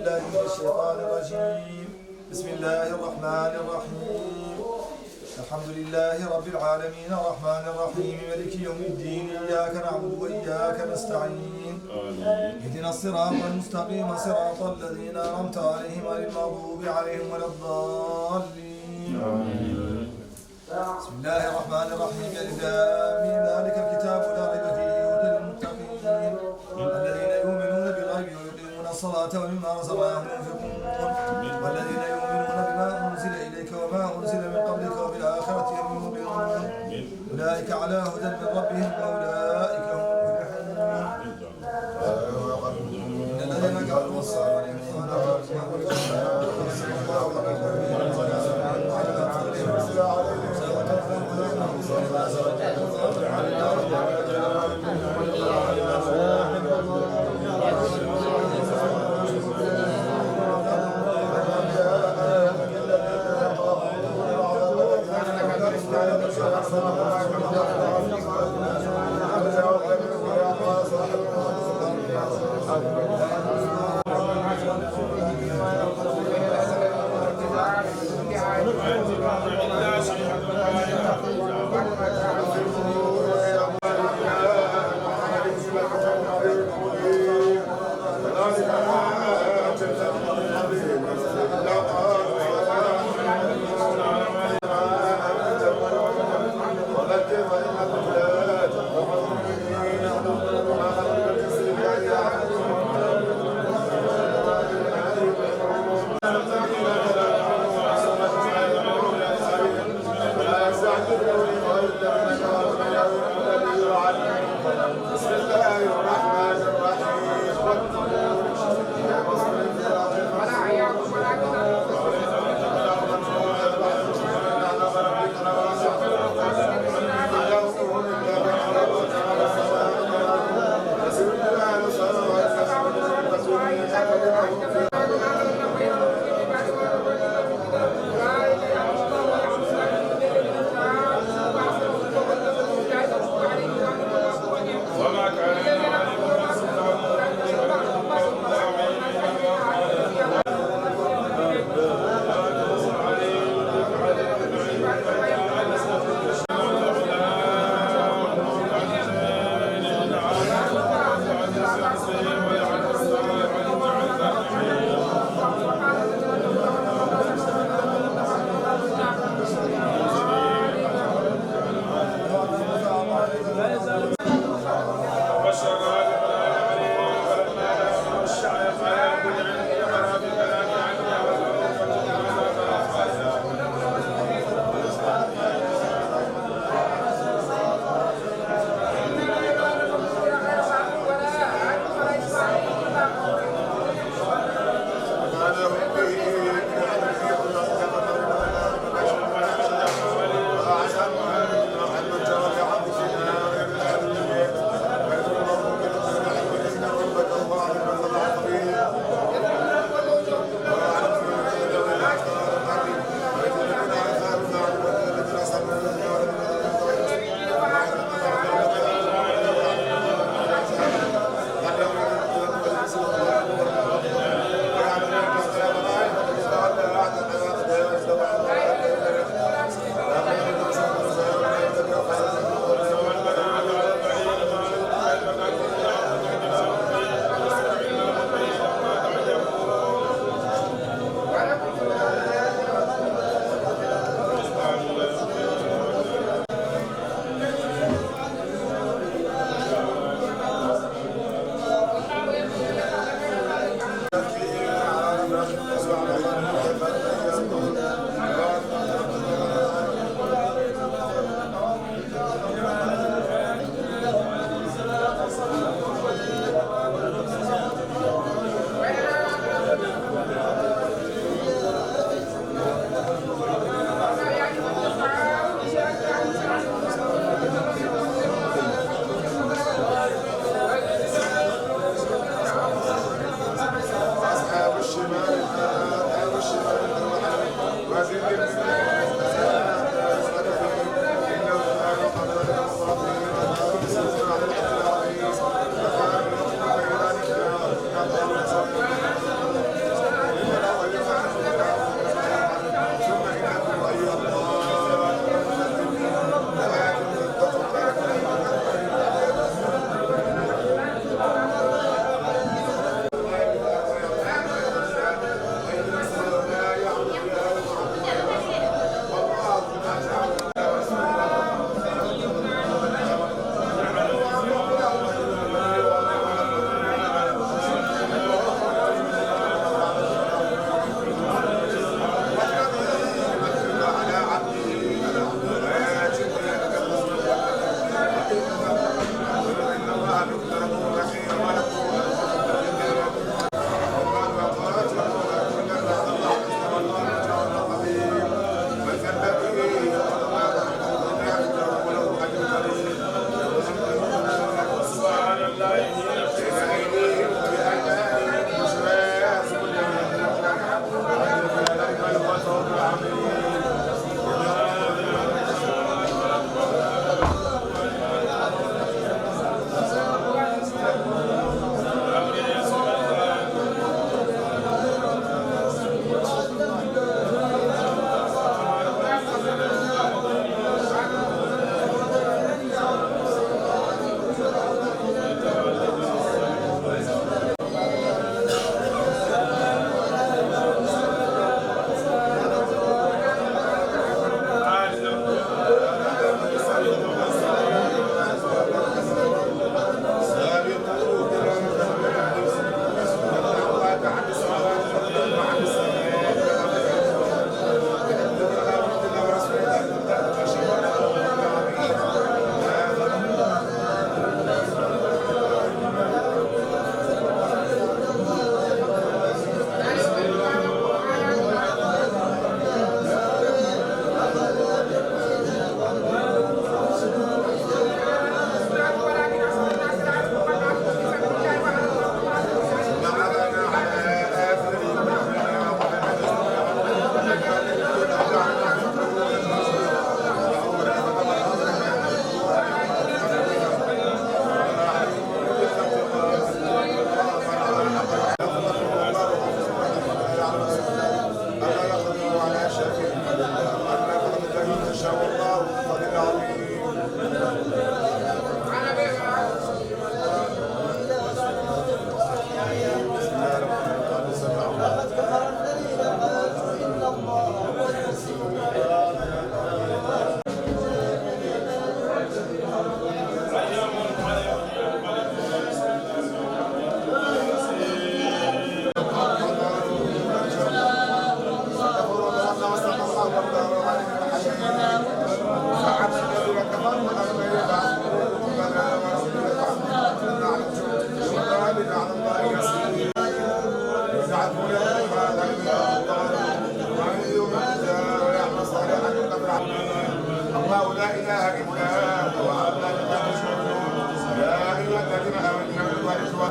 بالله من الشيطان الرجيم. بسم الله الرحمن الرحيم. الحمد لله رب العالمين الرحمن الرحيم مالك يوم الدين. إياك نعبد وإياك نستعين. اهدنا الصراط المستقيم صراط الذين أنعمت عليهم غير المغضوب عليهم ولا الضالين. بسم الله الرحمن الرحيم. ألف لام ميم. ذلك الكتاب لا ريب فيه هدى للمتقين الذين يؤمنون بالغيب ويقيمون الصلاة ومما رزقناهم ينفقون والذين يؤمنون بما أنزل إليك وما أنزل من قبلك وبالآخرة هم يوقنون أولئك على هدى من ربهم وأولئك هم المفلحون. إن الذين كفروا والصالحين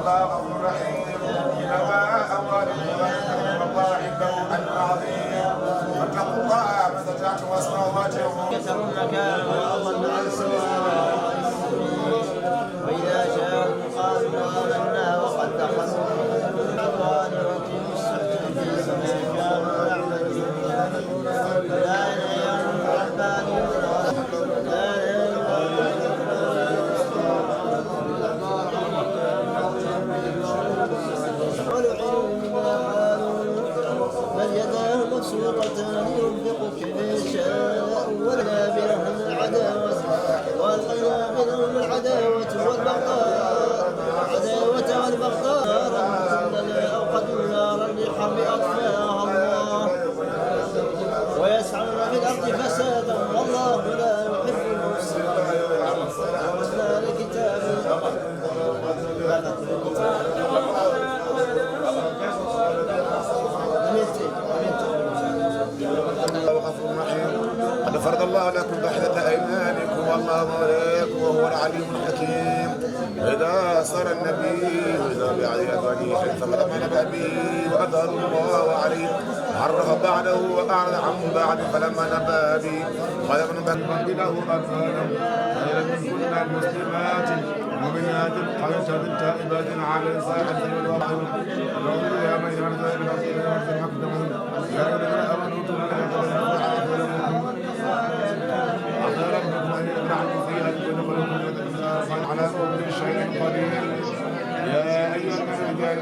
الله غفور رحيم إنما أموالكم وأولادكم الله عنده أجر عظيم فاتقوا الله ما استطعتم واسمعوا واجهوا كثر المكان وأضل عن سواء وإذا جاءوا قالوا آمنا وقد دخلوا الأبواب وأقيموا الصلاة ما كانوا يعملون لا ينهون عن بالهم بل يداه مبسوطتان ينفق كيف يشاء والغابر هم العداوة والقينا بينهم العداوة والبغضاء نارا لنا أوقدوا نارا للحرب أطفاها الله ويسعون في الأرض فسادا والله لا يحب المفسدين وأنزلنا لكتاب قد فرض الله لكم تحلة أيمانكم والله مولاكم وهو العليم الحكيم إذا صار النبي إذا بعد أزواجه حيث فلما نبأ به وأظهر الله عليه عرف بعده وأعرض عنه بعد فلما نبأ به قال ابن بكر له أطفالا خيرا من كل المسلمات ومنات قانتات تائبات على ساحة والوحي وقولوا يا من يرضى بالعصير ويرضى الحق دمهم يا الذين آمنوا تبوا على كل شيء قدير يا أيها الرجال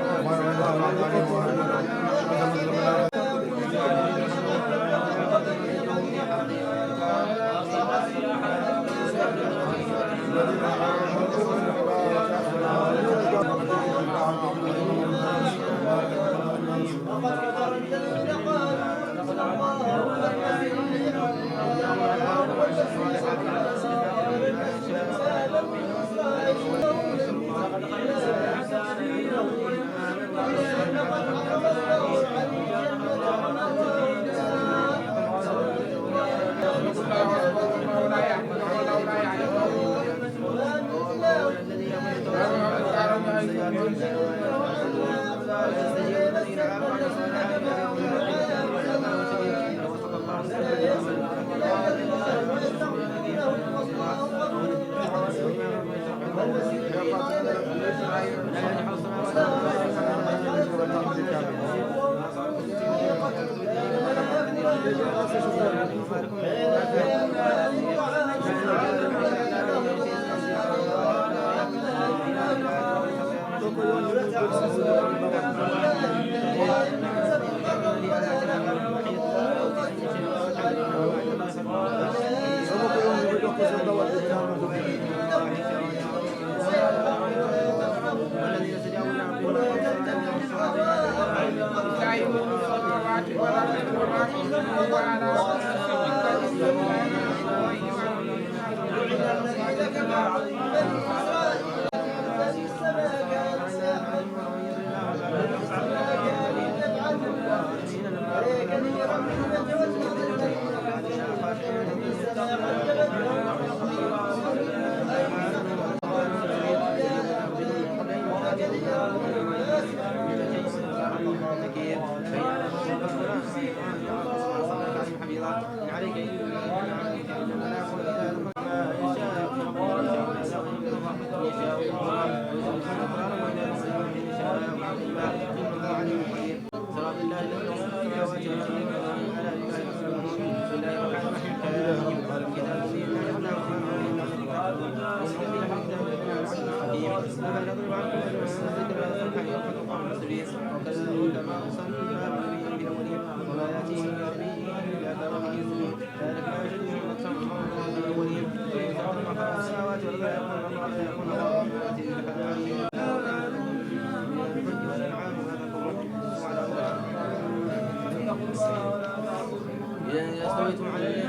استويتم على الليل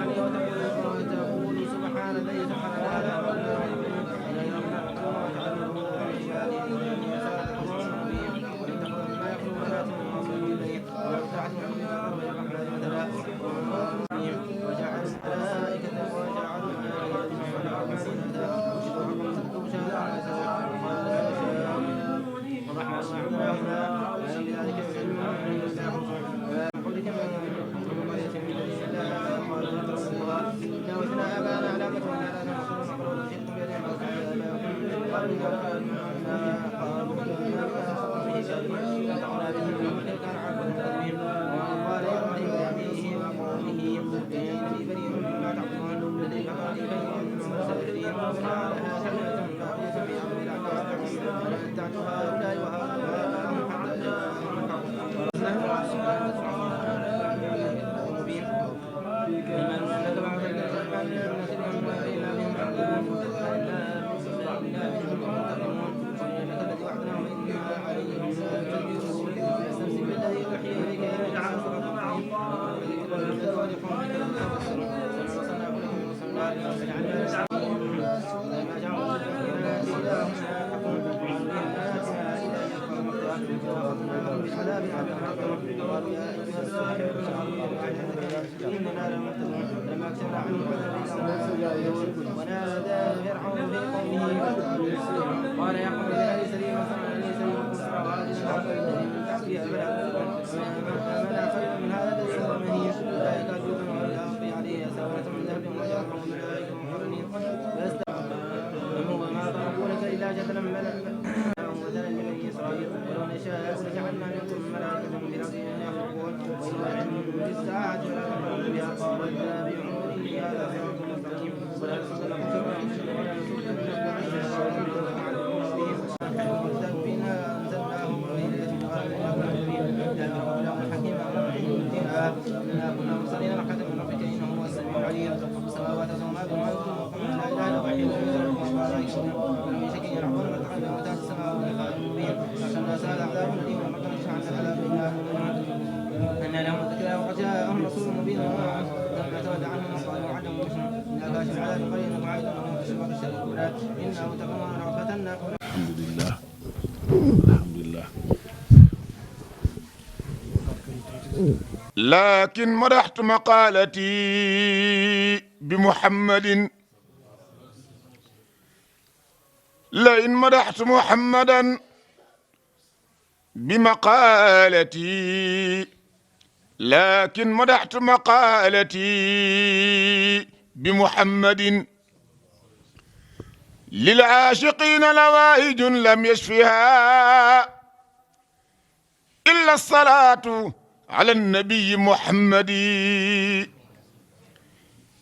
وتقولوا سبحان الذي سبحان لكن مدحت مقالتي بمحمد لئن مدحت محمدا بمقالتي لكن مدحت مقالتي بمحمد للعاشقين لوائج لم يشفها إلا الصلاة على النبي محمد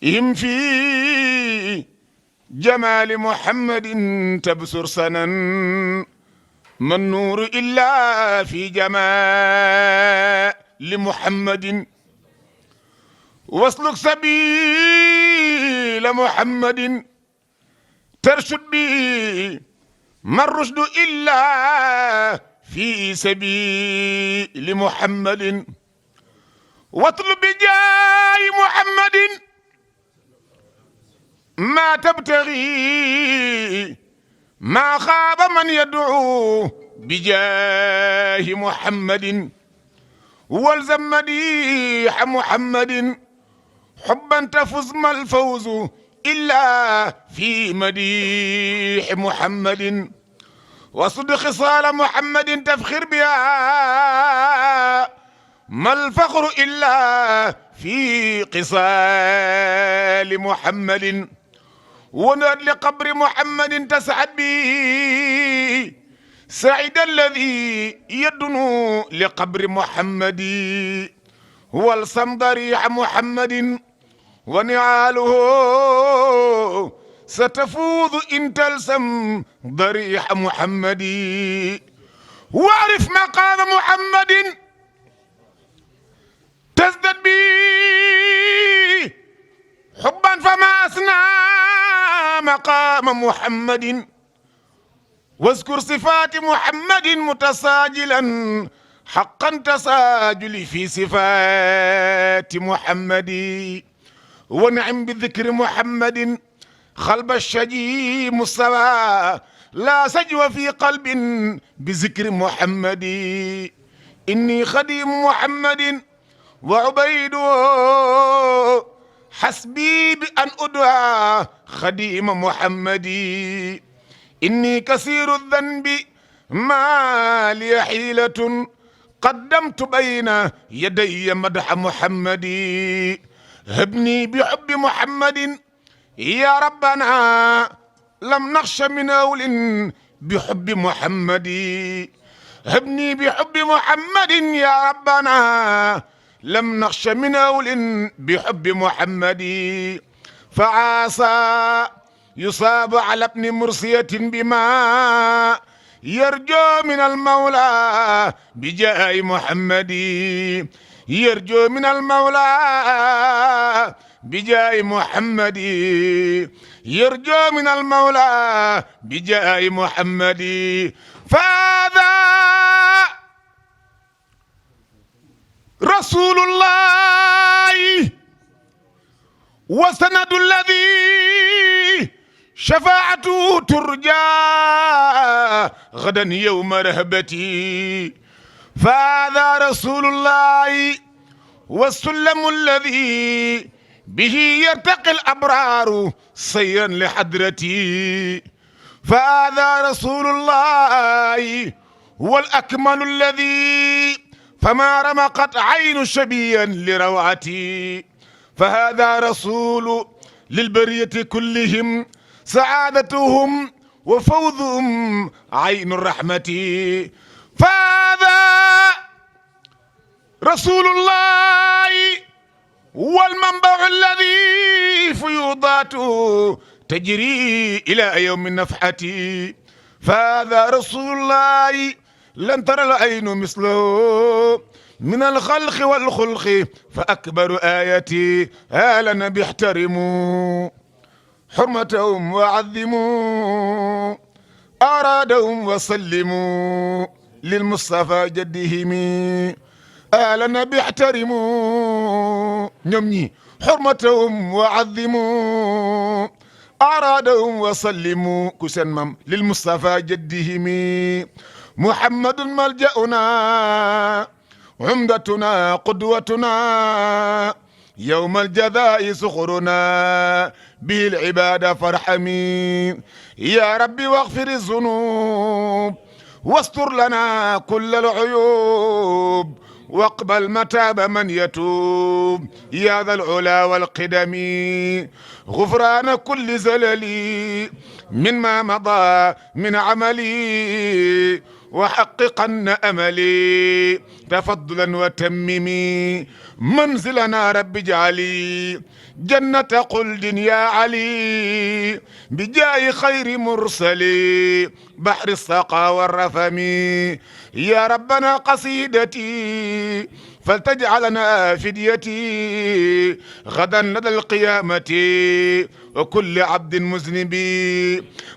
هم في جمال محمد تبصر سنا ما النور إلا في جمال محمد واسلك سبيل محمد ترشد به ما الرشد إلا في سبيل محمد واطلب بجاه محمد ما تبتغي ما خاب من يدعو بجاه محمد والزم مديح محمد حبا تفز ما الفوز إلا في مديح محمد وصد خصال محمد تفخر بها ما الفخر إلا في قصال محمد وناد لقبر محمد تسعد به سعد الذي يدنو لقبر محمد والصم ضريح محمد ونعاله ستفوض إن تلسم ضريح محمد واعرف مقام محمد تزدد به حبا فما أثنى مقام محمد واذكر صفات محمد متساجلا حقا تساجل في صفات محمد ونعم بذكر محمد قلب الشجي مستوى لا سجو في قلب بذكر محمد إني خديم محمد وعبيد حسبي بأن أدعى خديم محمد إني كثير الذنب ما لي حيلة قدمت بين يدي مدح محمد هبني بحب محمد يا ربنا لم نخش من أول بحب محمد هبني بحب محمد يا ربنا لم نخش من أول بحب محمد فعاسى يصاب على ابن مرسية بما يرجو من المولى بجاه محمد يرجو من المولى بجاه محمد يرجو من المولى بجاه محمد فهذا رسول الله وسند الذي شفاعته ترجى غدا يوم رهبتي فهذا رسول الله والسلم الذي به يرتقي الأبرار سيرا لحضرتي فهذا رسول الله والأكمل الذي فما رمقت عين شبيا لروعتي فهذا رسول للبرية كلهم سعادتهم وفوزهم عين الرحمة فهذا رسول الله والمنبع الذي فيوضاته تجري إلى يوم النفحة فهذا رسول الله لن ترى العين مثله من الخلق والخلق فأكبر آيتي آلنا بيحترموا حرمتهم وعظموا أرادهم وسلموا للمصطفى جدهم آلنا بيحترموا نمني حرمتهم وعظموا أرادهم وسلموا كسنمم للمصطفى جدهم محمد ملجأنا عمدتنا قدوتنا يوم الجزاء سخرنا به العبادة فارحمي يا ربي واغفر الذنوب واستر لنا كل العيوب واقبل متاب من يتوب يا ذا العلا والقدم غفران كل زللي مما مضى من عملي وحققن أملي تفضلا وتممي منزلنا رب اجعلي جنة قلد يا علي بجاه خير مرسلي بحر السقا والرفم يا ربنا قصيدتي فلتجعلنا فديتي غدا لدى القيامة وكل عبد مذنب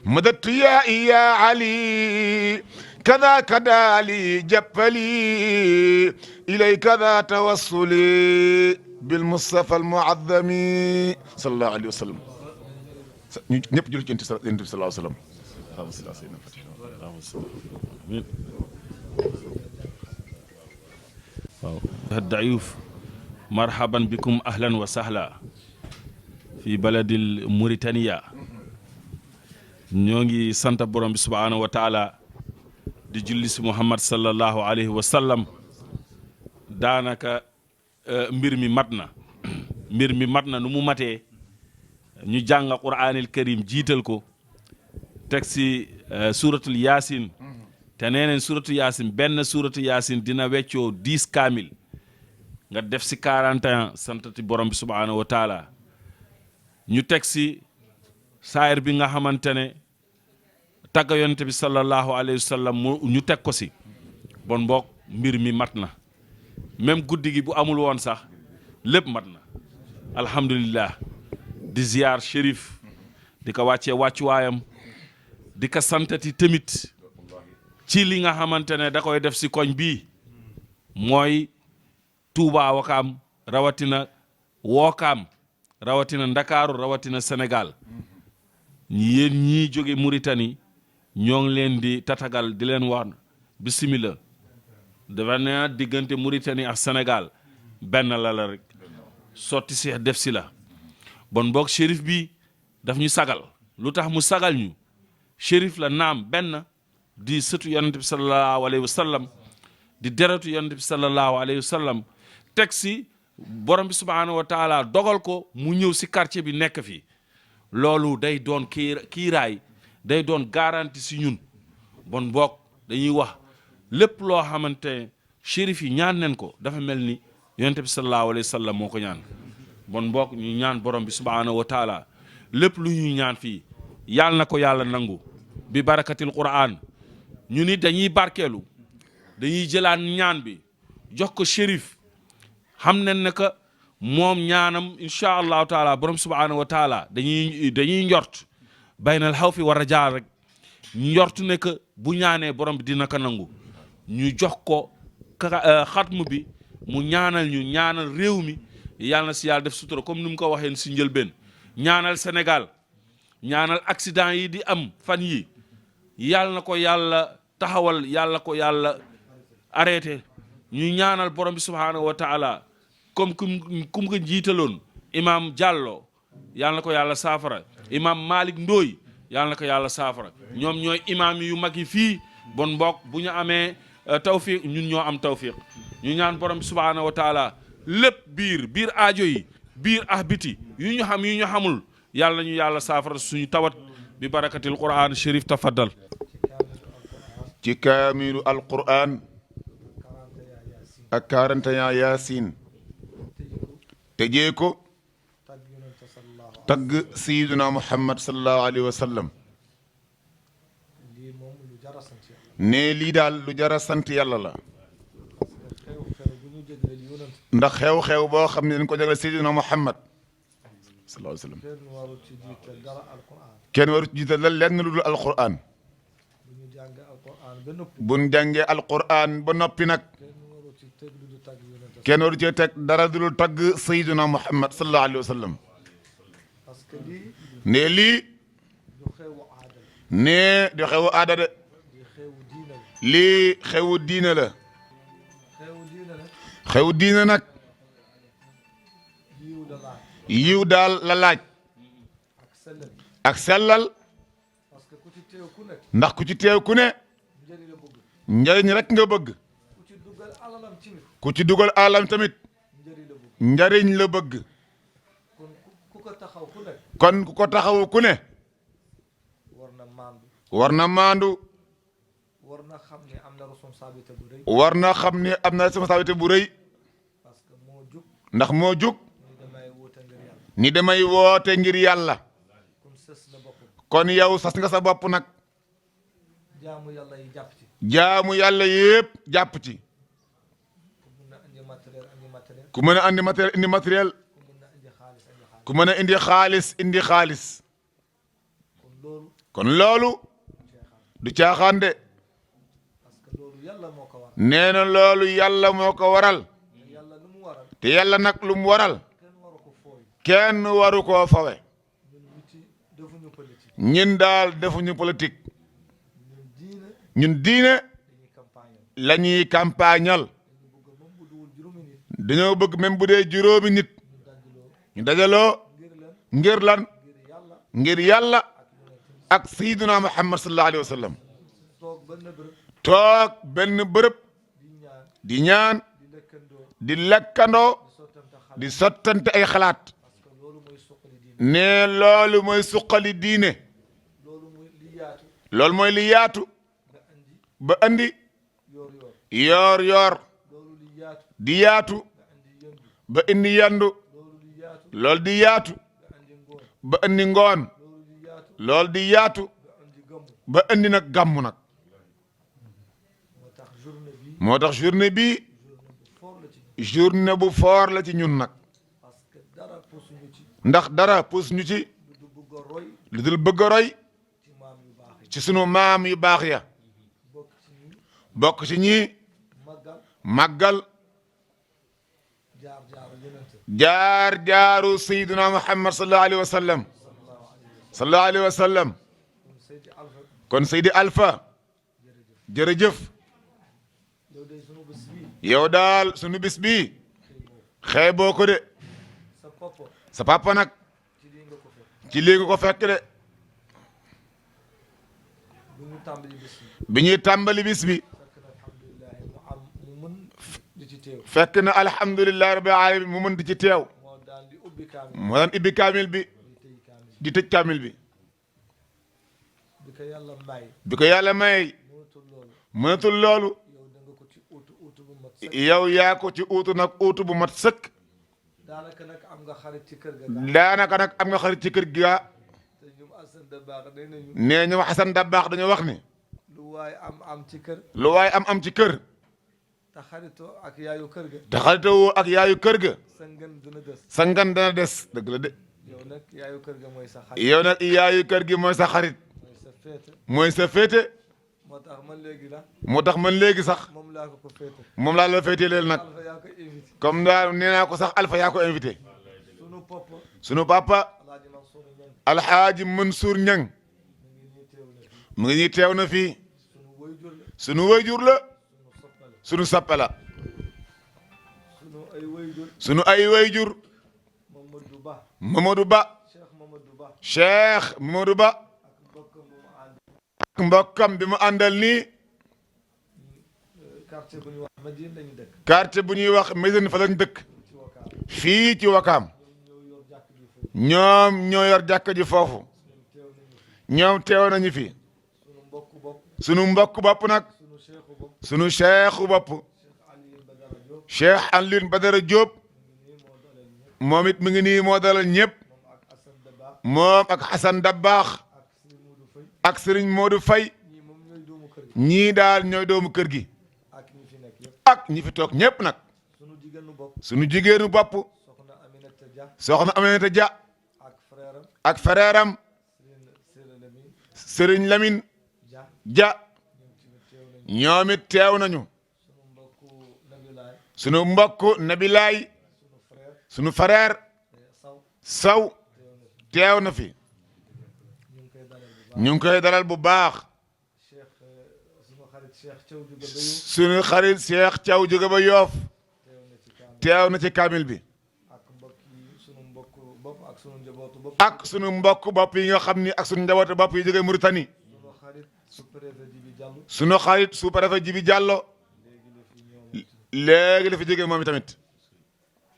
مددت يا علي كذا كذا لي جبلي إليك ذا توصلي بالمصطفى المعظم صلى الله عليه وسلم ñëpp julli ci Yonent bi sallallahu alayhi wa sallam waaw الضيوف مرحبا بكم أهلا وسهلا في بلد موريتانيا ñoo ngi sant borom bi subhanahu wa taala di julli si Muhammad sallallahu alayhi wa sallam daanaka mbir mi mat na nu mu matee ñu jàng Qur'anil Karim jiital ko teg si suratul Yaasin te neeneen suratul Yaasin benn suratul Yaasin dina weccoo 10 kaamil nga def si 41 santati borom bi subhanahu wa taala ñu teg si saayir bi nga xamante ne tagga yonent bi sallallahu alayhi wa sallam ñu teg ko si bon mbokk mbir mi mat na même guddi gi bu amul woon sax lépp mat na alhamdulillah di ziar shérif di ko wàccee wàccuwaayam di ko santati tamit ci li nga xamante ne da koy def si koñ bii mooy Touba Wakaam rawatina Wakaam rawatina Ndakaaru rawatina Sénégal yéen ñii jóge Mauritanie ñoo ngi leen di tatagal di leen wax bismillah dafa ne diggante Mauritanie ak Sénégal benn la rek sotti si def si la bon boog shérif bi daf ñu sagal lu tax mu sagal ñu shérif la naam benn di sëtu yonent bi sallallahu alayhi wa sallam di deretu yonent bi sallallahu alayhi wa sallam teg si borom bi subhanahu wa taala dogal ko mu ñëw si quartier bi nekk fi loolu day doon kiiraay day doon garantie si ñun bon bokk dañuy wax lépp loo xamante ne shérif yi ñaan nen ko dafa mel ni yonent bi sallallahu alayhi wa sallam moo ko ñaan bon bokk ñu ñaan borom bi subhanahu wa taala lépp lu ñuy ñaan fii yàlla na ko yàlla nangu bi barakatil quran ñu ni dañuy barkeelu dañuy jëlaat ñaan bi jox ko shérif xam nañ ne que moom ñaanam incha allahu taala borom subhanahu wa taala dañuy njort baynal xaw fi war a jaar rek njort ne que bu ñaanee borom bi dina ko nangu ñu jox ko xatmu bi mu ñaanal ñu ñaanal réew mi yàlla na si yàlla def sutura comme ni mu ko waxee si njëlbeen ñaanal Sénégal ñaanal accident yi di am fan yi yàlla na ko yàlla taxawal yàlla ko yàlla arrêté ñu ñaanal borom bi subhanahu wa taala comme kum ko jiitaloon imam Diallo yàlla na ko yàlla saafara imam Malick Ndoye yàlla na ko yàlla saafara ñoom ñooy imam yu mag yi fii bon mbokk bu ñu amee tawfiq ñun ñoo am tawfiq ñu ñaan borom bi subhanahu wa taala lépp biir aajo yi biir biti yu ñu xam yu ñu xamul yàlla ñu yàlla saafara suñu tawat bi barakatil quran shérif tafaddal ci kaamilu alquran ak 41 yaasin tëjee ko tagg sayyiduna muhammad sallallahu alayhi wa sallam ne lii daal lu jara sant yàlla la ndax xew-xew boo xam ne dañ ko jagleel sayyiduna muhammad sallallahu alayhi wa sallam kenn waru ci jiital la lenn lu dul alquran buñ jàngee alquran ba noppi nag kenn waru cee teg dara du dul tagg sayyiduna muhammad sallallahu alayhi wa sallam ne lii ne di xewu aada de lii xewu diine la xewu diine nag yiw daal la laaj ak sellal ndax ku ci teew ku ne njariñ rek nga bëgg ku ci dugal alalam tamit njariñ la bëgg kon ku ko taxawu ku ne war na maandu war na xam ne am na responsabilité bu rëy ndax moo jug ni damay woote ngir yàlla kon yow sas nga sa bopp nag jaamu yàlla yépp jàpp ci ku mën a andi matériel indi matériel ku mën a indi xaalis kon loolu du caaxaan de nee na loolu yàlla moo ko waral te yàlla nag lu mu waral kenn waru koo fawe ñun daal defuñu politique ñun diine la ñuy campagnal dañoo bëgg même bu dee juróomi nit ñu dajaloo ngir lan ngir yàlla ak sayyiduna muhammad sallallahu alayhi wa sallam toog benn bërëb di ñaan di lekkandoo di sottante ay xalaat ne loolu mooy suqali diine loolu mooy li yaatu ba andi yoor di yaatu ba indi yandu loolu di yaatu ba andi ngoon loolu di yaatu ba andi nag gàmmu nag moo tax journée bi journée bu foor la ci ñun nag ndax dara pus ñu ci lu dul bëgg a roy ci sunu maam yu baax ya bokk ci ñi màggal jaar-jaaru sayyiduna muhammad sallallahu alayhi wa sallam sallallahu alayhi wa sallam kon Seydi Alpha jërëjëf yow daal sunu bis bii xeeboo ko de sa papa nag ci lii nga ko fekk de bi ñuy tàmbali bis bi fekk na alhamdulillahi rabbil alamin mu mën di ci teew moo daan ibbi kaamil bi di tëj kaamil bi bi ko yàlla may mënatul loolu yow da nga ko ci uutu bu mat sëkk. yow yaa ko ci uutu nag uutu bu mat sëkk daanaka nag am nga xarit ci kër ga. daanaka nag am nga xarit ci kër gi gaa te ñoom Assane Dabakh nee nañu. nee ñu Xasan Dabakh dañoo wax ni lu waay am ci kër. lu waay am ci kër te xaritoo ak yaayu kër ga. te xaritoo ak yaayu kër ga sa ngën dina des. sa ngan dana des dëgg la de yow nag yaayu kër ga mooy sa xarit. yow nag yaayu kër gi mooy sa xarit mooy sa féete. mooy sa féete moo tax man léegi la. moo tax man léegi sax moom laa ko féete. moom laa la féetee leen nag Alpha yaa ko invité. comme daal nee naa ko sax Alpha yaa ko invité sunu pop. sunu papa Alaaji Mansour Ñaŋ. Alxaaji Mansour Ñang mu ngi nii teew na fi. mu ngi nii teew na fii sunu wayjur la. sunu wayjur la sunu soppe la. sunu sappe la sunu ay wayjur. sunu ay wayjur Mamadou Ba. Mamadou Ba Cheikh Mamadou Ba. Cheikh Mamadou Ba ak mbokkam bu mu ànd. ak mbokkam bi mu àndal nii quartier bu ñuy wax Medine lañu dëkk. quartier bu ñuy wax Médine fa lañ dëkk ci Wakaam. fii ci Wakaam ñoo yor jàkk ji foofu. ñoom ñoo yor jàkka ji foofu teew nañu fi. ñoom teew nañu fi sunu mbokku bopp. sunu mbokk bopp nag sunu cheikhu bopp. sunu cheikhu bopp Cheikh Aliou Badara Diop. Cheikh Alioune Badara Diop nii moo dalal ñëpp. moom it mi ngi nii moo dalal ñëpp moom ak Assane Dabakh. moom ak Xasan Dabakh ak Serigne Modou Faye. ak Serigne Modou Faye ñii moom ñooy doomu kër gi. ñii daal ñooy doomu kër gi ak ñi fi nekk yëpp. ak ñi fi toog ñëpp nag sunu jigéenu bopp. sunu jigéenu bopp soxna Aminata Dia. soxna Aminata Dia ak frère am. ak frère am Serigne Lamine Serigne Lamine Dia. Dia ñoom tamit teew nañu. ñoom it teew nañu sunu mbokku Nabilaay. sunu mbokk Nabilaay sunu frère. sunu frère Saw. Saw teew na fi ñu ngi koy dalal bu baax. ñu ngi koy dalal bu baax Cheikh sunu xarit Cheikh Thiaw jóge ba yow. sunu xarit Cheikh Thiaw jóge ba Yoof teew na ci kaamil. teew na ci kaamil bi ak mbokk yi sunu mbokk bopp ak sunu njabootu bopp. ak sunu mbokk bopp yi nga xam ni ak sunu njabootu bopp yi jóge Mauritanie sunu xarit sous-préfet Djibi Diallo. sunu xarit sous-préfet Djibi Diallo léegi la fi jóge moom tamit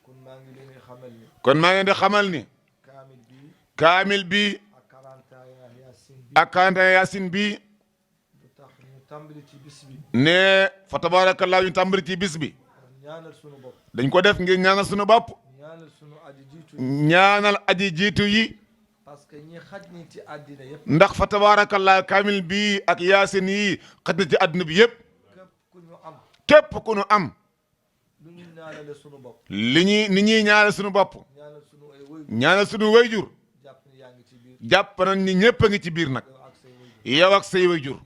kon maa ngi leen di xamal ni. kon maa ngi leen di xamal ni kaamil bi kaamil bi ak 41 Yaasin bi. ak 41 Yaasin bi lu tax ñu tàmbali ci bis bi. ne fa tabarakallah ñu tàmbali ci bis bi ñaanal sunu bopp. dañ ko def ngir ñaanal sunu bopp ñaanal sunu aji jiitu. ñaanal aji jiitu yi parce que ñi xaj ni ci àddina yëpp. ndax fa tabarakallah kaamil bi ak Yaasin yi xaj na ci àdduna bi yëpp képp ku ñu am. képp ku nu am lu ñu ñaanale sunu bopp. ni ñuy ñaanal sunu bopp ñaanal sunu ay wëy. ñaanal sunu wayjur jàpp ni yaa ngi ci biir. jàpp nañ ni ñëpp a ngi ci biir nag yow ak say wëy. yow ak say wayjur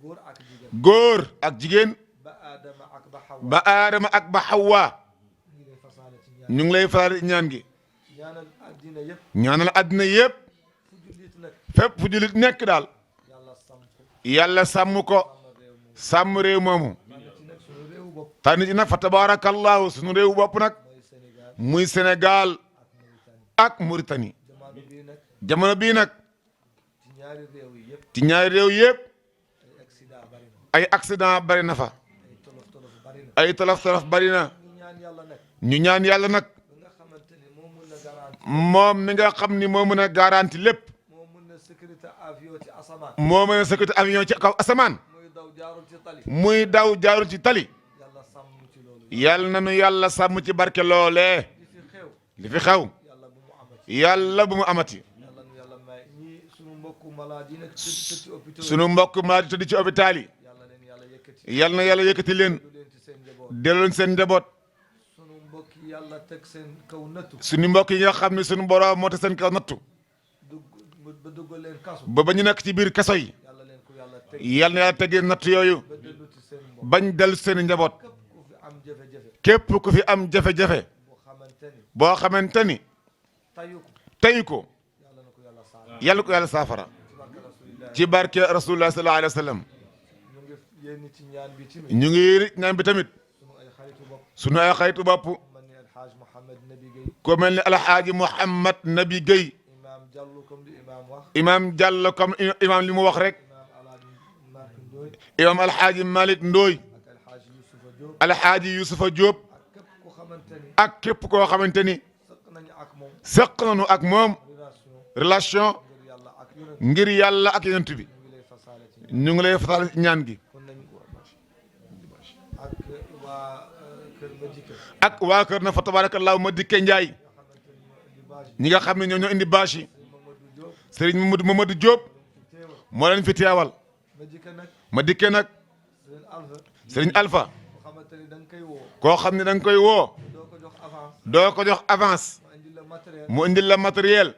góor ak jigéen. góor ak jigéen ba Adama ak ba Hawa. ba aadama ak ba xawwa ñu ngi lay fasaale ci ñaan. ñu ngi lay faral ñaan gi ñaanal àddina yëpp. ñaanal àddina yëpp fu jullit nag. fépp fu jullit nekk daal yàlla sàmm ko. yàlla sàmm ko sàmm réew moomu ci nag sunu réewu bopp. tànn ci nag fa tabarakallahu sunu réew bopp nag mooy Sénégal muy Sénégal ak Mauritanie. ak Mauritanie jamono bii nag. jamono bii nag ci ñaari réew yi yëpp. ci ñaari réew yëpp ay accident bari na. ay accident bari na fa ay tolof tolof bari na. ay tolof-tolof bari na ñu ñaan yàlla nag. ñu ñaan yàlla nag ba nga xamante ni moo mën a garanti. moom mi nga xam ni moo mën a garanti lépp moo mën a sécurité avion ci asamaan. moo mën a sécurité avion ci kaw asamaan muy daw jaarul ci tali. muy daw jaarul ci tali yàlla sàmm ci loolu. yàlla na nu yàlla sàmm ci barke loolee li fi xew. li fi xew yàlla bu mu amati. yàlla bu mu amati yàlla nu yàlla may ñii sunu mbokku malade yi nag tëdd ci hôpital yi. sunu mbokk maa di tëdd ci hôpital yi yàlla leen yàlla yëkkati. yàlla na yàlla yëkkati leen du leen ci seen njaboot. delloon seen njaboot sunu mbokk yi yàlla teg seen kaw nattu. suñu mbokk yi nga xam ne suñu borom moo tax seen kaw nattu dugg ba duggal leen kaso. ba ñu nekk ci biir kaso yi yàlla leen ko yàlla teg. yàlla na yàlla teggee nattu yooyu ba dellu ci seen mbokk. bañ dellu seen njaboot képp ku fi am jafe-jafe. képp ku fi am jafe-jafe boo xamante ni. boo xamante ni tayu ko. tey ko yàlla na ko yàlla saara. yàlla ko yàlla saafara ci barke Rasulillah. ci barke rasulullah sallallahu alayhi wa sallam ñu ngi yéen ci ñaan bi ci mi. ñu ngi ñaan bi tamit sunu ay xaritu bopp. sunu ay xaytu bopp man ni alxaaj Mouhamed Nabi Guèye. ku mel ni alxaaji Mouhamad Nabi Guèye imaam Diallo comme li imaam wax. imam Diallo comme imam li mu wax rek imaam Alaaji Malick Ndoye. imam alxaaji Malick Ndooy ak alxaaj Youssoufa Diop. alxaaji Youssoufa Diop ak képp ku xamante ni. ak képp koo xamante ni sëq nañu ak moom. seq nañu ak moom relation. relation ngir yàlla ak yonent. ngir yàlla ak yonent bi ñu ngi lay fasaale ci ñu ngi lay fatal ñaan gi kon nañ ak waa kër na fa tabarakallahu ma dikke Njaay ñi nga xam ne ñoo indi bâche yi Serigne Mamadou Diop moo leen fi teewal ma dikke nag Serigne Alpha koo xam ne da nga koy woo doo ko jox avance mu indil la matériel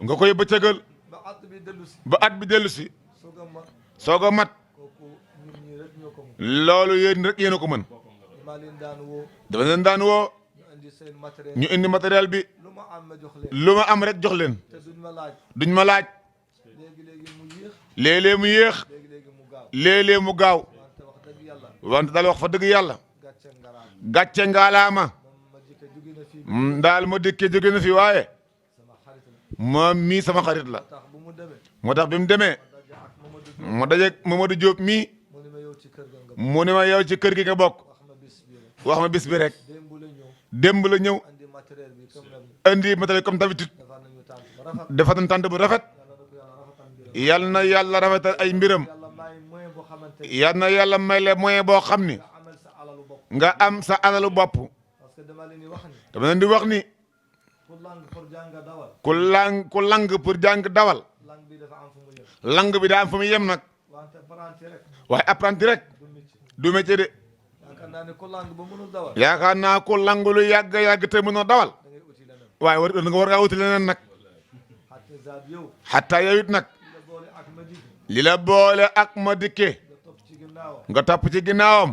nga koy bëccëgal ba at bi dellu si soog a mat loolu yéen rek yéen a ko mën dafa leen daan woo ñu indi matériel bi lu ma am rek jox leen duñ ma laaj léeg-léeg mu yéex léeg-léeg mu gaaw wante daal wax fa dëgg yàlla gàcce ngaalaama daal ma dëkkee jóge na fi waaye moom mii sama xarit la moo tax bi mu demee mu dajeeg Mamadou Diop mii mu ne ma yow ci kër gi nga bokk wax ma bis bi rek démb la ñëw indi matériel comme d'habitude defar nañ tànt bu rafet yal na yàlla rafetal ay mbiram yal na yàlla may le moyen boo xam ni nga am sa alalu bopp dama leen di wax ni ku lang pour jàng dawal lang bi daa am fu muy yem nag waaye apprenti rek du métier de yaakaar naa ku lang lu yàgg te mënoo dawal waaye war ngaa wuti leneen nag xataa yow it nag li la boole ak ma dikke nga topp ci ginnaawam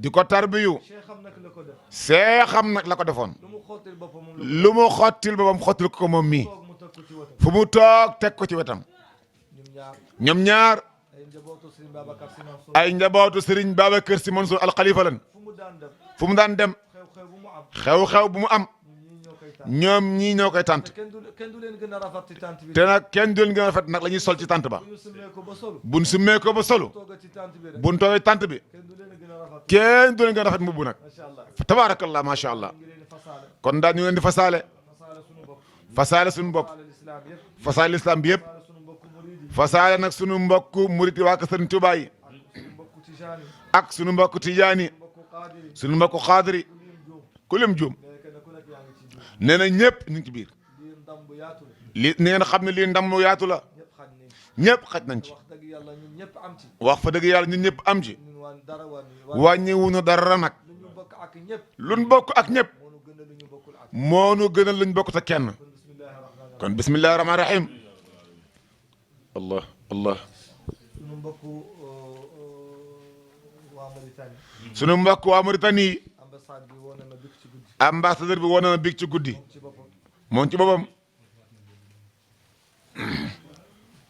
di ko tarbiyu seexam nag la ko defoon lu mu xottil boppam xottil ko moom mii fu mu toog teg ko ci wetam ñoom ñaar ay njabootu Serigne Babacar Sy Mansour al Khalifa lan fu mu daan dem xew-xew bu mu am ñoom ñii ñoo koy tant te nag kenn du leen gën a rafet nag la ñuy sol ci tant ba buñ summee ko ba solu buñ toogee tant bi kenn du leen gën a rafet mbubb nag tabaarakallah macha allah kon daal ñu leen di fasaale suñu bopp fasaale lislaam bi yëpp fasaale nag suñu mbokk murit waa kër Sëriñ Tuubaa yi ak suñu mbokk tijaani suñu mbokk xaadiri ku lim juum nee na ñëpp ñu ngi ci biir li nee na xam ne lii ndam mu yaatu la ñëpp xaj nañ ci wax fa dëgg yàlla ñun ñëpp am ci wàññi wuñu dara nag luñ bokk ak ñëpp moo nu gënal luñ bokk te kenn kon bismillahi rahmaani rahim allah allah sunu mbokk waa Mauritanie ambassadeur bi woon na big ci guddi moom ci boppam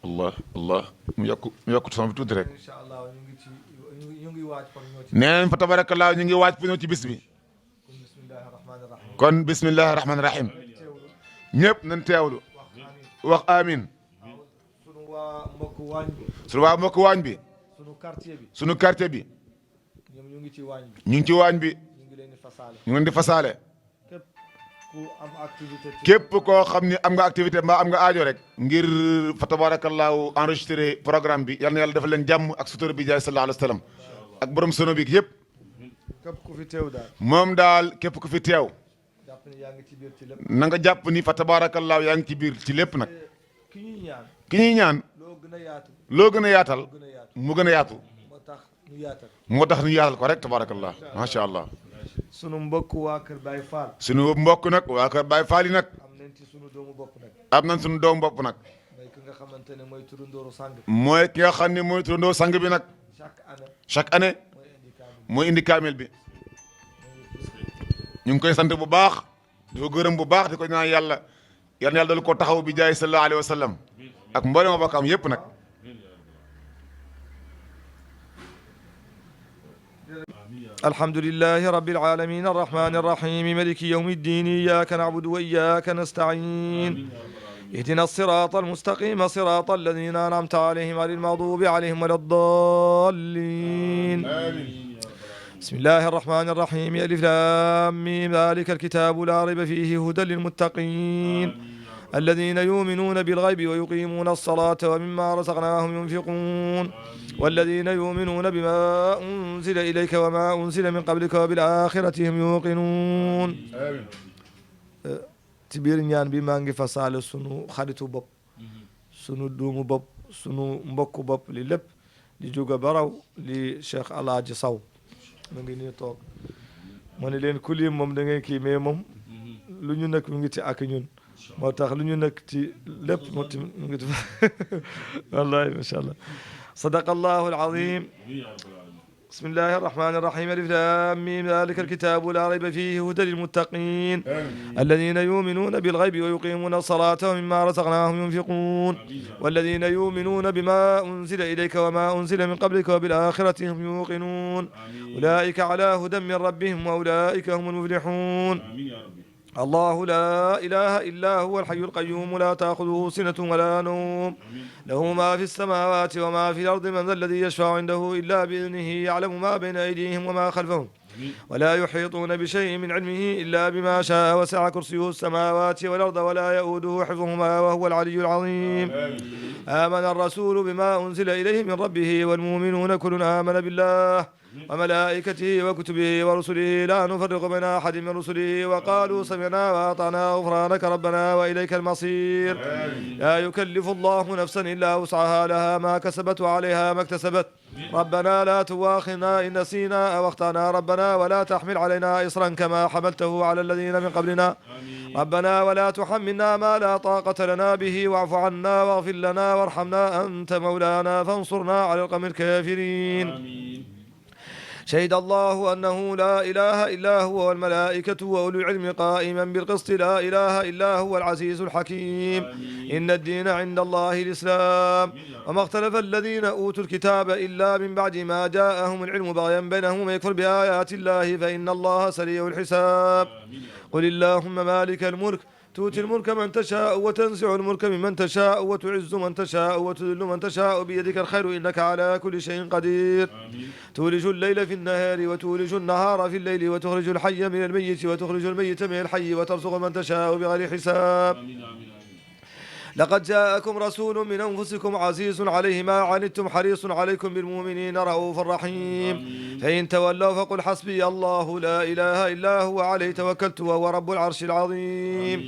allah mu yokku sama bi tuuti rek neen fa tabarakallah ñu ngi waaj pour ñëw ci bis bi kon bismillahi rahmaani rahim ñëpp nañ teewlu wax amin sunu waa mbokk waañ bi sunu quartier bi ñu ngi ci waañ bi ñu ngi leen di fasaale képp koo xam ni am nga activité mbaa am nga aajo rek ngir fa tabarakallahu enregistré programme bi yal na yàlla dafa leen jàmm ak sutura bi jaay sallallahu alayhi wa sallam ak borom sono bi yëpp képp ku fi teew daal moom daal képp ku fi teew na nga jàpp ni fa tabarakallahu yaa ngi ci biir ci lépp nag ki ñuy ñaan loo gën a yaatal mu gën a yaatu moo tax ñu yaatal ko rek tabarakallah macha allah sunu mbokk waa Kër Baye Fall sunu mbokk nag waa Kër Baye Fall yi nag am nañ ci sunu doomu bopp nag am nañ sunu doomu bopp nag mooy ki nga xamante ne mooy turandooru sang mooy ki nga xam ne mooy turandooru sang bi nag chaque année mooy indi kaamil bi ñu ngi koy sant bu baax di ko gërëm bu baax di ko ñaan yàlla yal na yàlla dal ko taxaw bi jaay sallallahu alayhi wa sallam ak mboolem bokkam yépp nag الحمد لله رب العالمين الرحمن الرحيم مالك يوم الدين إياك نعبد وإياك نستعين اهدنا الصراط المستقيم صراط الذين أنعمت عليهم غير المغضوب عليهم ولا الضالين بسم الله الرحمن الرحيم ألف لام ميم ذلك الكتاب لا ريب فيه هدى للمتقين الذين يؤمنون بالغيب ويقيمون الصلاة ومما رزقناهم ينفقون والذين يؤمنون بما أنزل إليك وما أنزل من قبلك وبالآخرة هم يوقنون ci biir ñaan bi maa ngi fasaale sunu xaritu bopp sunu duumu bopp sunu mbokku bopp li lépp di jóge baraw li Cheikh Alaaji Saw mu ngi nii toog ma ne leen ku lim moom da ngay kii mais moom lu ñu nekk mu ngi ci ak ñun moo tax lu ñu nekk ci lépp mu ngi ci wallahi macha allah sadaqa allahu alazim بسم الله الرحمن الرحيم ألف لام ميم ذلك الكتاب لا ريب فيه هدى للمتقين الذين يؤمنون بالغيب ويقيمون الصلاة ومما رزقناهم ينفقون والذين يؤمنون بما أنزل إليك وما أنزل من قبلك وبالآخرة هم يوقنون أولئك على هدى من ربهم وأولئك هم المفلحون الله لا إله إلا هو الحي القيوم لا تأخذه سنة ولا نوم له ما في السماوات وما في الأرض من ذا الذي يشفع عنده إلا بإذنه يعلم ما بين أيديهم وما خلفهم ولا يحيطون بشيء من علمه إلا بما شاء وسع كرسيه السماوات والأرض ولا يؤوده حفظهما وهو العلي العظيم آمن الرسول بما أنزل إليه من ربه والمؤمنون كل آمن بالله وملائكته وكتبه ورسله لا نفرق بين أحد من رسله وقالوا سمعنا وأطعنا غفرانك ربنا وإليك المصير لا يكلف الله نفسا إلا وسعها لها ما كسبت وعليها ما اكتسبت ربنا لا تواخذنا إن نسينا أو أخطأنا ربنا ولا تحمل علينا إصرا كما حملته على الذين من قبلنا ربنا ولا تحملنا ما لا طاقة لنا به واعف عنا واغفر لنا وارحمنا أنت مولانا فانصرنا على القوم الكافرين شهد الله أنه لا إله إلا هو والملائكة وأولو العلم قائما بالقسط لا إله إلا هو العزيز الحكيم إن الدين عند الله الإسلام وما اختلف الذين أوتوا الكتاب إلا من بعد ما جاءهم العلم بغيا بينهم ويكفر بآيات الله فإن الله سريع الحساب قل اللهم مالك الملك تؤتي الملك من تشاء وتنزع الملك ممن تشاء وتعز من تشاء وتذل من تشاء بيدك الخير إنك على كل شيء قدير تولج الليل في النهار وتولج النهار في الليل وتخرج الحي من الميت وتخرج الميت من الحي وترزق من تشاء بغير حساب لقد جاءكم رسول من أنفسكم عزيز عليه ما عنتم حريص عليكم بالمؤمنين رؤوف رحيم فإن تولوا فقل حسبي الله لا إله إلا هو عليه توكلت وهو رب العرش العظيم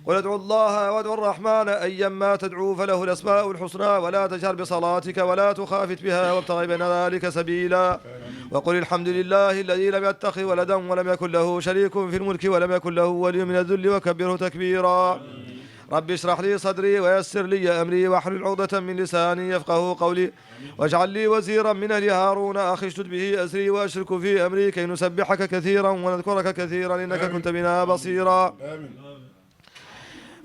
قل ادعوا الله وادعوا الرحمن أيما تدعوا فله الأسماء الحسنى ولا تجهر بصلاتك ولا تخافت بها وابتغ بين ذلك سبيلا وقل الحمد لله الذي لم يتخذ ولدا ولم يكن له شريك في الملك ولم يكن له ولي من الذل وكبره تكبيرا رب اشرح لي صدري ويسر لي أمري واحلل عقدة من لساني يفقهوا قولي واجعل لي وزيرا من أهل هارون أخي اشدد به أزري وأشرك في أمري كي نسبحك كثيرا ونذكرك كثيرا إنك كنت بنا بصيرا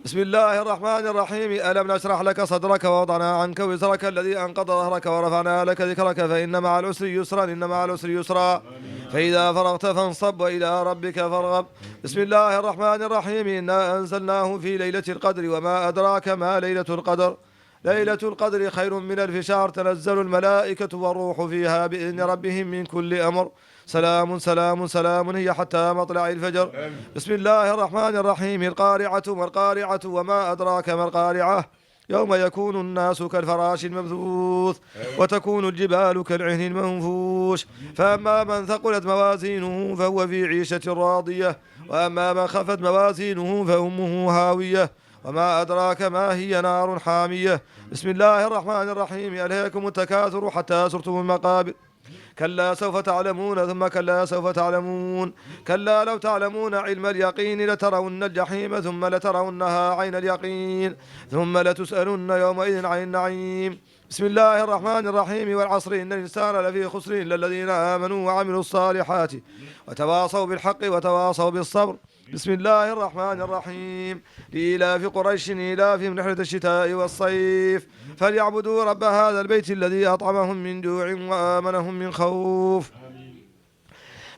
بسم الله الرحمن الرحيم ألم نشرح لك صدرك ووضعنا عنك وزرك الذي أنقض ظهرك ورفعنا لك ذكرك فإن مع العسر يسرا إن مع العسر يسرا فإذا فرغت فانصب وإلى ربك فارغب بسم الله الرحمن الرحيم إنا أنزلناه في ليلة القدر وما أدراك ما ليلة القدر ليلة القدر خير من 1000 شهر تنزل الملائكة والروح فيها بإذن ربهم من كل أمر سلام سلام سلام هي حتى مطلع الفجر بسم الله الرحمن الرحيم القارعة ما القارعة وما أدراك ما القارعة يوم يكون الناس كالفراش المبثوث وتكون الجبال كالعهن المنفوش فأما من ثقلت موازينه فهو في عيشة راضية وأما من خفت موازينه فأمه هاوية وما أدراك ما هي نار حامية بسم الله الرحمن الرحيم ألهاكم التكاثر حتى زرتم المقابر كلا سوف تعلمون ثم كلا سوف تعلمون كلا لو تعلمون علم اليقين لترون الجحيم ثم لترونها عين اليقين ثم لتسألن يومئذ عن النعيم بسم الله الرحمن الرحيم والعصر إن الإنسان لفي خسر إلا الذين آمنوا وعملوا الصالحات وتواصوا بالحق وتواصوا بالصبر بسم الله الرحمن الرحيم لإيلاف قريش إيلافهم رحلة الشتاء والصيف فليعبدوا رب هذا البيت الذي أطعمهم من جوع وآمنهم من خوف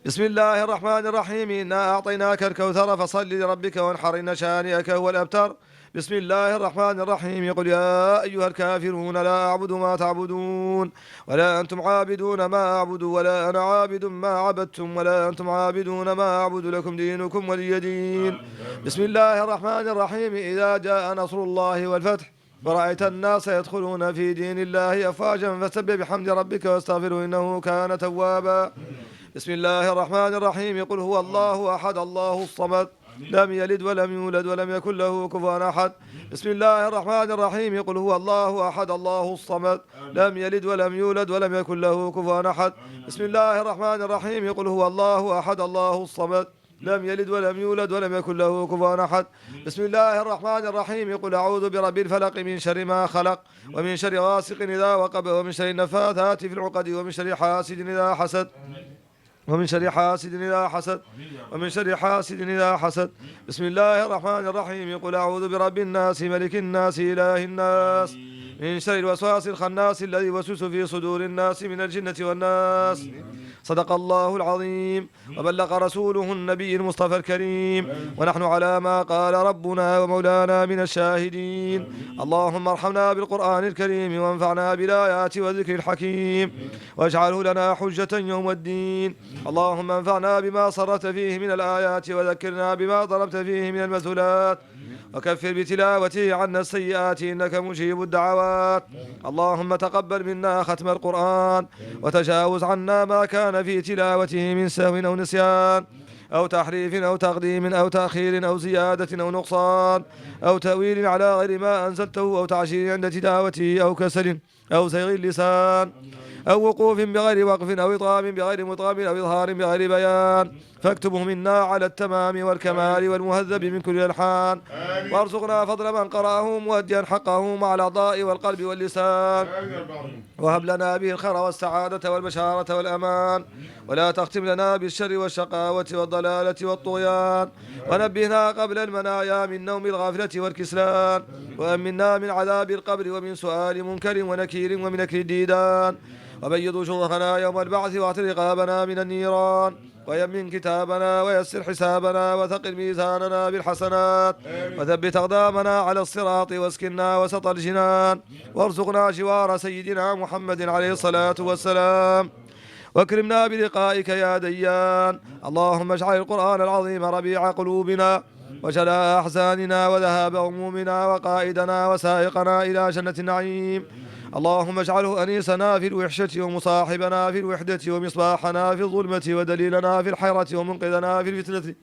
بسم الله الرحمن الرحيم إنا أعطيناك الكوثر فصل لربك وانحر إن شانئك هو الأبتر بسم الله الرحمن الرحيم قل يا أيها الكافرون لا أعبد ما تعبدون ولا أنتم عابدون ما أعبد ولا أنا عابد ما عبدتم ولا أنتم عابدون ما أعبد لكم دينكم ولي دين. بسم الله الرحمن الرحيم إذا جاء نصر الله والفتح ورأيت الناس يدخلون في دين الله أفواجا فسبح بحمد ربك واستغفره إنه كان توابا. بسم الله الرحمن الرحيم قل هو الله أحد الله الصمد لم يلد ولم يولد ولم يكن له كفوا أحد. بسم الله الرحمن الرحيم قل هو الله أحد الله الصمد لم يلد ولم يولد ولم يكن له كفوا أحد. بسم الله الرحمن الرحيم قل هو الله أحد الله الصمد لم يلد ولم يولد ولم يكن له كفوا أحد. بسم الله الرحمن الرحيم قل أعوذ برب الفلق من شر ما خلق ومن شر غاسق إذا وقب ومن شر النفاثات في العقد ومن شر حاسد إذا حسد ومن شر حاسد إذا حسد ومن شر حاسد إذا حسد. بسم الله الرحمن الرحيم قل أعوذ برب الناس ملك الناس إله الناس من شر الوسواس الخناس الذي يوسوس في صدور الناس من الجنة والناس. صدق الله العظيم وبلغ رسوله النبي المصطفى الكريم ونحن على ما قال ربنا ومولانا من الشاهدين. اللهم ارحمنا بالقرآن الكريم وانفعنا بالآيات والذكر الحكيم واجعله لنا حجة يوم الدين. اللهم انفعنا بما صرفت فيه من الآيات وذكرنا بما ضربت فيه من المثلات وكفر بتلاوته عنا السيئات إنك مجيب الدعوات. اللهم تقبل منا ختم القرآن وتجاوز عنا ما كان في تلاوته من سهو أو نسيان أو تحريف أو تقديم أو تأخير أو زيادة أو نقصان أو تأويل على غير ما أنزلته أو تعجيل عند تلاوته أو كسل أو زيغ اللسان أو وقوف بغير وقف أو إطعام بغير مطعم أو إظهار بغير بيان فاكتبه منا على التمام والكمال والمهذب من كل الألحان وارزقنا فضل من قرأه مؤديا حقه مع الأعضاء والقلب واللسان وهب لنا به الخير والسعادة والبشارة والأمان ولا تختم لنا بالشر والشقاوة والضلالة والطغيان ونبهنا قبل المنايا من نوم الغافلة والكسلان وأمنا من عذاب القبر ومن سؤال منكر ونكير ومن أكل الديدان وبيض وجوهنا يوم البعث واعتق رقابنا من النيران ويمن كتابنا ويسر حسابنا وثقل ميزاننا بالحسنات وثبت أقدامنا على الصراط واسكننا وسط الجنان وارزقنا جوار سيدنا محمد عليه الصلاة والسلام واكرمنا بلقائك يا ديان. اللهم اجعل القرآن العظيم ربيع قلوبنا وجلاء أحزاننا وذهاب همومنا وقائدنا وسائقنا إلى جنة النعيم. اللهم اجعله أنيسنا في الوحشة ومصاحبنا في الوحدة ومصباحنا في الظلمة ودليلنا في الحيرة ومنقذنا في الفتنة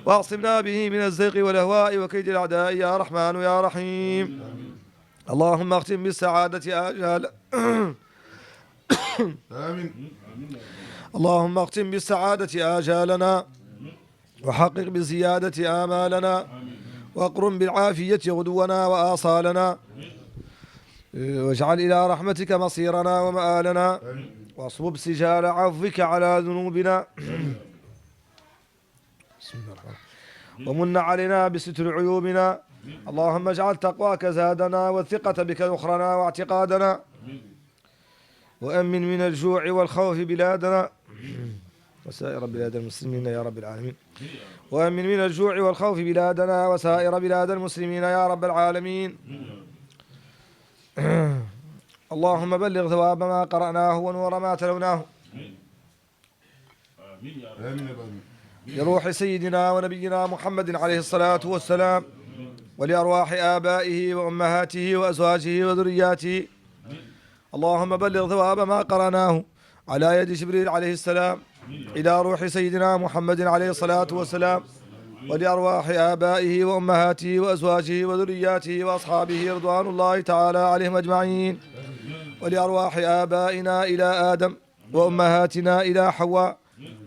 واعصمنا به من الزيغ والأهواء وكيد الأعداء يا رحمن يا رحيم. اللهم اختم بالسعادة آجال آمين. اللهم اختم بالسعادة آجالنا وحقق بزيادة آمالنا واقرن بالعافية غدونا وآصالنا واجعل إلى رحمتك مصيرنا ومآلنا واصبب سجال عفوك على ذنوبنا ومن علينا بستر عيوبنا. اللهم اجعل تقواك زادنا والثقة بك نخرنا واعتقادنا وأمن من الجوع والخوف بلادنا وسائر بلاد المسلمين يا رب العالمين. وأمن من الجوع والخوف بلادنا وسائر بلاد المسلمين يا رب العالمين. اللهم بلغ ثواب ما قرأناه ونور ما تلوناه لروح سيدنا ونبينا محمد عليه الصلاة والسلام ولأرواح آبائه وأمهاته وأزواجه وذرياته. اللهم بلغ ثواب ما قرأناه على يد جبريل عليه السلام إلى روح سيدنا محمد عليه الصلاة والسلام ولأرواح آبائه وأمهاته وأزواجه وذرياته وأصحابه رضوان الله تعالى عليهم أجمعين ولأرواح آبائنا إلى آدم وأمهاتنا إلى حواء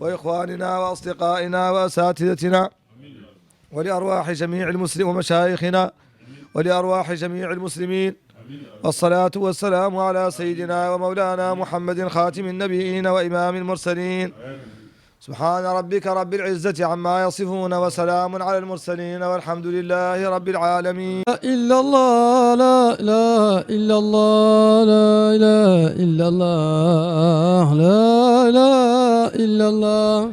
وإخواننا وأصدقائنا وأساتذتنا ولأرواح جميع المسلمين ومشايخنا ولأرواح جميع المسلمين. والصلاة والسلام على سيدنا ومولانا محمد خاتم النبيين وإمام المرسلين. سبحان ربك رب العزة عما يصفون وسلام على المرسلين والحمد لله رب العالمين. لا إلا الله لا إله إلا الله لا إله إلا الله لا إله إلا الله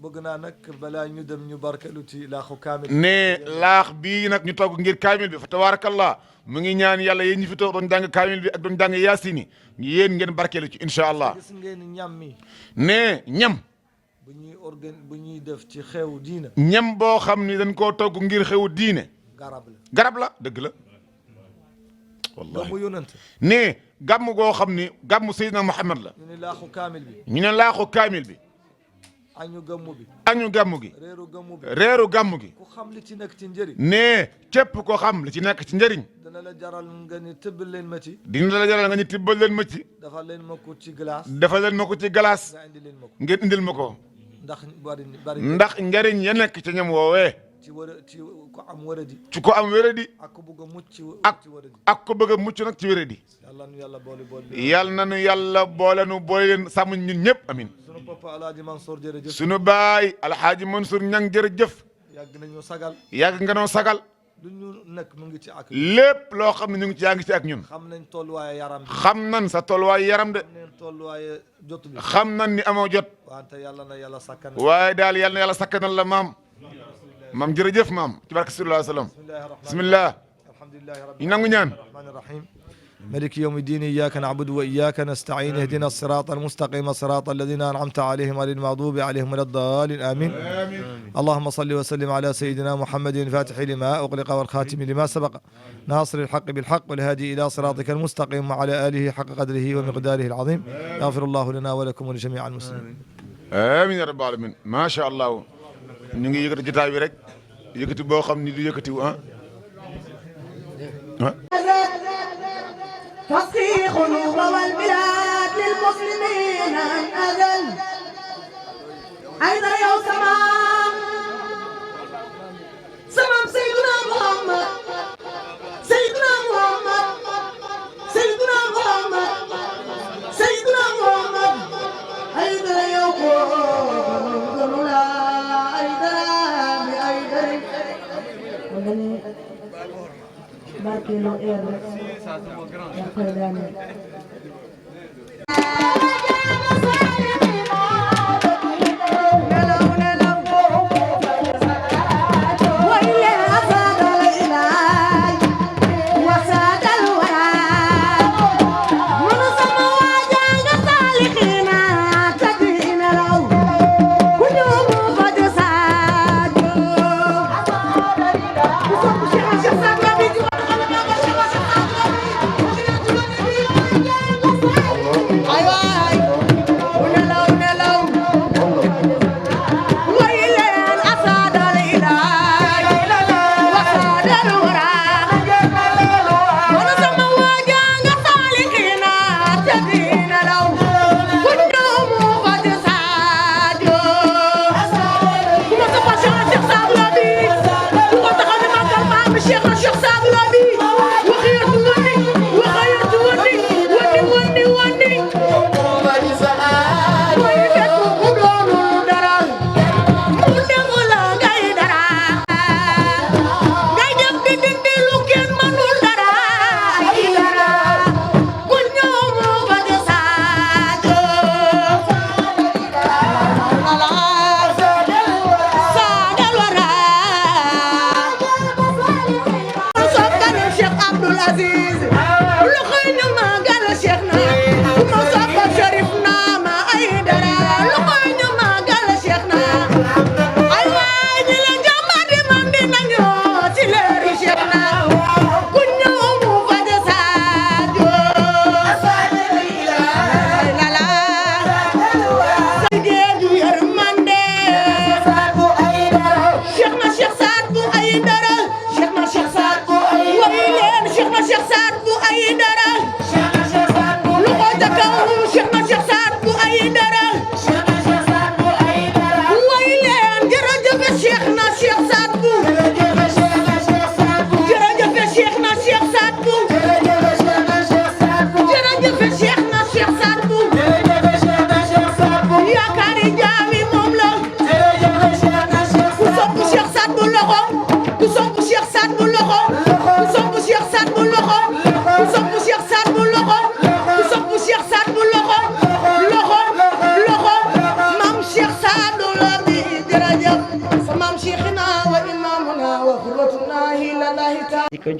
bëgg naa nag balaa ñu dem ñu barkelu ci laaxu kaamil. ne laax bii nag ñu togg ngir kaamil bi fa tabaarakallah mu ngi ñaan yàlla yéen ñi fi toog doon jàng kaamil bi ak doon jàng yaasini yéen ngeen barkelu ci incha allah. gis ngeen ñam mi. ne ñam. bu ñuy def ci xewu diina. ñam boo xam ni dañ koo togg ngir xewu diine. garab la dëgg la. wallahi gàmmu yonent. ne gàmm goo xam ni gàmmu Seydina Muhammad la. ñu ne laaxu kaamil bi. ñu ne laaxu kaamil bi. añu gàmmu bi. añu gàmmu gi. reeru gàmmu bi. reeru gàmmu gi. ku xam li ci nekk ci njëriñ. ne képp ko xam li ci nekk ci njëriñ. dana la jaral nga ni tibbal leen ma ci. dina la jaral nga ni tibbal leen ma ci. dafa leen ma ko ci glace. dafa leen ma ko ci glace. nga indi leen ma ko. ngeen indil ma ko. bari ndax njëriñ ya nekk ci ñam woowee. ci ko am wéradi. ci ko am wéradi. ak ko bëgg a mucc ci wéradi. ak ko bëgg a mucc nag ci wéradi. yàlla nu yàlla boole. yàlla na nu yàlla boole nu boole leen sàmm ñun ñëpp amin. sunu papa Alaaji Mansour jërëjëf. sunu baay Alxaaji Mansour ñang jërëjëf. yàgg nañu sagal. yàgg nga noo sagal. lu ñu nekk mu ngi ci ak. lépp loo xam ne ñu ngi ci yaa ngi ci ak ñun. xam nañ tolluwaayu yaram bi. xam nañ sa tolluwaayu yaram de. xam nañ tolluwaayu jot bi. xam nañ ni amoo jot. wante yàlla na yàlla sakkan. waaye daal yàlla na yàlla sakkanal la maam. maam jërëjëf maam ci barke sallallahu alayhi wa sallam. bismillah. alhamdulillahi ñu nangu ñaan. rahmaani rahim. مالك يوم الدين إياك نعبد وإياك نستعين اهدنا الصراط المستقيم صراط الذين أنعمت عليهم غير المغضوب عليهم ولا الضالين آمين اللهم صل وسلم على سيدنا محمد الفاتح لما أغلق والخاتم لما سبق ناصر الحق بالحق والهادي إلى صراطك المستقيم وعلى آله حق قدره ومقداره العظيم يغفر الله لنا ولكم ولجميع المسلمين آمين يا رب العالمين ما شاء الله ñu ngi yëkkati jotaay bi rek yëkkati boo xam ni du yëkkati ah تصفي قلوب والبلاد للمسلمين أن أذل أين يا سمام سمام سيدنا محمد سيدنا محمد سيدنا محمد سيدنا محمد أين يا قوم لا أيدر barkeelu eer rek yaa koy daaneel ay waay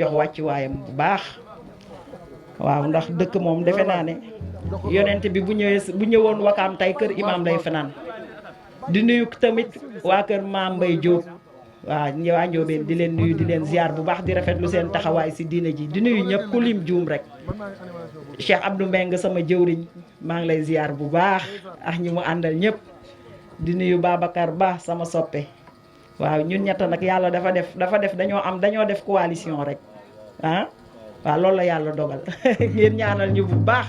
jox wàccuwaayam bu baax waaw ndax dëkk moom defe naa ne yonent bi bu ñëwoon Wakaam tey kër imam lay fanaan di nuyu tamit waa kër Maam Mbay Jóob waaw waa Njoobeen di leen nuyu di leen ziar bu baax di rafetlu seen taxawaay si diine ji di nuyu ñëpp ku lim juum rek Cheikh Abdou Mbeng sama jëwriñ maa ngi lay ziar bu baax ak ñi mu àndal ñëpp di nuyu Babacar Ba sama soppe waaw ñun ñett nag yàlla dafa def dañoo def coalition rek ah waaw loolu la yàlla dogal ngeen ñaanal ñu bu baax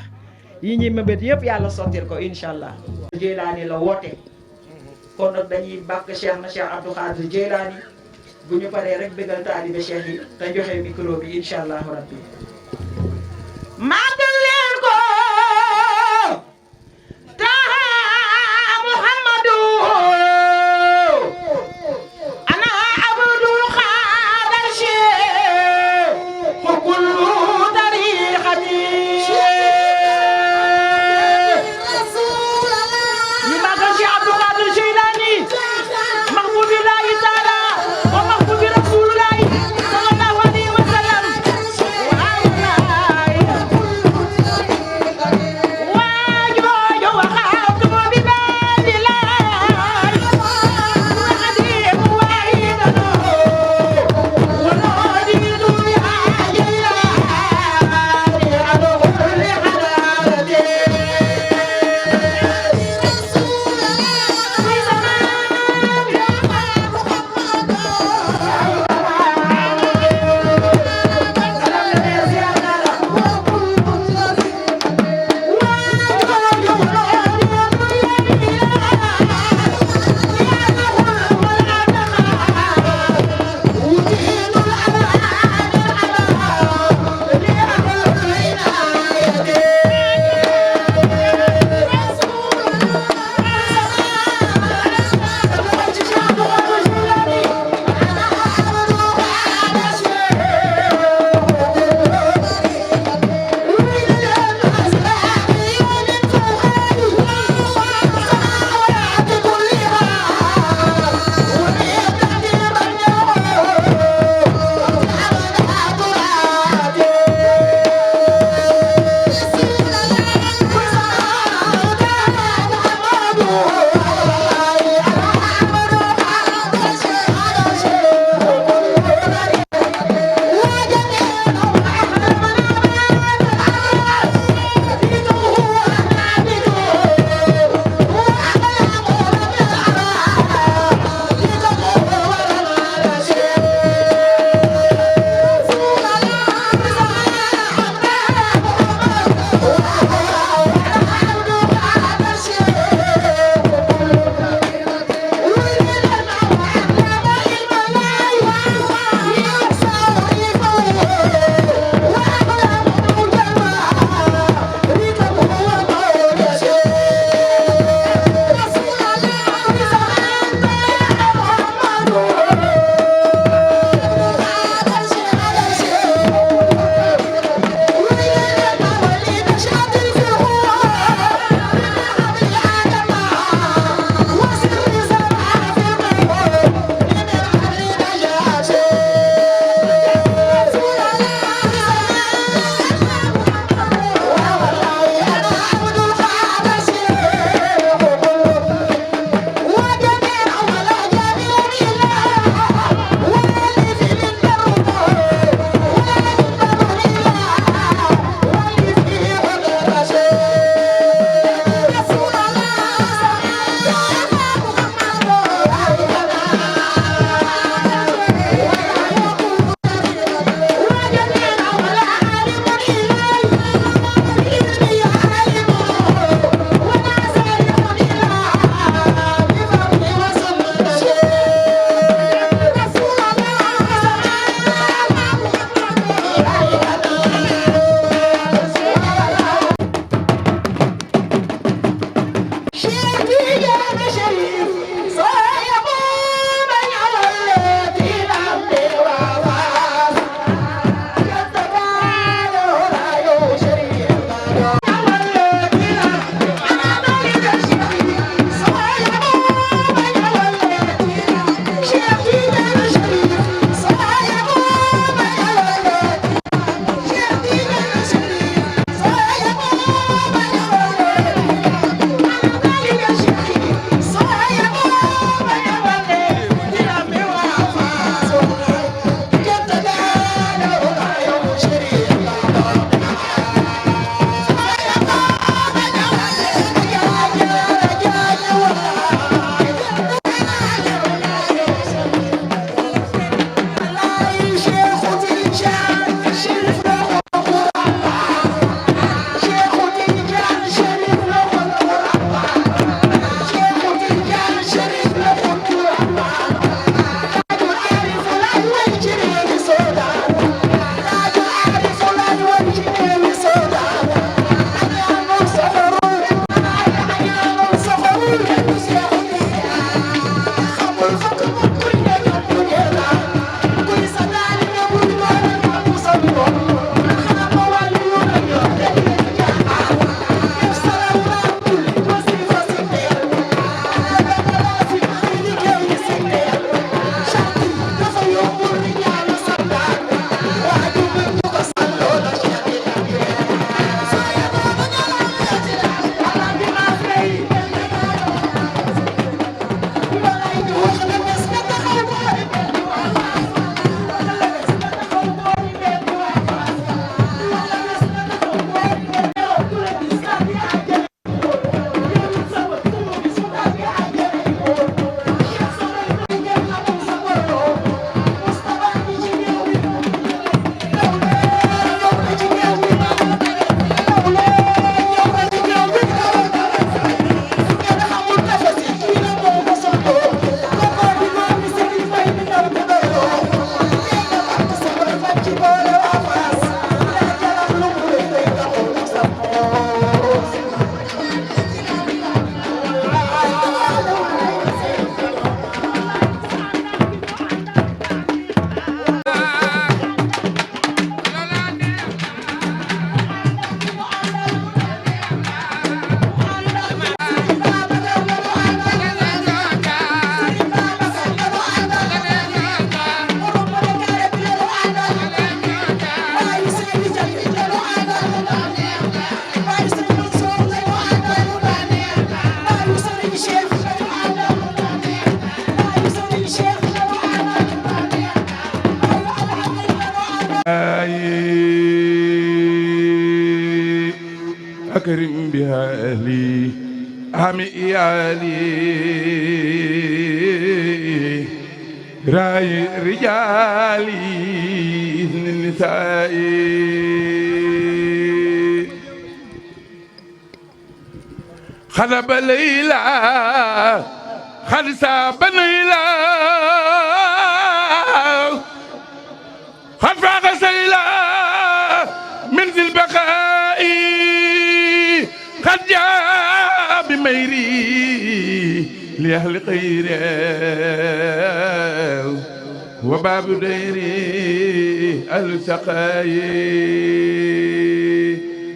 yi ñuy mëbët yëpp yàlla sottil ko incha allah. Jeylaani la woote kon nag dañuy bàkk Cheikh Abdou Khadir Jeylaani bu ñu paree rek bëggal taalibe Cheikh yi te joxe micro bi incha allah rabbi. màggal leen ko taha Muhammadu ana Abdul Khadir Cheikh kullu tariqati ñu màggal Cheikh Abdou Khadir Jeylaani mahbubillahi taala wa mahbubi rasulillahi sallallahu alayhi wa sallam أكرم بها أهلي أحمي إيالي راي رجالي إذن النساء خلب ليلى خد ساب ليلى خد فاق سيلى من ذي البقاء قد جاء بميري لأهل خيره وباب ديري أهل سقاي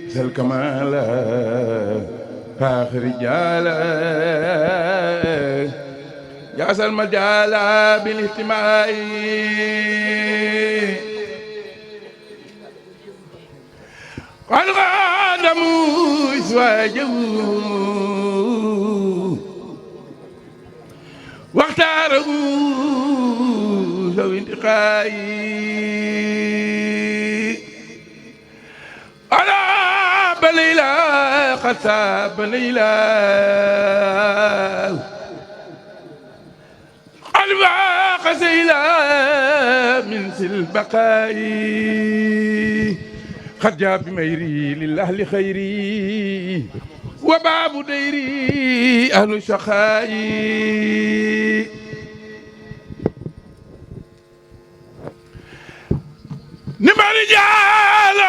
سل كمالا فاخر رجالا جاس المجالا بالاهتماء قد غادموا إزواجه واختاروا ذوي انتقائي ألا بليلى قد ساب ليلى قد باق سيلى من سلبقاي قد جاء بميري لله لخيري وباب ديري أهل شقائي نما رجال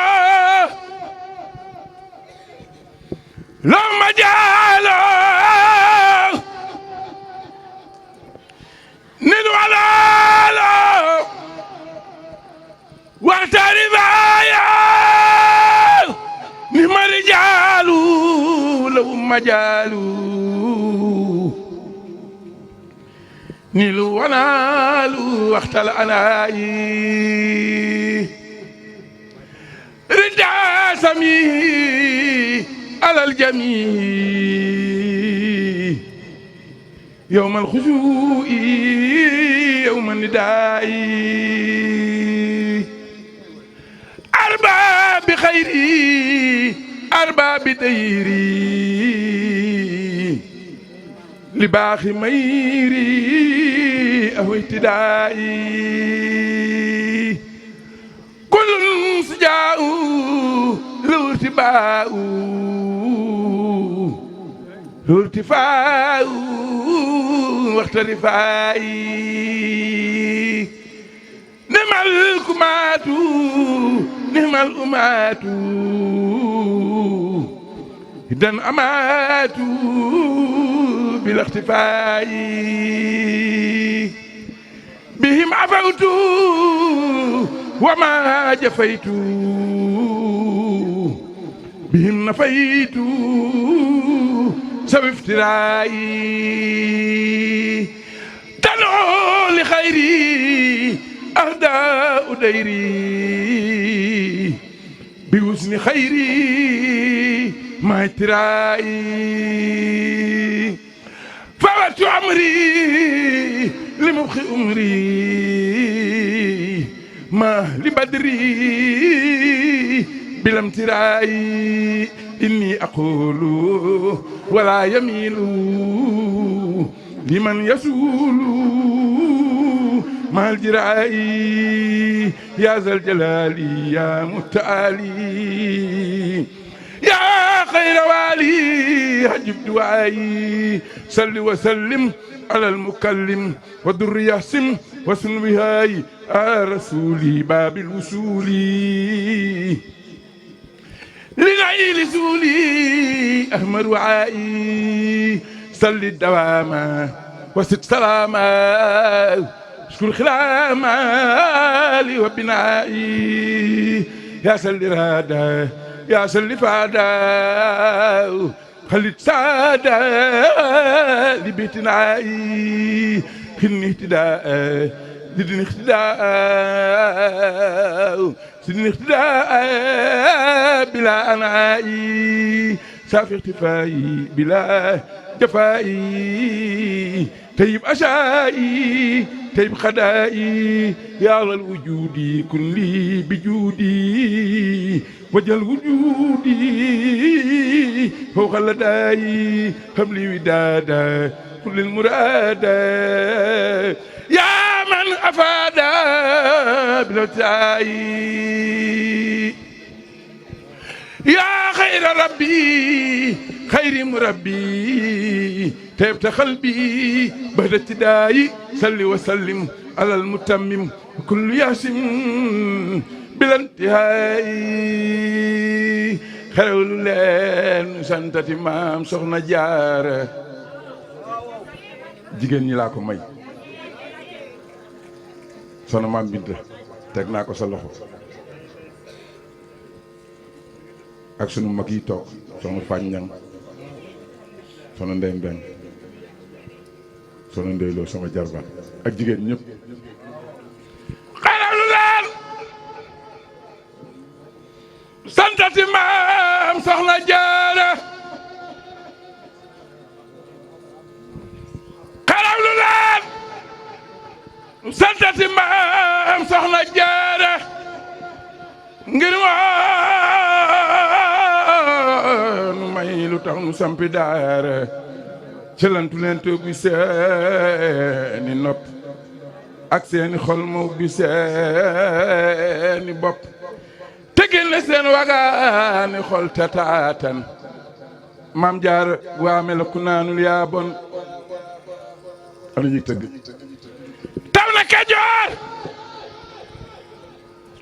لو مجال ندو على وقت رضايا نما رجال لو مجال نيلو ونالو وقت العناي رجع سمي على الجميع يوم الخشوع يوم النداء أربع بخيري أربع بديري لباخي ميري أو اهتدائي كل سجاء له ارتباء له ارتفاع واختلفائي نعم الكمات نعم الأمات إذا أمات بالاختفاء بهم عفوت وما جفيت بهم نفيت سوى افترائي تدعو لخيري أهداء ديري بحسن خيري مع اعترائي فوت عمري لمبخي أمري ما لبدري بلا امترائي إني أقول ولا يميل لمن يسول مع الجراء يا ذا الجلال يا متعالي يا خير والي حجب دعائي صل وسلم على المكلم والدر يحسن وسن بهاي رسولي باب الوصول لنعيل سولي أحمد وعائي صل الدوام وست سلاما اشكر خلاما لي وبنائي يا سل رادا يا سل فادا خليت سادا لبيتنائي خلني اهتداء زدني اهتداء زدني اهتداء بلا أنائي سافي اختفائي بلا جفائي طيب أشائي تيب خدائي يا الوجود كلي بجودي وجل وجودي فوق لداي هم لي ودادا كل المراد يا من أفاد بلوتاي يا خير ربي خير مربي تيبت قلبي بعد ابتدائي صل وسلم على المتمم كل ياسم بلا انتهاء خيرول لين سانتاتي مام سخنا جار jigéen ñi laa ko may soxna maam Binta teg naa ko sa loxo ak sunu mag yi toog soxna Fañ Ñang soxna Ndey Mbeng soxna Ndey Lo sama jarbaat ak jigéen ñëpp xaralu leen santati maam soxna Jaara xaralu leen santati maam soxna Jaara ngir nu may lu tax nu sampi daara cëlantu leen te ubbi seeni nopp ak seeni xol ma ubbi seeni bopp te génne seen wagaani xol te taatan maam Jaara waame la ku naanul yaa bon ana ñuy tëgg taw na Kajoor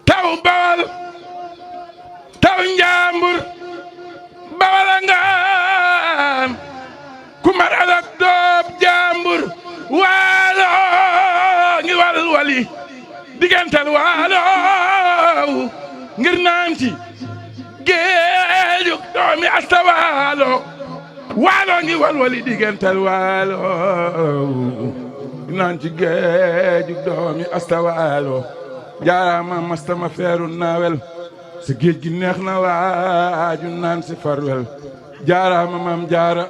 taw Bawal taw Njaambur Bawal a ngaan ku mar alak doob Jaambur waalo ngi wal wali diggantal waalo ngir naanti géeju doomi asta waalo waalo ngi wal wali diggantal waalo naan ci géeju doomi asta waalo jaaraama mastama feeru naawel sa géej gi neex na waaju naan si farwel jaaraama maam Jaara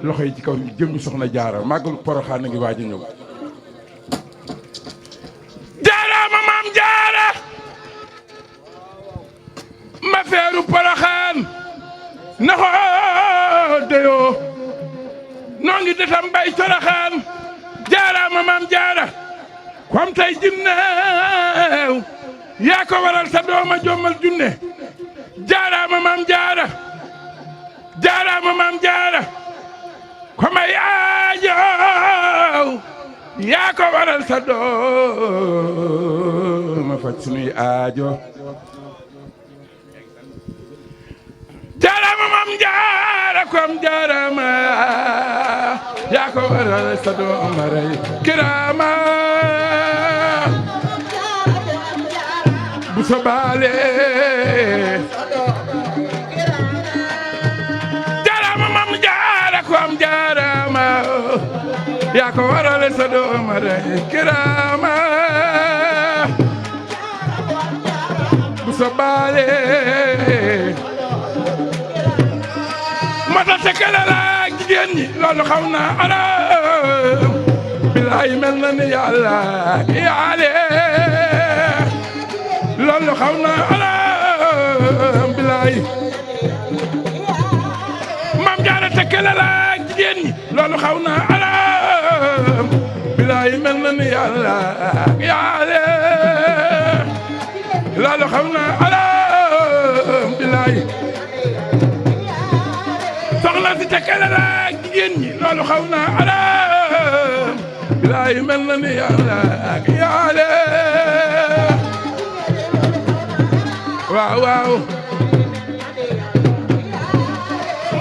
loxo yi ci kaw ni jëm soxna Jaara màggalu Poroxaan na ngi waaj a ñëw jaaraama maam Jaara ma feeru Poroxaan naxoo deyoo noo ngi detam bay Poroxaan jaaraama maam Jaara kom tay jinneew yaa ko waral sa dooma jommal junne jaaraama maam Jaara jaaraama maam Jaara ko may aajo yaa ko waral sa dooma faj sunuy aajo jaaraama maam Jaara kom jaaraama yaa ko waral sa dooma rey kiraama bu sobaale jaaraama maam Jaara kom jaaraama yaa ko waral sa dooma rey kiraama bu sobaale mata tekkale la jigéen ñi loolu xaw naa aram bilaay mel na ni yàlla yaale loolu xaw naa aram bilaay maam Jaara tekkale la jigéen ñi loolu xaw naa aram bilaay mel na ni yàlla yaale loolu xaw naa aram bilaay soxna si tekkale la jigéen ñi loolu xaw naa aram bilaay mel na ni yàlla yaale waaw waaw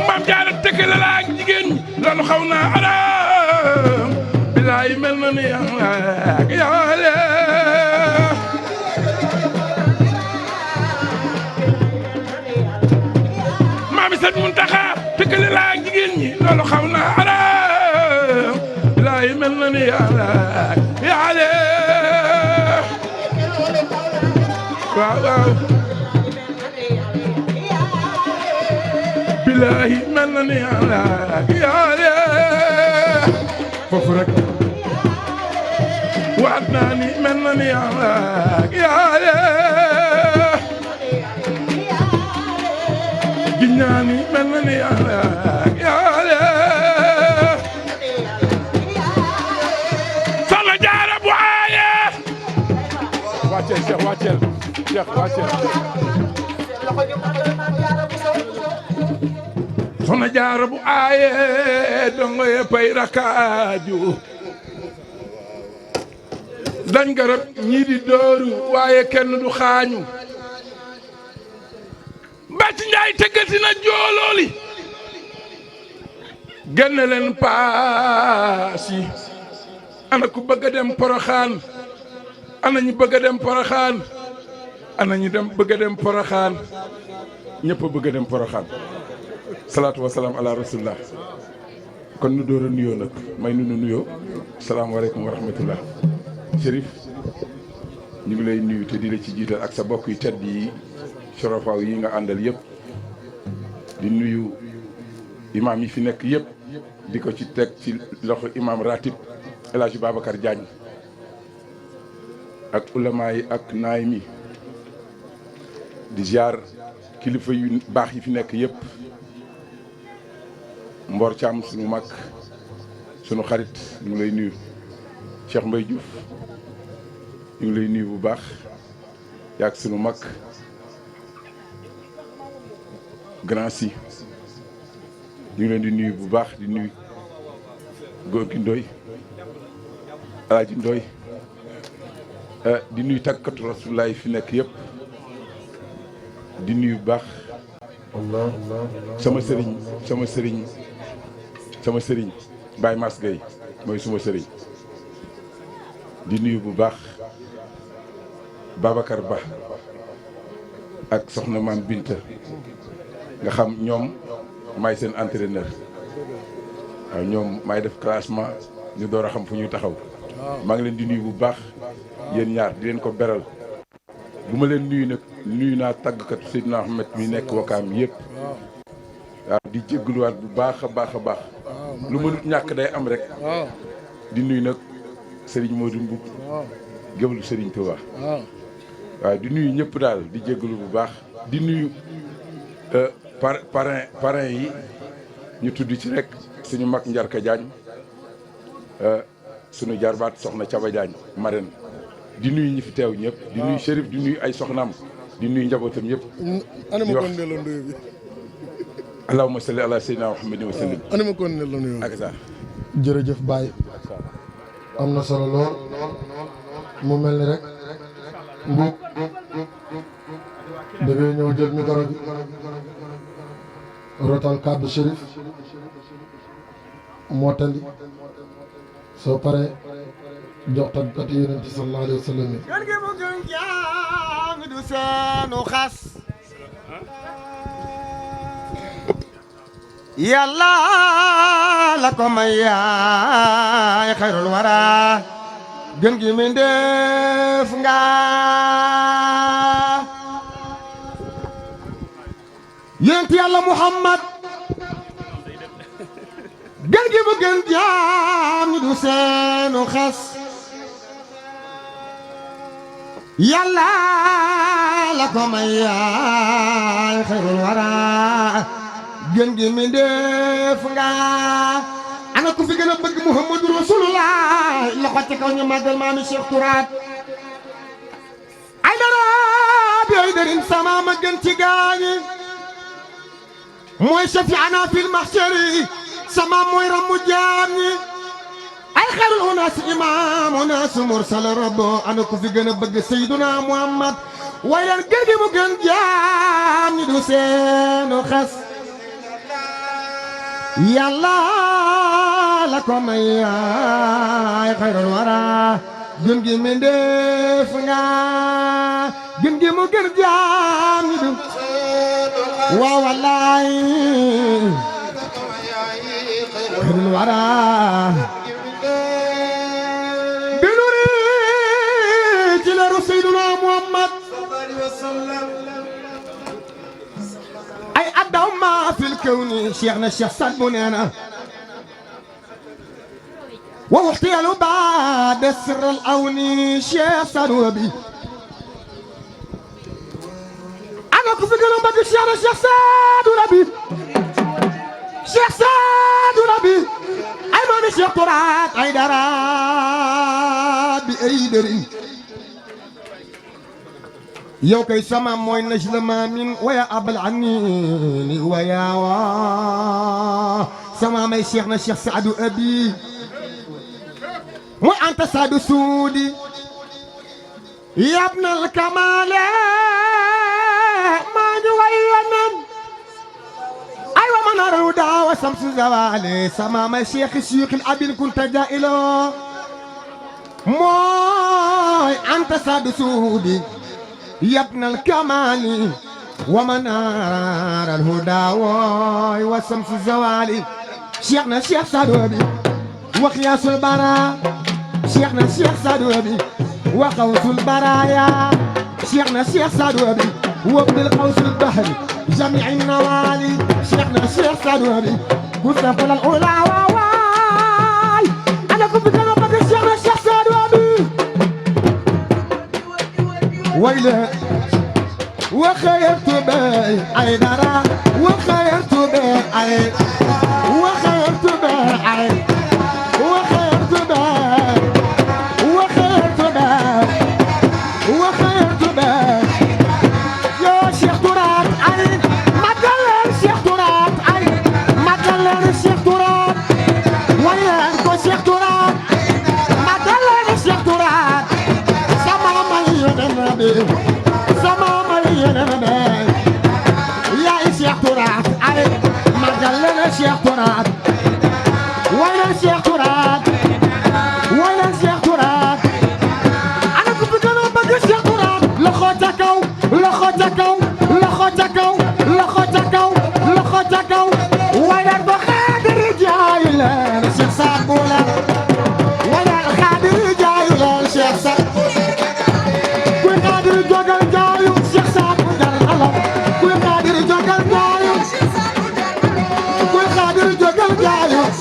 maam Jaara tekkale la jigéen ñi loolu xaw naa aram bilaay mel na ni yàlla yaale maami Sëñ Muntaxa tekkale la jigéen ñi loolu xaw naa aram bilaay mel na ni yàlla yaale waaw waaw bilaay mel na ni yàlla yaale foofu rek waat naa ni mel na ni yàlla yaale giñ naa ni mel na ni yàlla yaale Soxna Jaara bu aaye wàcceel Cheikh wàcceel Cheikh wàcceel Soxna Jaara bu aaye dongo ye pay rakaaju dañ garab ñii di dooru waaye kenn du xaañu Bàcc Njaay tëggati na joolooli génn leen paas yi ana ku bëgg a dem Poroxaan ana ñu bëgg a dem Poroxaan ana ñu dem bëgg a dem Poroxaan ñëpp a bëgg a dem Poroxaan salaatu wa salaam ala rasulillah kon nu door a nuyoo nag may nu nuyoo salaamaaleykum wa rahmatullah Chérif ñu ngi lay nuyu te di la ci jiital ak sa bokk yu tedd yi sorofaaw yi nga àndal yëpp di nuyu imaam yi fi nekk yëpp di ko ci teg ci loxo imaam ratib El Hadj Babacar Diagne ak ulama yi ak naay mi di ziar kilifa yu baax yi fi nekk yëpp Mbor Thiam sunu mag sunu xarit ñu ngi lay nuyu Cheikh Mbaye Diouf ñu ngi lay nuyu bu baax yaag sunu mag grand si ñu ngi leen di nuyu bu baax di nuyu góor gi Ndoy Alaaji Ndoy di nuyu tàggkatu Rasulullah yi fi nekk yëpp di nuyu bu baax sama sëriñ Baye Mass Gueye mooy suma sëriñ di nuyu bu baax Babacar Ba ak soxna maam Binta nga xam ñoom maay seen entraîneur waaw ñoom maay def classement ñu door a xam fu ñuy taxaw maa ngi leen di nuyu bu baax yéen ñaar di leen ko beral bu ma leen nuyu nag nuyu naa tàggkatu Seydina Ahmed mi nekk Wakaam yëpp waaw di jégaluwaat bu baax a baax a baax lu ma ñàkk day am rek di nuyu nag Serigne Modou Mboub géwélu Serigne Touba waaw di nuyu ñëpp daal di jégalu bu baax di nuyu parrain yi ñu tudd ci rek suñu mag Njarka Diagne suñu jarbaat soxna Caba Diagne marraine di nuyu ñi fi teew ñëpp di nuyu Chérif di nuyu ay soxnaam di nuyu njabootam ñëpp ana ma kon ne la ndoyo bi allahumma salli ala sayyidina Muhammadin wa sallim ana ma kon ne la ndoyo ak sa jërëjëf Baye am na solo lool mu mel ni rek Mbuub dafay ñëw jël micro bi rotal kàddu Chérif mottali soo paree jox tàggkat yonent sallallahu alayhi wa sallam gën gi mu gën jàng du seenu xas yàlla la ko may yaay xayrul wara gën gi mi def nga yonent yàlla Muhammad gën gi mu gën jaam du seenu xas yàlla la ko may yaay xayrul wara gën gi mi def nga ana ku fi gën a bëgg Muhammadu Rasulullah loxo ci kaw ñu màggal maami Cheikh Tourate ay dara bi ay darin sama ma gën ci gaañi mooy shafi'ana fil mahshari sama mooy ramu jaam ñi ay xayrul unaas imaam unaas mursal rabbo ana ku fi gën a bëgg Seyduna Muhammad way leen gën gi mu gën jaam ñi du seenu xas yàlla la ko may ay xayrul wara gën gi mi def nga gën gi mu gën jaam ñi du waaw wallaay xayrul wara binuri ci leeru Seydina Muhammad ay addaw ma fil kawni cheikh na cheikh Saad bu neena واغتيال بعد السر الأوني شيخ سروبي أنا كنت قلنا بدي الشيخ سروبي شيخ سروبي أي ماني شيخ ترات أي دراب أي دري يو كي سما موي نجل مامين ويا أبل عني ويا سما مي شيخنا الشيخ سعد أبي وأنت سعد سودي يا ابن الكمال ما جوينا أيوة من الهدى وشمس الزوال سما مي شيخ الشيخ الأبي كنت جائله موي أنت سعد سودي يا ابن الكمال ومنار الهدى وشمس الزوال شيخنا الشيخ سعدوبي وقياس البراء شيخنا الشيخ سعدوبي وقوس البرايا شيخنا الشيخ سعدوبي وابن القوس البحري جميع النوالي شيخنا الشيخ سعدوبي مصطفى الأولى واي أنا كنت بكلمة شيخنا الشيخ سعدوبي ويلي وخيرت بي أي درا وخيرت بي أي وخيرت بي أي وخيرت بي وخيرت بي وخيرت بي يا شيخ تراب أي مدلل شيخ تراب أي مدلل شيخ تراب وينكو شيخ تراب مدلل شيخ تراب سما مليون النبي سما مليون النبي يا شيخ تراب أي مدلل شيخ تراب وين الشيخ تراب وين الشيخ تراب أنا كنت بقول بدي الشيخ تراب لخوتكو لخوتكو لخوتكو لخوتكو لخوتكو وين البخادر جاي للشيخ سابولا وين الخادر جاي للشيخ سابولا كل قادر جوجل جاي الشيخ سابولا الغلط كل قادر جوجل جاي كل قادر جوجل جاي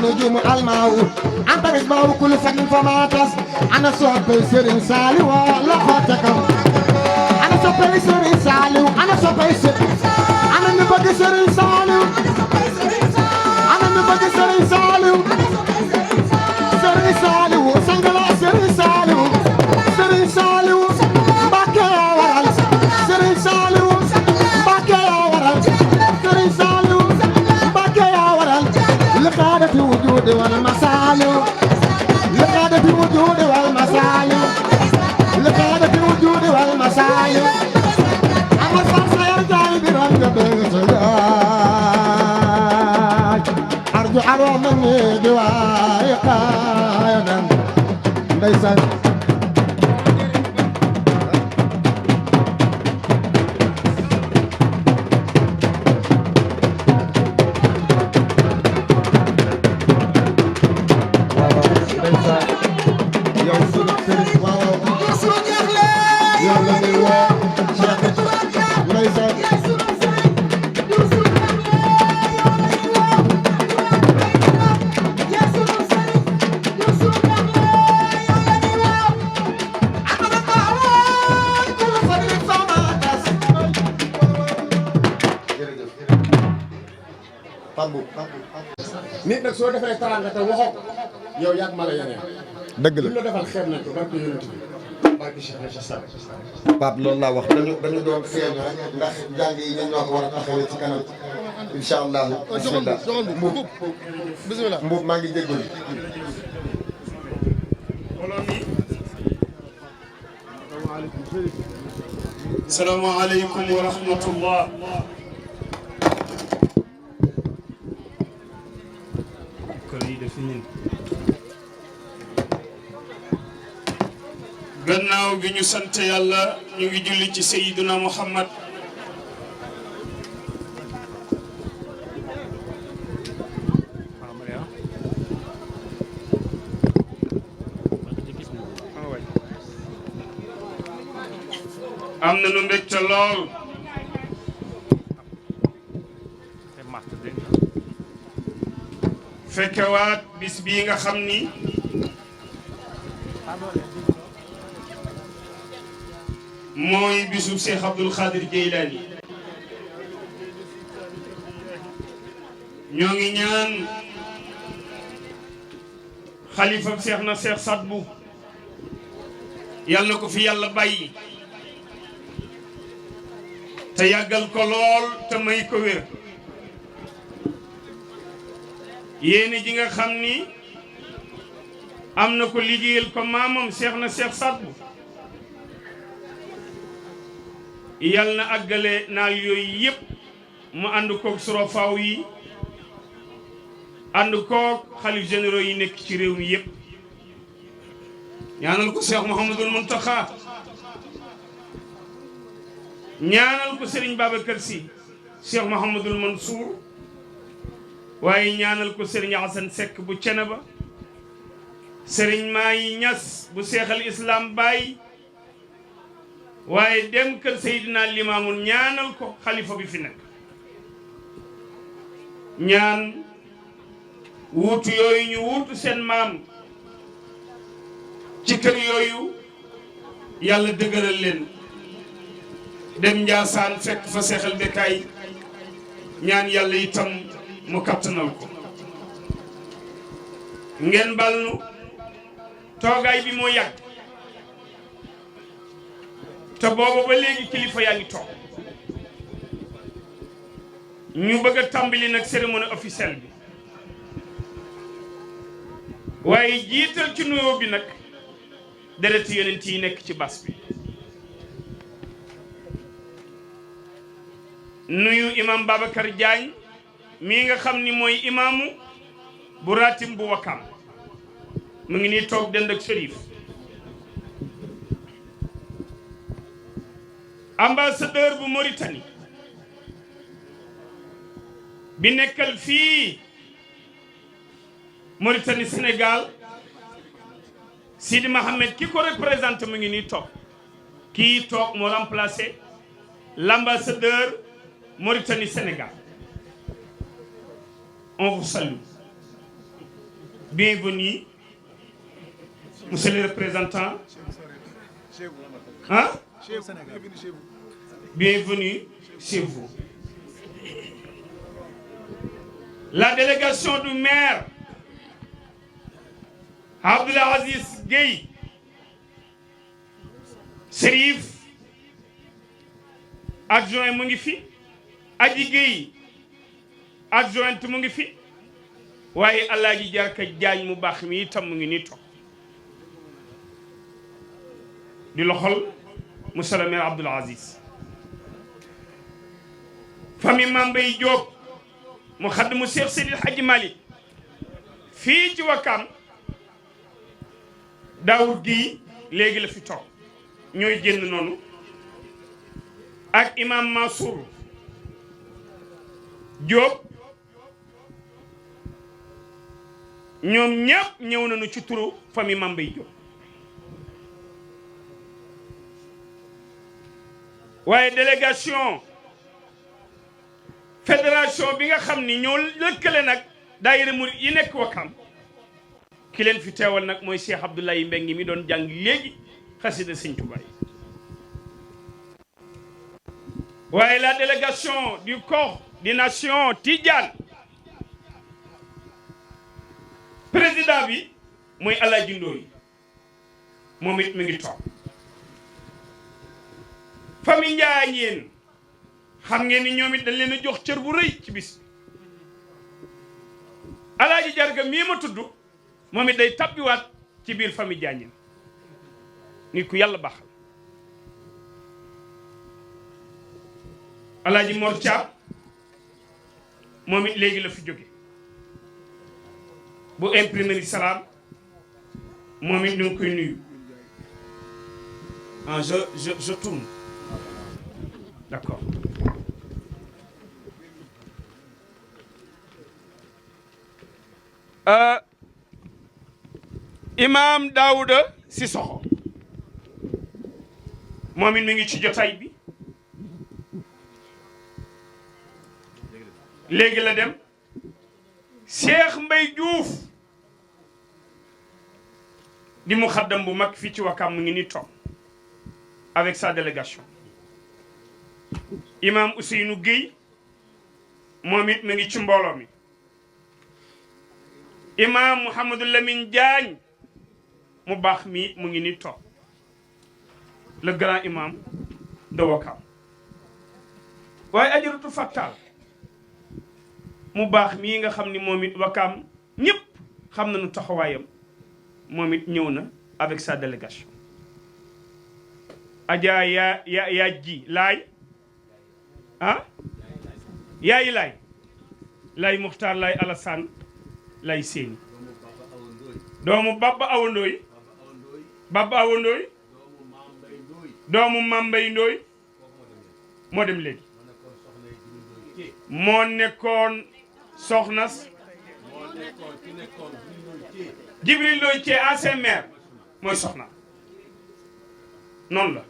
نجوم الماء أنت مصباح كل فن فما تس أنا صوب سيرين سالي ولا خاتكم أنا صوب سيرين سالي أنا صوب سيرين أنا نبغي سيرين سالي أنا نبغي سيرين سالي سيرين سالي سانغلا سيرين سالي سيرين سالي باكيا ورال سيرين سالي باكيا ورال سيرين سالي باكيا ورال لقادة وجود والمسالو لقادة وجود والمسالو لقادة وجود والمسالو أما الفرصة يرجع برنج بيتلاج أرجو حرام مني دوايقا ليس nit nag soo defee teraanga te waxoo ko yow yàgg ma la yeneen. dëgg la lu la defal xeeb nañ ko barke yonent bi barke Cheikh na Cheikh Sall. Pape loolu laa wax dañu doon feeñu rek ndax jàng yi ñun ñoo ko war a taxawee ci kanam incha allah. bisimilah Mbuub maa ngi jégalu. salaamaaleykum wa rahmatullah. gannaaw gi ñu sant yàlla ñu ngi julli ci Seydina Muhammad am na nu mbégte lool fekkewaat bis bii nga xam ni mooy bisu Cheikh Abdoul Khadir Jeylani ñoo ngi ñaan xalifa Cheikh na Cheikh Sadbu yàlla na ko fi yàlla bàyyi te yàggal ko lool te may ko wér yéene ji nga xam ni am na ko liggéeyal ko maamam Cheikh na Cheikh Sadbu yal na àggale naal yooyu yëpp mu ànd koog surafaaw yi ànd koog xalif généraux yi nekk ci réew mi yëpp ñaanal ko Cheikh Mouhamadul Mountakha ñaanal ko Serigne Babacar Sy Cheikh Mouhamadul Mansour waaye ñaanal ko Serigne Assane Seck bu Ceneba Serigne Maay Ñas bu Seexal Islam Baay waaye dem kër Seydina Limaamun ñaanal ko xalifa bi fi nekk ñaan wuutu yooyu ñu wuutu seen maam ci kër yooyu yàlla dëgëral leen dem Njaasaan fekk fa Seexal Bekaay ñaan yàlla itam mu kattanal ko ngeen bal nu toogaay bi moo yàgg te booba ba léegi kilifa yaa ngi toog ñu bëgg a tàmbali nag cérémonie officielle bi waaye jiital ci nuyoo bi nag dereti yonent yi nekk ci bas bi nuyu imam Babacar Diagne mii nga xam ni mooy imaamu bu ratim bu Wakam mu ngi nii toog dend ak Chérif ambassadeur bu Mauritanie bi nekkal fii Mauritanie Sénégal Sidi Mohamed ki ko représenté mu ngi nii toog kii toog moo remplacé l'ambassadeur Mauritanie Sénégal on vous salue bienvenue monsieur le représentant hein bienvenue chez vous. La délégation du maire Abdoul Aziz Gueye Chérif adjoint mu ngi fi Aji Gueye adjointe mu ngi fi waaye Alaaji Jarka Jaañ mu baax mi itam mu ngi nii toog di loxol monsieur le maire Abdoul Aziz famille Mambay Diop mu xadd mu Cheikh Seydil Hadji Malick fii ci Wakam Daoud gi léegi la fi toog ñooy génn noonu ak imam Mansour Diop ñoom ñëpp ñëw nañu ci turu famille Mambay Diop waaye délégation fédération bi nga xam ni ñoo lëkkale nag daayira murid yi nekk Wakam ki leen fi teewal nag mooy Cheikh Abdoulaye Mbengue mi doon jàng léegi xasida Sëñ Tuubaa yi waaye la délégation du corps des nations Tidjane paa bi mooy Alaaji Ndooy moom it mi ngi toog famille Njaañeen xam ngeen ni ñoom it dañ leen a jox cër bu rëy ci bis Alaaji Jarga mii ma tudd moom it day tabbiwaat ci biir famille Njaañeen nit ku yàlla baaxal Alaaji Mor Thiam moom it léegi la fi jóge bu imprimerie Salam moom it ñu ngi koy nuyu ah je tourne d'accord Imam Daouda Sissoko moom it mi ngi ci jotaay bi léegi la dem Cheikh Mbaye Diouf di mu xaddam bu mag fii ci Wakam mu ngi ni toog avec sa délégation Imam Ousseynou Guèye moom it mi ngi ci mbooloo mi Imam Mouhamadou Lamine Diagne mu baax mi mu ngi ni toog le grand imam de Wakam waaye Ajaratu Fatal mu baax mii nga xam ni moom it Wakam ñëpp xam nañu taxawaayam moom it ñëw na avec sa délégation Adja yaa ji laay ah yaayi laay Muxtaar laay Alassane laay Séni doomu Baba Awa Ndooy doomu Mambay Ndooy moo dem léegi moo nekkoon soxnas Jibril Ndooy Cee ancien maire mooy soxna noonu la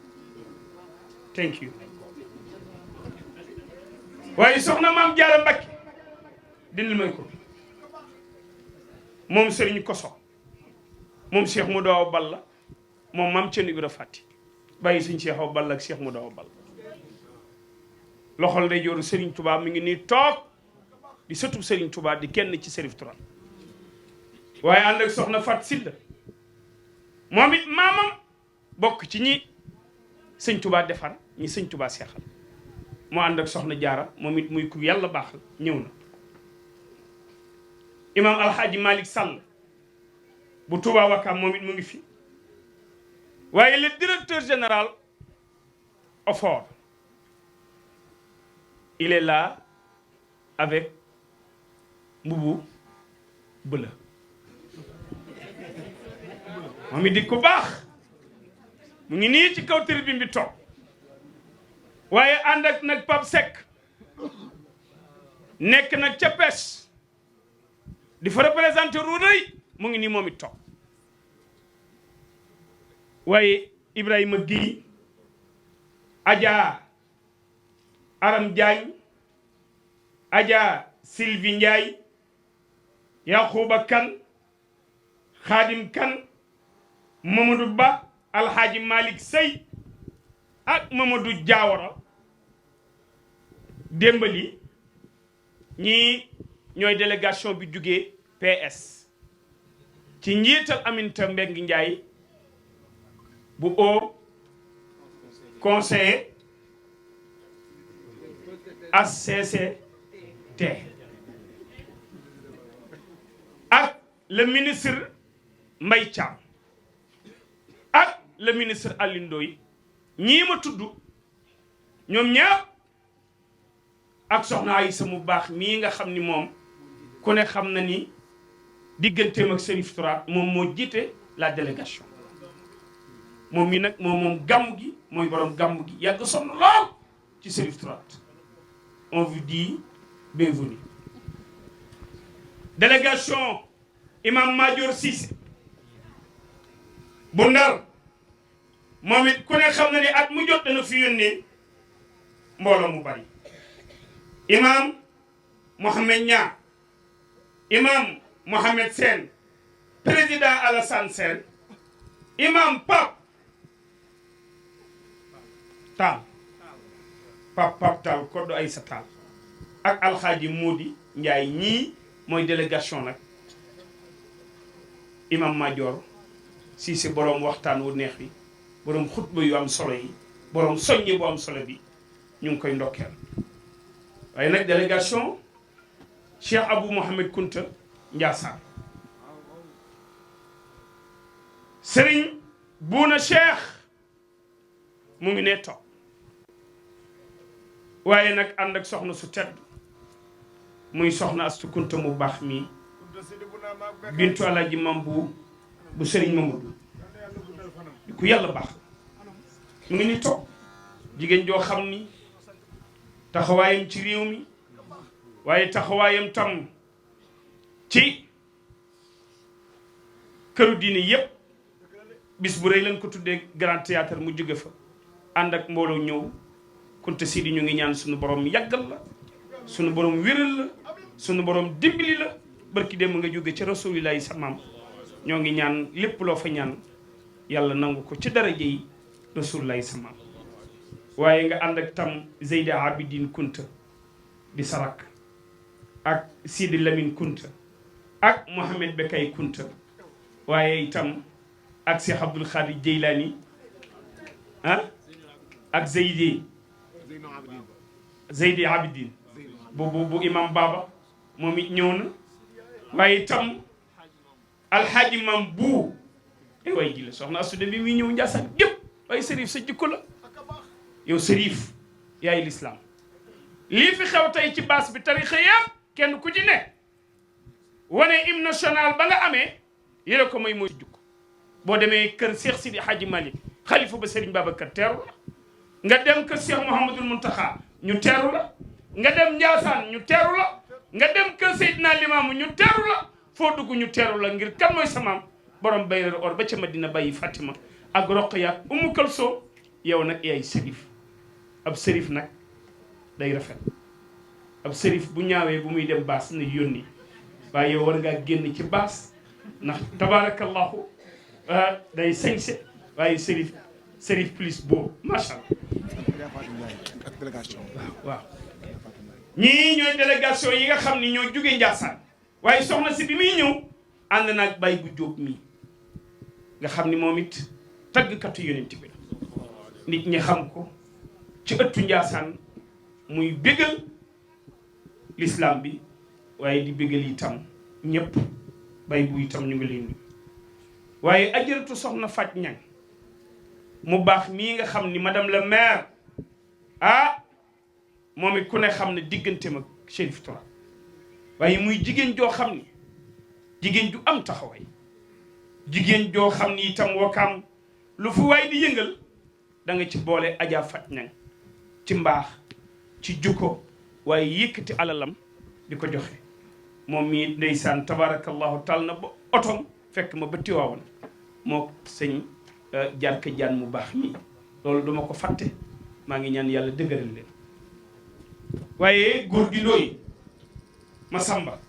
thank you waaye soxna Maam Jaara Mbakke dindil may ko moom Sëriñ Koso moom Cheikh Modou Awa Balla moom Maam Cerno Ibra Fati bàyyi suñ Cheikh Awa Balla ak Cheikh Modou Awa Balla loxol day jooru Serigne Touba mi ngi nii toog di sëtub Serigne Touba di kenn ci Serif Touba waaye ànd ak soxna Fat Silla moom it maamam bokk ci ñi sëñ Touba defar ñi sëñ Touba seexal moo ànd ak soxna Jaara moom it muy ku yàlla baaxal ñëw na imam Alxaaji Malick Sall bu Touba Wakam moom it mu ngi fi waaye le directeur général OFOR il est là avec mbubu bëla moom it di ku baax mu ngi nii ci kaw tribune bi toog waaye ànd ak nag Pape Seck nekk nag ca pes di fa représenté ruuday mu ngi nii moom it toog waaye Ibrahima Guèye Adja Aram Diagne Adja Sylvie Ndiaye Yakhouba Kane Khadim Kane Mamadou Ba Alhaji Malick Sey ak Mamadou Diawara Dembali ñii ñooy délégation bi jugee PS ci njiital Aminata Mbengue Ndiaye bu Haut Conseiller HCCT ak le ministre Mbaye Thiam ak le ministre Alioune Ndoye ñii ma tudd ñoom ñaar ak soxna Aysa mu baax mii nga xam ni moom ku ne xam na ni digganteem ak Serif Tourate moom moo jiite la délégation moom mi nag moom gàmm gi mooy borom gàmm gi yàgg sonn lool ci Serif Tourate on vous dit bienvenue délégation imam Madior Cissé bu Ndar moom it ku ne xam na ni at mu jot dana fi yónnee mbooloo mu bari imam Mohamed Niang imam Mohamed Sène président Alassane Sène imam Pape Tall koddu Aysa Tall ak alxaaji Modi Ndiaye ñii mooy délégation nag imam Madior Cissé borom waxtaan wu neex bi borom xutba yu am solo yi borom soññi bu am solo bi ñu ngi koy ndokkeel waaye nag délégation Cheikh Abou Mohamed Kunta Ndiassane Serigne Bouna Cheikh mu ngi ne toog waaye nag ànd ak soxna su tedd muy soxna Astu Kunta mu baax mi bintu Alaaji Mam bu Serigne Mamadou di ku yàlla baax mu ngi ni toog jigéen joo xam ni taxawaayam ci réew mi waaye taxawaayam tam ci këru diine yépp bis bu rëy lañ ko tuddee grand théâtre mu jóge fa ànd ak mbooloo ñëw Kunta Sidi ñu ngi ñaan suñu borom yàggal la suñu borom wéral la suñu borom dimbali la barki dem nga jóge ci rasulillahi sa maam ñoo ngi ñaan lépp loo fa ñaan yàlla nangu ko ci daraja yi rasulillahi sa maam waaye nga ànd ak tam Zeyda Abidine Kunta di sarak ak Sidi Lamine Kunta ak Mohamed Bekay Kunta waaye itam ak Cheikh Abdoul Khadir Jeylani ak Zeydi Abidine bu imam Baba moom it ñëw na waaye itam alxaaji mam bu way ji la soxna Asude bi muy ñëw Njaasaan gépp waaye Serif sa jikko la yow Serif yaay lislaam lii fi xew tey ci baas bi tarixa yëpp kenn ku ci ne wane hymne national ba nga amee yële ko mooy jukko boo demee kër Cheikh Sidi Hadji Malick xalifa ba Serigne Babacar teeru la nga dem kër Cheikh Mouhamadul Muntaxa ñu teeru la nga dem Njaasaan ñu teeru la nga dem kër Seydina Limaamu ñu teeru la foo dugg ñu teeru la ngir kan mooy samaam borom bayreer or ba ca Madina bàyyi Fatima ak Roqaya ak Umu Kalsoom yow nag yaay Serif ab Serif nag day rafet ab Serif bu ñaawee bu muy dem baas na yónni waaye yow war ngaa génn ci baas ndax tabaarakallahu day sañse waaye Serif plus beau macha allah waaw ñii ñooy délégation yi nga xam ni ñoo jóge Njaasaan waaye soxna si bi muy ñëw ànd naag bay bu jóob mii nga xam ni moom it taggkatu yonent bi la nit ñi xam ko ci ëttu Njaasaan muy bégal l'islam bi waaye di bégal itam ñëpp bay bu itam ñu ngi leen nuyu waaye ajaratu soxna Faj Ñang mu baax mii nga xam ni madame la maire moom it ku ne xam ne diggante mag Chérif Touré waaye muy jigéen joo xam ni jigéen ju am taxawaay jigéen joo xam ni itam Wakaam lu fu waay di yëngal da nga ci boole Adja Faj Ñang ci mbaax ci jukko waaye yëkkati alalam di ko joxe moom mii ndeysaan tabarakallahu tal na ba otom fekk ma ba Tiwaawan moo sëñ Jarka Jaan mu baax mii loolu duma ko fàtte maa ngi ñaan yàlla dëgëral leen waaye góor gi ndooy Masamba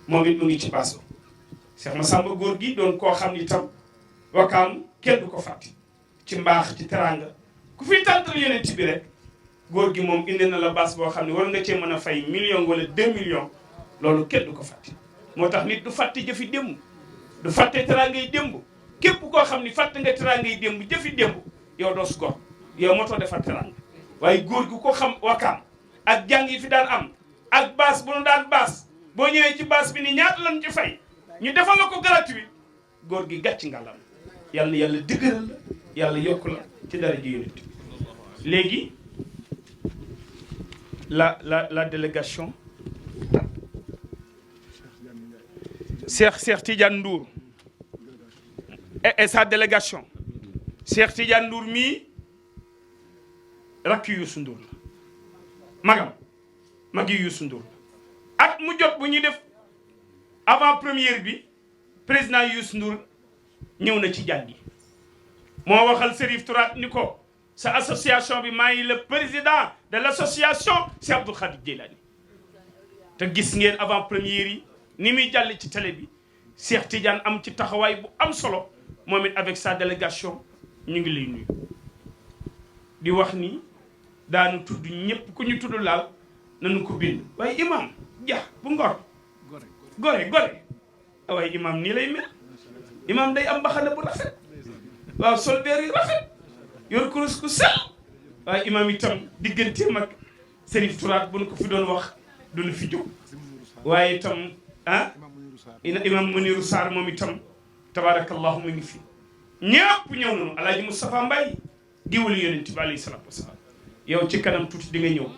moom it mu ngi ci baaso Cheikh Masamba góor gi doon koo xam ni tam Wakaam kenn du ko fàtte ci mbaax ci teranga ku fi tàntal yonent bi rek góor gi moom indi na la baas boo xam ne war nga cee mën a fay million wala 2 millions loolu kenn du ko fàtte moo tax nit du fàtte jëfi démb du fàtte terangay démb képp koo xam ni fàtte nga terangay démb jëfi démb yow doo su gor yow moo tax defar teranga waaye góor gi ko xam Wakaam ak jàng yi fi daan am ak baas bu nu daan baas boo ñëwee ci baas bi ni ñaata lañ ci fay ñu defal la ko gratuit góor gi gàcc ngalam yàlla na yàlla dëgëral la yàlla yokk la ci dara ji yonent léegi la délégation Cheikh Tidiane Ndour et sa délégation Cheikh Tidiane Ndour mii rakki Youssou Ndour la magi Youssou Ndour la at mu jot bu ñuy def avant première bi président Youssou Ndour ñëw na ci jàngi moo waxal Serif Touré ni ko sa association bi maa ngi le président de l' association Cheikh Abdoul Khadir Jeylani te gis ngeen avant première yi ni muy jàll ci télé bi Cheikh Tidiane am ci taxawaay bu am solo moom it avec sa délégation ñu ngi lay nuyu di wax ni daanu tudd ñëpp ku ñu tudd laal nañu ko bind waaye imam ja bu ngor gore waaye imam nii lay mel imam day am mbaxana bu rafet waaw sol beer yu rafet yor kurus ku sell waaye imam itam digganteem ak Serif Turaat bu nu ko fi doon wax du nu fi jóg waaye itam imam Muniru Sarr moom itam tabarakallahu mu ngi fi ñëpp ñëw nañu alaaji Moustapha Mbaye diwalu yonent bi alayhi salaatu wasalaam yow ci kanam tuuti di nga ñëw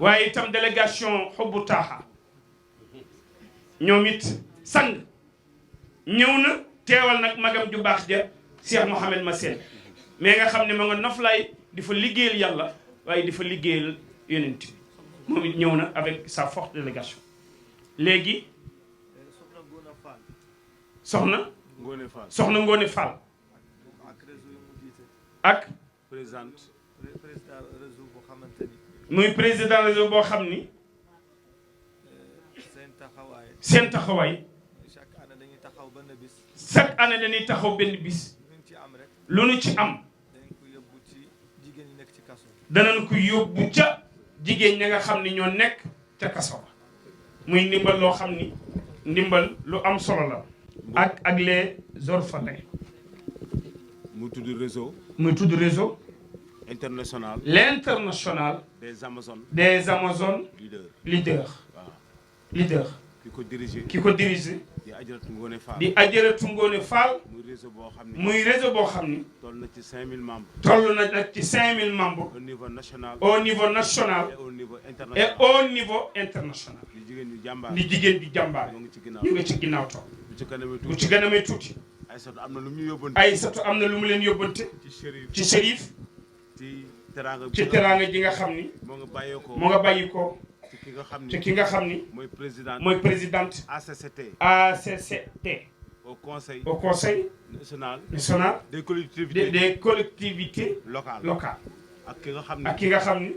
waaye itam délégation xubbu taaxa ñoom it sang ñëw na teewal nag magam ju baax ja Cheikh Mouhamed Massène mais nga xam ne ma nga noflaay di fa liggéeyal yàlla waaye di fa liggéeyal yonent bi moom it ñëw na avec sa forte délégation léegi soxna Ngoone Fall ak muy président réseau boo xam ni seen taxawaay chaque année dañuy taxaw benn bis lu nu ci am danañ ko yóbbu ca jigéen ña nga xam ni ñoo nekk ca kaso ba muy ndimbal loo xam ni ndimbal lu am solo la ak les orphelins muy tudd réseau international l'international des Amazones leaders ki ko dirige di Ajaratu Ngoone Fall muy réseau boo xam ni toll na nag ci 5000 membres au niveau national et au niveau international li jigéen di jàmbaar ñu ngi ci ginnaaw toog bu ci gën a may tuuti Aysatu am na lu mu leen yóbbante ci Chérif ci teraanga ji nga xam ni moo nga bàyyi ko ci ki nga xam ni mooy présidente ACCT au conseil national des collectivités locales ak ki nga xam ni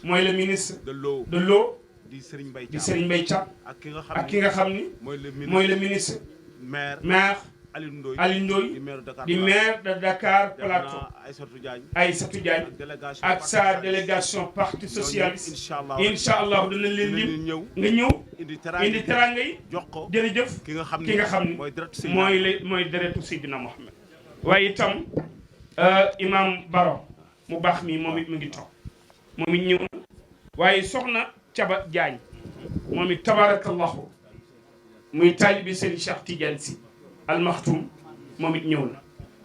mooy le ministre de l'eau di Serigne Mbaye Thiam ak ki nga xam ni mooy le ministre maire Aliou Ndoye di maire de Dakar Plateau Aïssatou Diagne ak sa délégation parti socialiste incha allah danañ leen lim nga ñëw indi teranga yi jërëjëf ki nga xam ni mooy deretu Seydina Mohamed waaye itam imam Baro mu baax mi moom it mu ngi toog moom it ñëw na waaye soxna Caba Diagne moom it tabarakallahu muy taalibi Serigne Cheikh Tidiane Sy Al Maktoum moom it ñëw na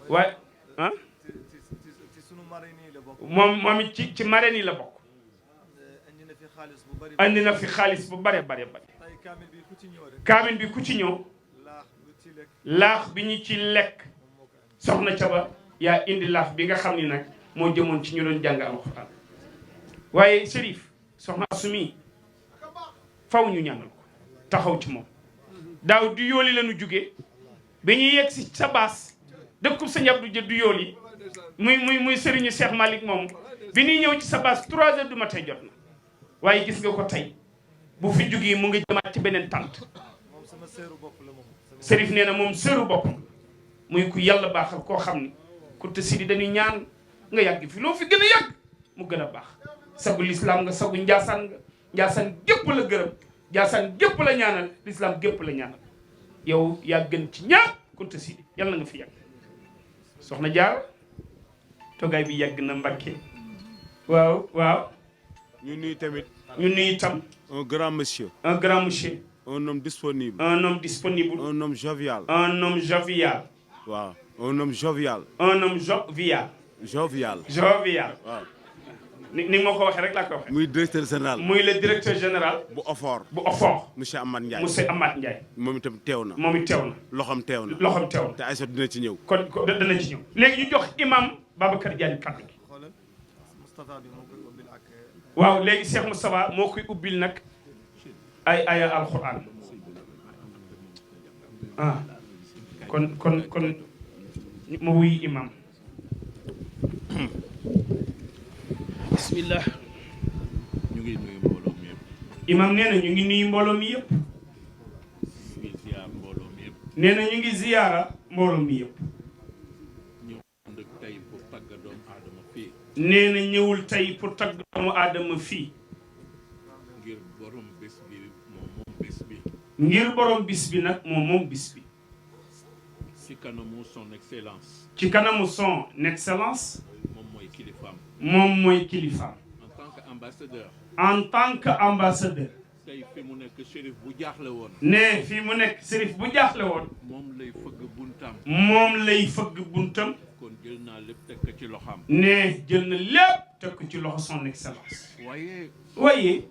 waaye moom it ci marraine yi la bokk andi na fi xaalis bu bare kaamil bi ku ci ñëw laax bi ñu ci lekk soxna Caba yaa indi laax bi nga xam ni nag moo jëmoon ci ñu doon jàng alxuraan waaye Chérif soxna Asumi faw ñu ñaanal ko taxaw ci moom daaw du yooli la ñu jugee bi ñuy yegg si sa baas dëkkub sa ñab du jë du yooli muy sëriñu Cheikh Malick moom bi ñuy ñëw ci sa baas 3 heures du matin jot na waaye gis nga ko tey bu fi jugee mu ngi jëmaat ci beneen tànt Chérif nee na moom sëru bopp muy ku yàlla baaxal koo xam ni ku te si di dañuy ñaan nga yàgg fi loo fi gën a yàgg mu gën a baax sagu lislaam nga sagu njaasaan gépp la gërëm njaasaan gépp la ñaanal lislaam gépp la ñaanal yow yaa gën ci ñaar kunta si yàlla nga fi yàgg soxna Jaar toogaay bi yàgg na Mbàkke waaw ñu nuyu itam un grand monsieur un homme disponible un homme jovial waaw ni ma ko waxee rek laa ko waxee. muy directeur général. muy le directeur général. bu OFOR. monsieur Amath Ndiaye. moom itam teew na. loxoom teew na. te Aïssatou dina ci ñëw. kon dana ci ñëw. léegi ñu jox imam Babacar Diagne kàddu gi. waaw léegi Cheikh Moustapha moo koy ubbil nag ay alquran kon ma wuy imam. bismillah ñu ngi nuyu mbooloo mi yëpp. imam nee na ñu ngi nuyu mbooloo mi yëpp. nee na ñu ngi ziyaara mbooloo mi yëpp. ñëw ànd tey pour tagg doomu aadama fii. nee na ñëwul tey pour tagg doomu aadama fii. ngir borom bis bi moom moom bis bi. ngir borom bis bi nag moom bis bi. ci kanamu son excellence. ci kanamu son excellence. moom mooy kilifaam. moom mooy kilifaam. en tant que ambassadeur. en tant que ambassadeur. tey fi mu nekk shérif bu jaaxle woon. ne fi mu nekk shérif bu jaaxle woon. moom lay fëgg buntam. moom lay fëgg buntam. kon jël naa lépp teg ko ci loxoom. ne jël na lépp teg ko ci loxo son excellence. waaye.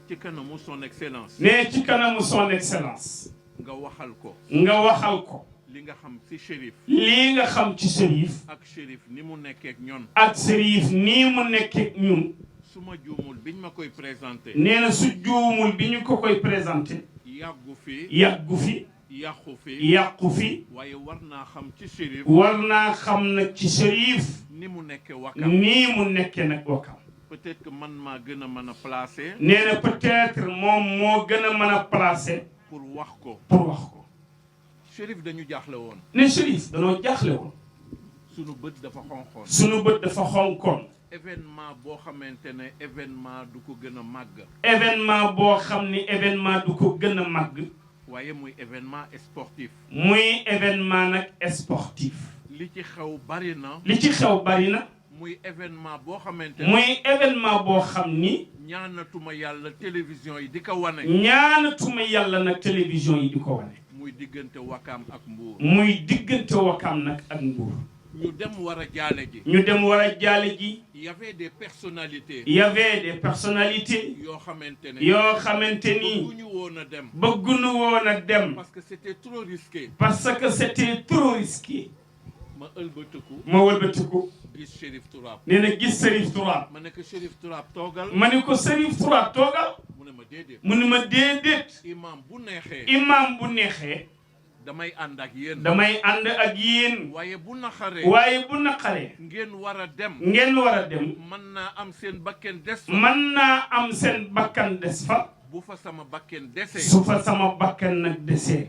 ci kanamu son excellence. ne ci kanamu son excellence. nga waxal ko. nga waxal ko. li nga xam ci shérif. lii nga xam ci shérif. ak shérif ni mu nekkee ak ñun. ak shérif nii mu nekkee ak ñun. su ma juumul biñ ma koy présenté. nee na su juumul bi ñu ko koy présenté. yàggu fi. yàggu fi. yàqu fi. yàqu fi. waaye war naa xam ci shérif. war naa xam nag ci shérif. ni mu nekkee wakam. nii mu nekkee nag wakam. peut-être que man maa gën a mën a placer. nee na peut-être moom moo gën a mën a placer. pour wax ko. pour wax ko. shérif dañu jaaxle woon. ne shérif dañoo jaaxle woon. sunu bët dafa xonqoon. sunu bët dafa xonqoon. événement boo xamante ne événement du ko gën a màgg. événement boo xam ni événement du ko gën a màgg. waaye muy événement sportif. muy événement nag sportif. li ci xew bari na. li ci xew bari na. muy événement boo xamante ne. muy événement boo xam ni. ñaanatuma yàlla télévision yi di ko wane. ñaanatuma yàlla nag télévision yi di ko wane. muy diggante Wakaam ak Mbour. muy diggante Wakaam nag ak Mbour. ñu dem war a jaale ji. ñu dem war a jaale ji. y avait des personnalités. y avait des personnalités. yoo xamante ne. yoo xamante ni. bëgguñu woon a dem. bëgguñu woon a dem. parce que c'était trop risqué. parce que c'était trop risqué. ma ëlbatiku. ma wëlbatiku. gis Chérif Tourab. nee na gis Chérif Tourab. ma ne ko Chérif Tourab toogal. ma ne ko Chérif Tourab toogal. mu ne ma déedéet. mu ne ma déedéet. imam bu neexee. imam bu neexee. damay ànd ak yéen. damay ànd ak yéen. waaye bu naqaree. waaye bu naqaree. ngeen war a dem. ngeen war a dem. mën naa am seen bakken des fa. mën naa am seen bakkan des fa. bu fa sama bakken desee. su fa sama bakkan nag desee.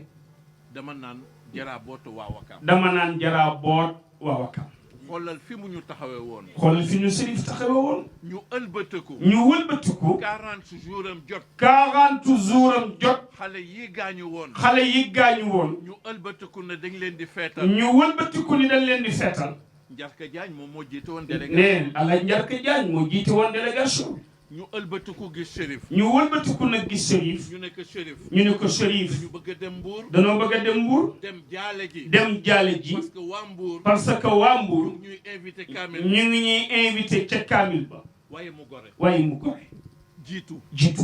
dama naan jaraa bootu waa Wakaam. dama naan jaraa boot waa Wakaam. xoolal fi mu ñu taxawee woon. xoolal fi ñu Chérif taxawee woon. ñu ëlbatiku. ñu wëlbatiku. 40 jours am jot. 40 jours am jot. xale yi gaañu woon. xale yi gaañu woon. ñu ëlbatiku ne dañ leen di feetal. ñu wëlbatiku ni dañ leen di feetal. Njarka Diagne moom moo jiite woon délégation. nee ala Njarka Diagne moo jiite woon délégation. ñu ëlbatiku gis Chérif. ñu wëlbatiku nag gis Chérif. ñu ne ko Chérif. ñu ne ko Chérif. dañu bëgg a dem Mbour. danoo bëgg a dem Mbour. dem jaale ji. dem jaale ji. parce que waa Mbour. parce que waa Mbour. ñu ngi ñuy invité Kamil. ñu ngi ñuy invité ca Kamil ba. waaye mu gore. waaye mu gore. jiitu. jiitu.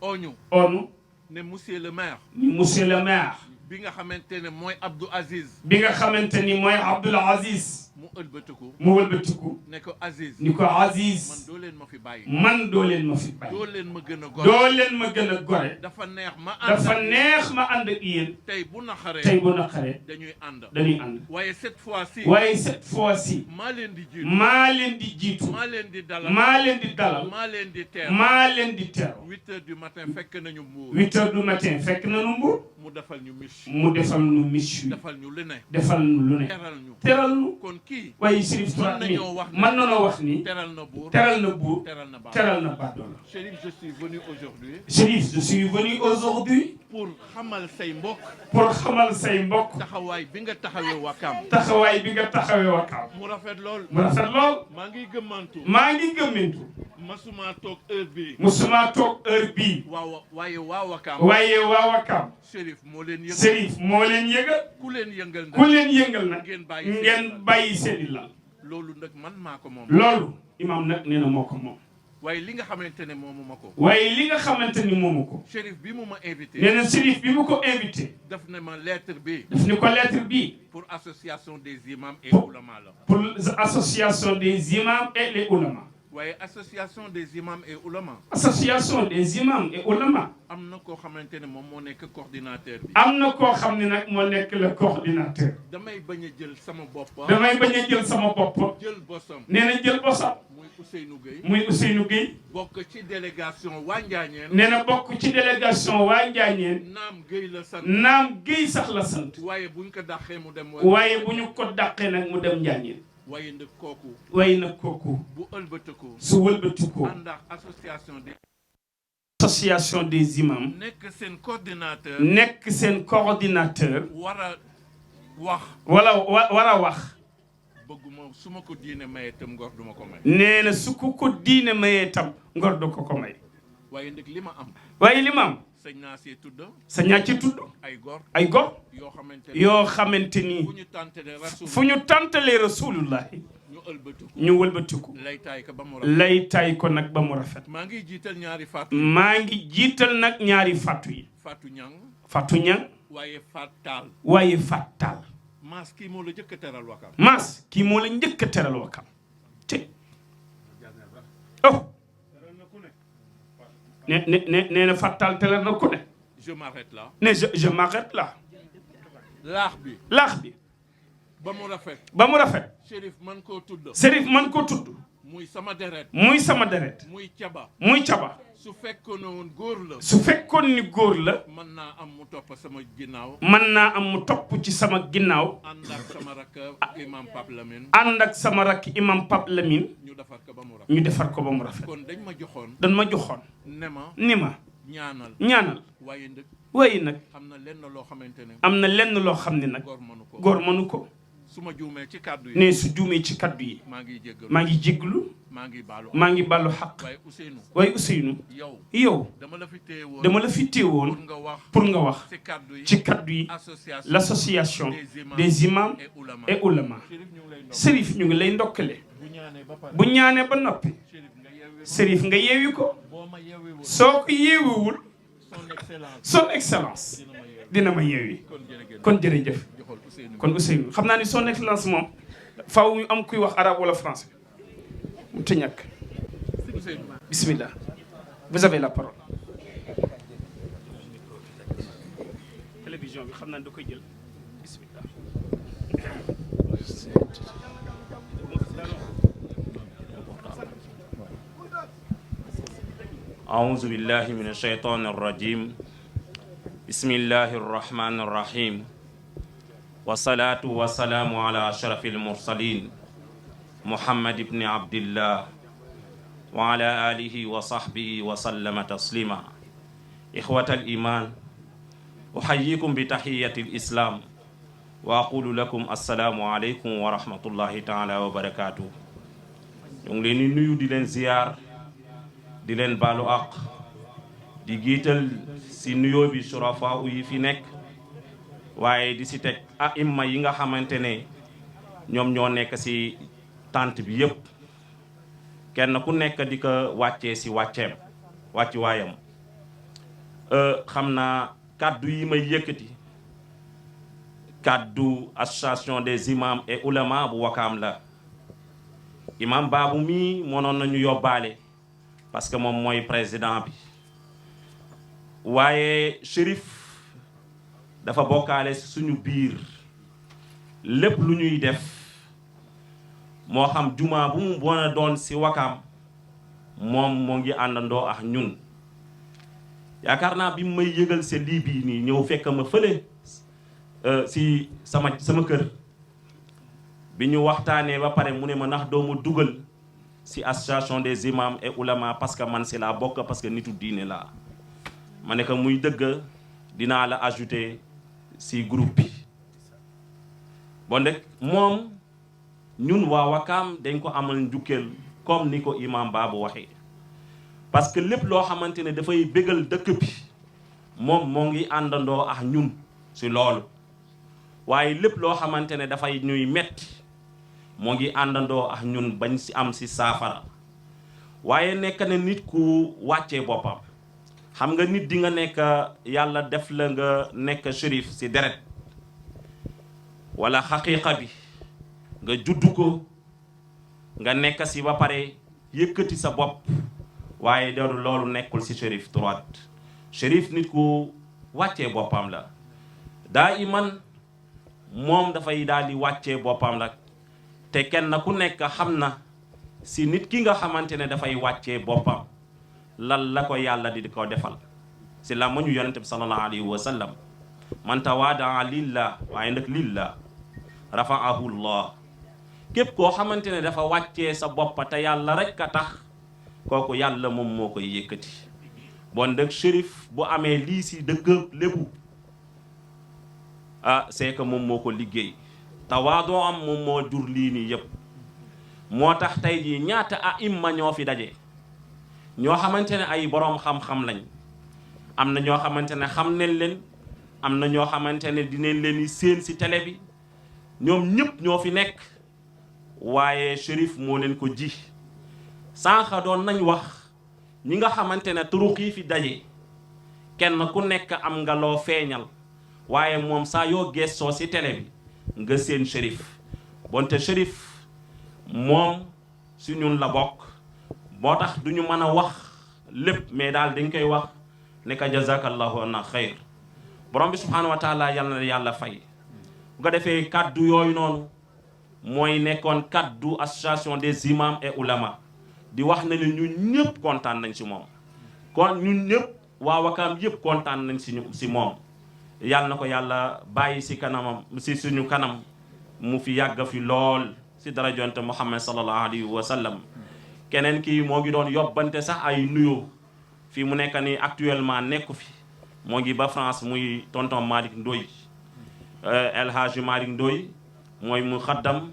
oñu. onu. ne monsieur le maire. ni monsieur le maire. bi nga xamante ne mooy Abdou Aziz. bi nga xamante ni mooy Abdoul Aziz. mu ëlbatiku. mu wëlbatiku. ne ko Aziz. ni ko Aziz. man doo leen ma fi bàyyi. man doo leen ma fi bàyyi. doo leen ma gën a gore. doo leen ma gën a gore. dafa neex ma ànd dafa neex ma ànd ak yéen. tey bu naqaree. tey bu naqaree. dañuy ànd. dañuy ànd. waaye cette fois-ci. waaye cette fois-ci. maa leen di jiitu. maa leen di jiitu. maa leen di dalal. maa leen di dalal. maa leen di teer. maa leen di teer. 8 heures du matin fekk nañu Mbour. 8 heures du matin fekk nañu Mbour. mu defal ñu miche. mu defal ñu miche. defal ñu lu ne. defal ñu lu ne. teral ñu. teral ñu. kon kii. waaye Chérif Tourab mi mën nañoo wax ni. teral na Buur. teral na Buur. teral na Baadoolo. teral na Baadoolo. Chérif, je suis venu aujourd'hui. Chérif, je suis venu aujourd'hui. pour xamal say mbokk. pour xamal say mbokk. taxawaay bi nga taxawee Wakaam. taxawaay bi nga taxawee Wakaam. mu rafet lool. mu rafet lool. maa ngi gëmmantu. maa ngi gëmmantu. masuma toog heure bii. musuma toog heure bii. waaye waa Wakaam. waaye waa Wakaam. Chérif moo leen yëngal. Chérif moo leen yëngal. ku leen yëngal nag. ku leen yëngal nag. ngeen bàyyi seeni lal. loolu nag man maa ko moom. loolu imam nag nee na moo ko moom. waaye li nga xamante ne moomu ma ko. waaye li nga xamante ni moomu ko. Chérif bi mu ma invité. nee na Chérif bi mu ko invité. daf ne ma lettre bi. daf ni ko lettre bi. pour association des imams et oulémas la. pour association des imams et les oulémas. waaye association des imams et oulémas. association des imams et oulémas. am na koo xamante ne moom moo nekk coordinateur bi. am na koo xam ne nag moo nekk le coordinateur. damay bañ a jël sama bopp. damay bañ a jël sama bopp. jël bosam. nee na jël bosam. muy Ousseynou Gueye. muy Ousseynou Gueye. bokk ci délégation waa Njaañeen. nee na bokk ci délégation waa Njaañeen. naam Gueye la sant. naam Gueye sax la sant. waaye bu ñu ko dàqee mu dem. waaye bu ñu ko dàqee nag mu dem Njaañeen. waaye nag kooku. waaye nag kooku. bu ëlbatiku. su wëlbatiku. ànd ak association des. association des imams nekk seen coordinateur nekk seen coordinateur war a wax war a wax bëgguma su ma ko diine mayee tam ngor duma ko may nee na su ko diine mayee tam ngor du ko may waaye nag li ma am waaye li ma am sañ naa see tudd sañ naa ci tudd ay gor yoo xamante ni fu ñu tàntalee rasulullah ñu wëlbatiku lay tay ko nag ba mu rafet maa ngi jiital ñaari faatu yi Fatou Ñang waaye Fatal Maas kii moo la njëkk a teral wakam Maas kii moo la njëkk a teral wakam te oh nee na Fatal teral na ku ne je m'arrête là je m'arrête là laax bi ba mu rafet Chérif man koo tudd muy sama deret muy caba su fekkoon ni góor la mën naa am mu topp ci sama ginnaaw ànd ak sama rakk imam Pape Lamine ñu defar ko ba mu rafet kon dañ ma joxoon ni ma ñaanal waaye nag am na lenn loo xam ne nag góor mënu ko su juumee ci kaddu yi maa ngi jéggalu maa ngi baalu xaq waaye Ousseynou yow dama la fi téewoon pour nga wax ci kaddu yi l'association des imams et oulémas Chérif ñu ngi lay ndokkale bu ñaanee ba noppi Chérif nga yeewi ko soo ko yeewiwul son excellence dina ma yeewi kon jërëjëf kon Ousseynou xam naa ni son excellence moom faaw ñu am kuy wax arabe wala français mu te ñàkk bismillah vous avez la parole télévision bi xam naa da koy jël bismillah أعوذ بالله من الشيطان الرجيم بسم الله الرحمن الرحيم والصلاة والسلام على أشرف المرسلين محمد بن عبد الله وعلى آله وصحبه وسلم تسليما إخوة الإيمان أحييكم بتحية الإسلام وأقول لكم السلام عليكم ورحمة الله تعالى وبركاته يوم لين نيو دي لين زيار di leen baalu àq di giital si nuyoo bi surafa yi fi nekk waaye di si teg aimma yi nga xamante ne ñoom ñoo nekk si tànt bi yépp kenn ku nekk di ko wàccee si wàcci waayam xam naa kàddu yi may yëkkati kàddu association des imams et oulémas bu Wakaam la imam Babou mi mënoon nañu yóbbaale parce que moom mooy président bi waaye Chérif dafa bokkaale suñu biir lépp lu ñuy def moo xam juma bu mu bon a doon si Wakaam moom moo ngi àndandoo ak ñun yaakaar naa bi mu may yëgal sa lii bii nii ñëw fekk ma fële si sama kër bi ñu waxtaanee ba pare mu ne ma ndax doomu dugal si association des imams et oulémas parce que man si laa bokk parce que nitu diine laa ma ne que muy dëgg dinaa la ajouter si groupe bi bon nag moom ñun waa Wakaam dañ ko amal njukkeel comme ni ko imam Babou waxee parce que lépp loo xamante ne dafay bégal dëkk bi moom moo ngi àndandoo ak ñun si loolu waaye lépp loo xamante ne dafay ñuy metti moo ngi àndandoo ak ñun bañ si am si saafara waaye nekk na nit ku wàccee boppam xam nga nit di nga nekk yàlla def la nga nekk Chérif si deret wala xaqiiqa bi nga juddu ko nga nekk si ba pare yëkkati sa bopp waaye loolu nekkul si Chérif droite Chérif nit ku wàccee boppam la daa iman moom dafay daal di wàccee boppam la te kenn ku nekk xam na si nit ki nga xamante ne dafay wàccee boppam lan la ko yàlla di ko defal si la ma ñu yonente bi sallallahu alayhi wa sallam man tawaadaa lillah waaye nag lillah rafaahu llah képp koo xamante ne dafa wàccee sa bopp te yàlla rek a tax kooku yàlla moom moo koy yëkkati bon dëkk Chérif bu amee lii si dëgg lébu ah c'est que moom moo ko liggéey tawaadoo am moom moo jur lii nii yëpp moo tax tey jii ñaata imma ñoo fi daje ñoo xamante ne ay boroom xam-xam lañ am na ñoo xamante ne xam nañ leen am na ñoo xamante ne dinañ leen di séen si télé bi ñoom ñëpp ñoo fi nekk waaye Chérif moo leen ko ji sànq doon nañ wax ñi nga xamante ne turuq yi fi daje kenn ku nekk am nga loo feeñal waaye moom saa yoo gëstoo si télé bi nga seen Chérif bonte Chérif moom si ñun la bokk moo tax du ñu mën a wax lépp mais daal dañ koy wax ne ka jazakallahu anna xayr borom bi subhanahu wa taala yal na yàlla fay bu ko defee kaddu yooyu noonu mooy nekkoon kaddu association des imams et ulama di wax ne ñun ñëpp kontaan nañ si moom kon ñun ñëpp waa Wakaam yëpp kontaan nañ si moom yal na ko yàlla bàyyi si kanamam si suñu kanam mu fi yàgg fi lool si darajonte Muhammad sallallahu alayhi wa sallam keneen kii moo ngi doon yobbante sax ay nuyoo fii mu nekk ni actuellement nekku fi moo ngi ba France muy tonton Malick Ndoye El Hadji Malick Ndoye mooy mu xaddam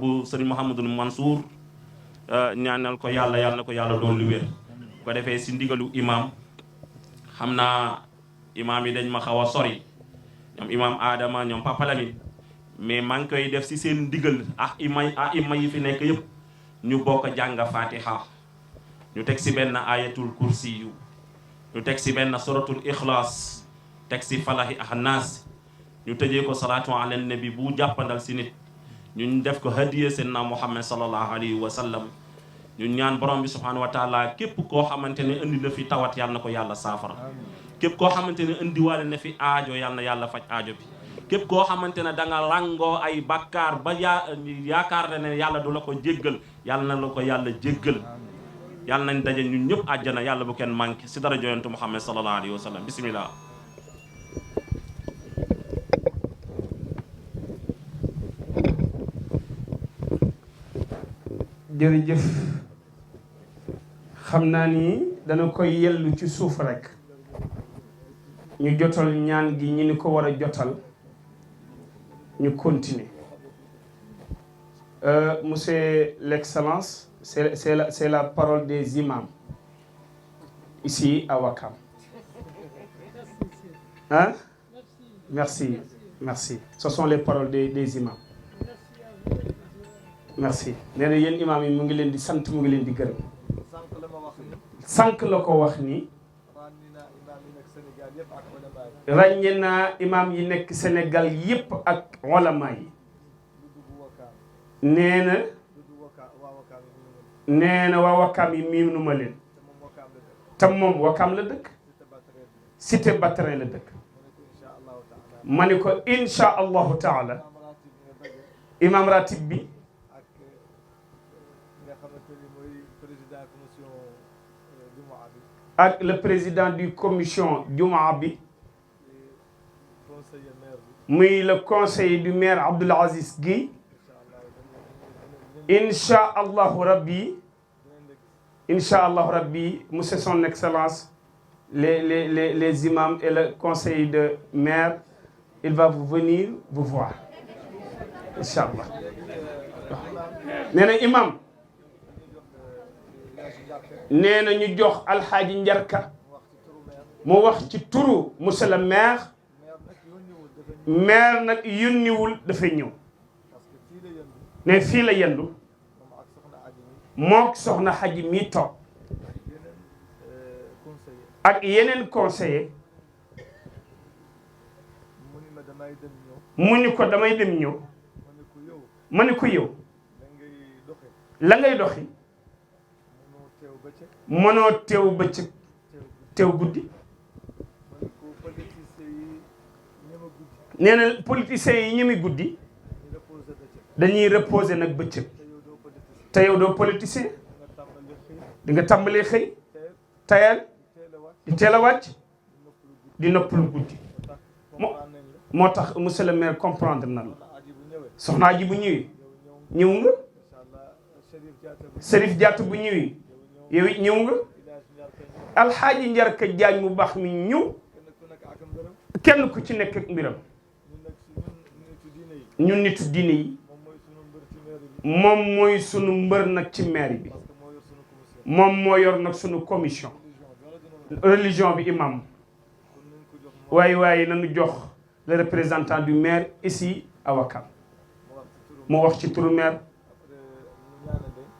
bu Serigne Mouhamadul Mansour ñaanal ko yàlla na ko yàlla doon lu wér ko defee si ndigalu imam xam naa imam yi dañ ma xaw a sori ñoom imam Adama ñoom Papa Lamine mais maa ngi koy def si seen ndigal ima yi fi nekk yëpp ñu bokk jàng fatiha ñu teg si benn ayatul kursi yu ñu teg si benn suratul ikhlas teg si falahi ahnas ñu tëjee ko salatu ala nabi bu jàppandal si nit ñu def ko hadiya seydina Muhammad sallallahu alayhi wa sallam ñu ñaan borom bi subhanahu wa taala képp koo xamante ne indi na fi tawat yàlla na ko yàlla saafara képp koo xamante ne indiwaale na fi aajo yàlla na yàlla faj aajo bi képp koo xamante ne da nga rangoo ay bakkaar ba yaakaar ne yàlla du la ko jéggal yàlla na la ko yàlla jéggal yàlla nañ daje ñun ñëpp àjjana yàlla bu kenn manqué si dara joyantu Muhammad sallallahu alayhi wa sallam bismillah jërëjëf xam naa ni dana koy yellu ci suuf rek ñu jotal ñaan gi ñi ni ko war a jotal ñu continuer monsieur l'excellence c'est la parole des imams ici à Wakam hein merci ce sont les paroles des imams merci nee na yéen imam yi mu ngi leen di sant mu ngi leen di gërëm sànq la ko wax ni ràññe naa imam yi nekk Sénégal yépp ak ulama yi nee na waa Wakaam yi miinu ma leen te moom Wakaam la dëkk cité Batrin la dëkk ma ni ko insha allahu taala imam ratib bi ak le président du commission jumaa bi muy le conseiller du maire Abdoul Aziz Guèye incha allahu rabbi monsieur son excellence les imams et le conseiller de maire il va vous venir vous voir incha allah nee na imam nee na ñu jox alxaaji Njarka mu wax ci turu monsieur le maire maire nag yónniwul dafay ñëw ne fii la yendu mook soxna xaji mi toog ak yeneen conseiller mu ni ko damay dem ñëw ma ni ko yow la ngay doxi mënoo teew bëccëg teew guddi nee na politiciens yi ñemi guddi dañuy reposer nag bëccëg te yow doo politicien di nga tàmbalee xëy tayal di teel a wàcc di noppalu guddi moo tax monsieur le maire comprendre na la soxnaa ji bu ñëwee ñëw nga Serif Diatta bu ñëwee yow it ñëw nga alxaaji Njarka Jaañ mu baax mi ñu kenn ku ci nekk ak mbiram ñun nitu diine yi moom mooy sunu mbër nag ci mairie bi moom moo yor nag sunu commission religion bi imam waaye nañu jox le représentant du maire ici à Ouakam mu wax ci turu maire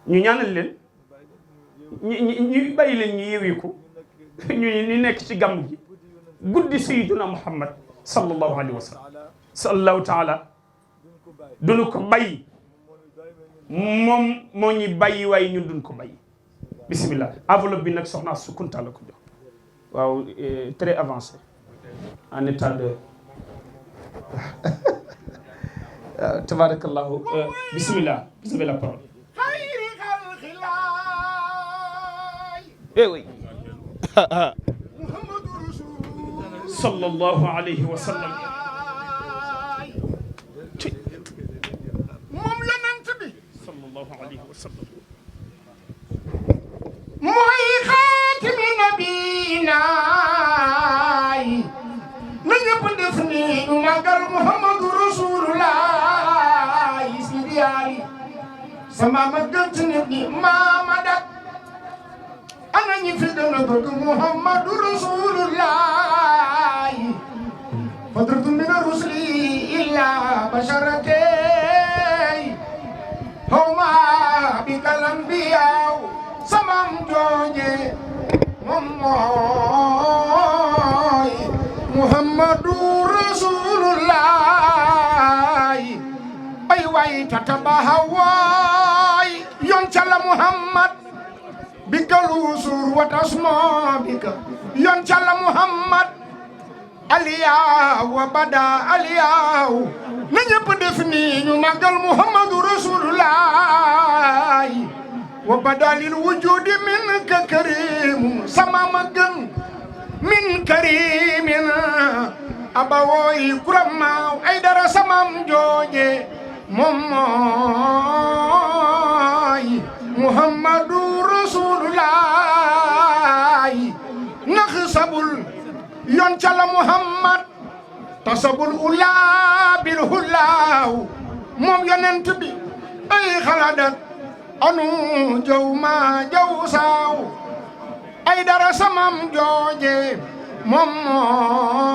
ñu ñaanal leen ñu bàyyi leen ñu yewiku ñu nekk ci gàmm gi guddi sayyiduna Muhammad sallallahu alayhi wa sallam sallallahu taala duñu ko bàyyi moom moo ñuy bàyyi waaye ñun duñ ko bàyyi bismillah enveloppe bi nag soxna Sukunta la ko jox waaw très avancé en état de tabarakallahu bismillah vous avez la parole. Eh oui. sallallahu alayhi wa sallam. moom yonent bi. sallallahu alayhi wa sallam. mooy xaatimi nabiina na ñëpp def ni ñu màggal Muhammadu Rasulullah si diyaari sama ma gënt nit ñi maama dak ana ñi fi gën a bëgg Muhammadu Rasulullah fadratu min rusli illa basharatay hawma bi kalam biyaw samam jooje moom mooy Muhammadu Rasulullah ay way tatabahawaay yon cala Muhammad bi galusur watasmo bika yon cala Muhammad aliyaw wa bada aliyaw na ñëpp def ni ñu màggal Muhammadu Rasulullah wa badalil wujudi min ka karim sama ma gën min karimin abawoy kurama ay dara samam jooje moom mooy Muhammadu Rasulullah nax sabul yon cala Muhammad tasabul ula bil hulaaw moom yonent bi ay xaladat anu jaw ma jaw saaw ay dara samam jooje moom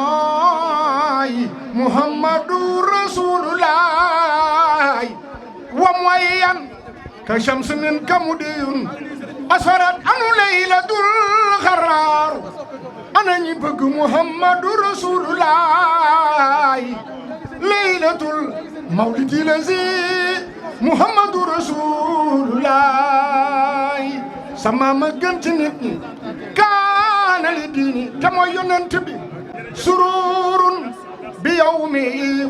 mooy Muhammadu Rasulullah wa moyan ka shamsin kamudiyun asfarat anu laylatul xaraar ana ñi bëgg Muhammadu Rasulullah laylatul mawlidi lazi Muhammadu Rasulullah sama ma gënt nit ñi kaana li diini te mooy yonent bi sururun bi yawmi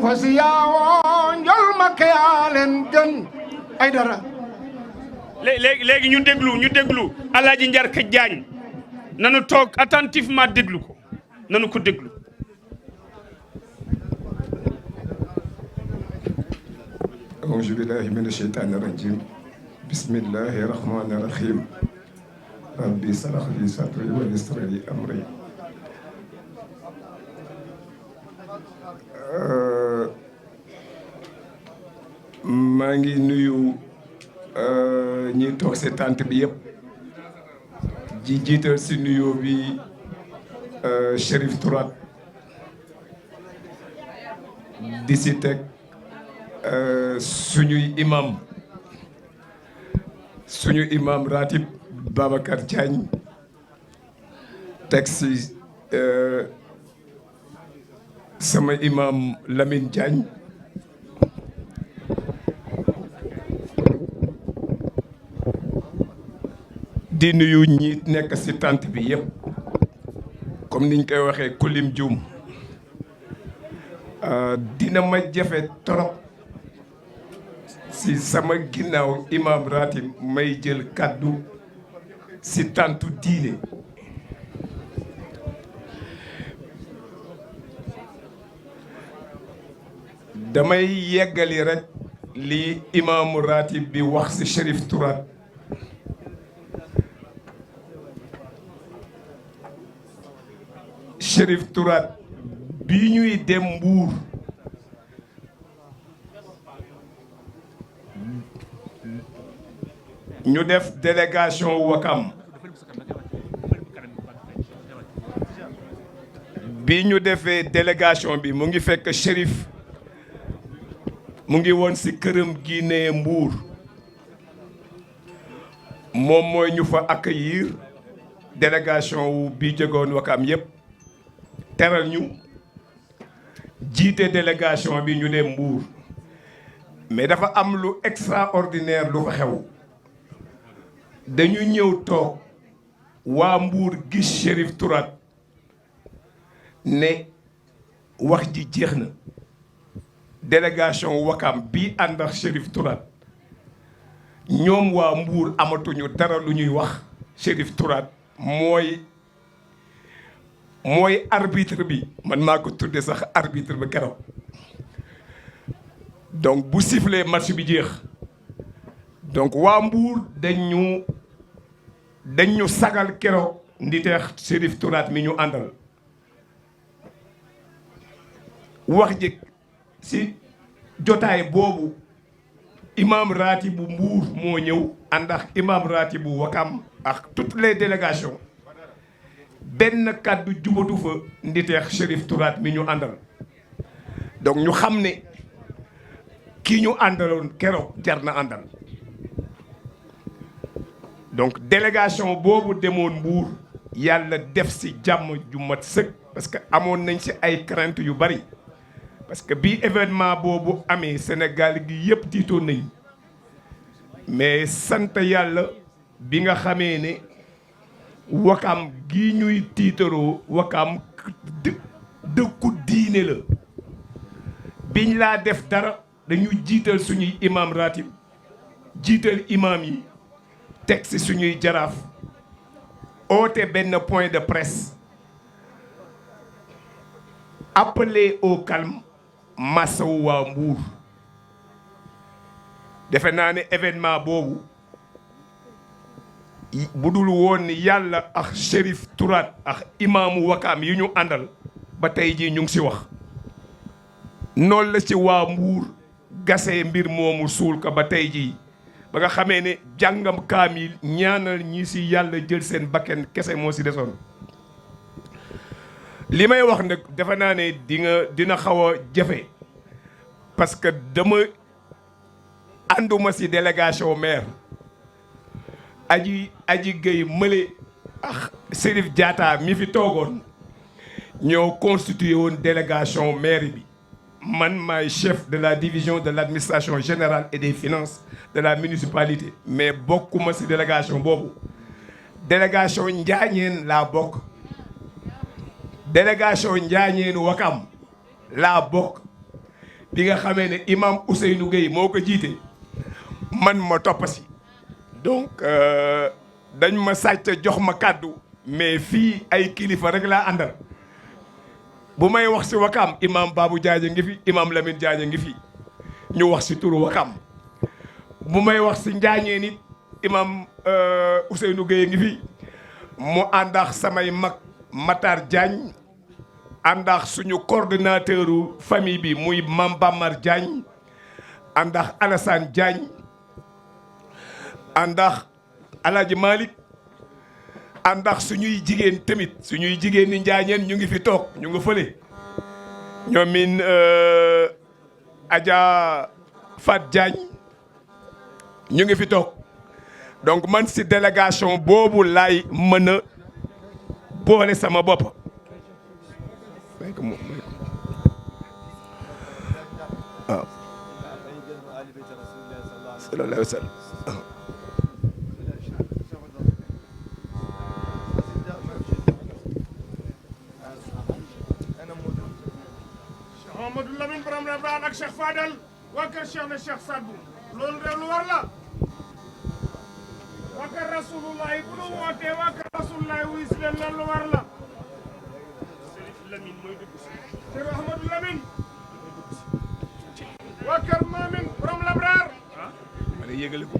wasiyaawoon njol makka yaa leen gën ay dara léegi ñu déglu Alaaji Njarka Jaañ nanu toog attentivement déglu ko nanu ko déglu. auzu billahi mina sheytaani rajim bismillahi rahmani rahim rabbi sarax li sadri wa yassir li amri maa ngi nuyu ñi toog si tànt bi yëpp ji jiital si nuyoo bi Chérif Tourate di si teg suñuy imam ratib Babacar Diagne teg si sama imam Lamine Diagne di nuyu ñi nekk si tànt bi yëpp comme niñ koy waxee kulim juum dina ma jafe trop si sama ginnaaw imam ratib may jël kàddu si tàntu diine damay yeggali rek li imaamu ratib bi wax si Chérif Tourate Chérif Tourate bi ñuy dem Mbuur ñu def délégation Wakam bi ñu defee délégation bi mu ngi fekk Chérif mu ngi woon ci këram gi ne Mbuur moom mooy ñu fa accueillir délégation wu bi jógoon Wakam yépp teral ñu jiite délégation bi ñu dem Mbuur mais dafa am lu extraordinaire lu fa xew dañu ñëw toog waa Mbuur gis Chérif Tourate ne wax ji jeex na délégation Wakam bi ànd ak Chérif Tourate ñoom waa Mbuur amatuñu dara lu ñuy wax Chérif Tourate mooy arbitre bi man maa ko tudde sax arbitre ba keroog donc bu sifflé match bi jeex donc waa Mbuur dañu sagal keroog nditeex Chérif Tourate mi ñu àndal wax ji ci jotaay boobu imam raati bu Mbuur moo ñëw ànd ak imam raati bu Wakam ak toutes les délégations benn kàddu jubatu fa nditeex Chérif Tourate mi ñu àndal donc ñu xam ne kii ñu àndaloon keroog jar na àndal donc délégation boobu demoon Mbuur yàlla def ci jàmm ju mat sëkk parce que amoon nañ ci ay crainte yu bari parce que bi événement boobu amee Sénégal gi yëpp tiitoon nañ mais sant yàlla bi nga xamee ne Wakam gi ñuy tiitaroo Wakam dëkku diine la biñ laa def dara dañu jiital suñuy imam ratib jiital imam yi teg ci suñuy jaraaf oote benn point de presse appelé au calme massawu waa Mbuur defe naa ne événement boobu bu dul woon ni yàlla ak Chérif Tourate ak imaamu Wakam yi ñu àndal ba tey jii ñu ngi ci wax noonu la ci waa Mbuur gasee mbir moomu suul ko ba tey jii ba nga xamee ne jàngam kaamil ñaanal ñi ci yàlla jël seen bakken kese moo ci desoon li may wax nag defe naa ne dina xaw a jafe parce que dama ànduma ci délégation maire aji Gueye mële ak Chérif Diatta mi fi toogoon ñoo constitué woon délégation maire bi man maay chef de la division de l'administration générale et des finances de la municipalité mais bokkuma ci délégation boobu délégation Njaañeen laa bokk délégation Njaañeen Wakam laa bokk bi nga xamee ne imam Ousseynou Gueye moo ko jiite man ma topp ci donc dañ ma sàcc jox ma kàddu mais fii ay kilifa rek laa àndal bu may wax ci Wakam imam Babou Diagne ngi fi imam Lamine Diagne ngi fi ñu wax ci turu Wakam bu may wax ci Njaañeen nit imam Ousseynou Gueye ngi fi mu ànd ak samay mag Matar Diagne ànd ak suñu coordonnateuru famille bi muy Mam Bamar Diagne ànd ak Alassane Diagne ànd ak Alaaji Malick ànd ak suñuy jigéen tamit suñuy jigéen ni Njaañeen ñu ngi fi toog ñu nga fële ñoomin Adja Fat Diagne ñu ngi fi toog donc man ci délégation boobu laay mën a boole sama bopp waaw sallallahu alayhi wa sallam Mamadou Lamine borom Ramadaan ak Cheikh Fadal waa kër Cheikh na Cheikh Sadbou loolu de lu war la waa kër Rasulullah bu nu wootee waa kër Rasulullah wuy si leen loolu lu war la Cheikh Ahmadou Lamine waa kër Maamin borom Labraar ma ne yëgale ko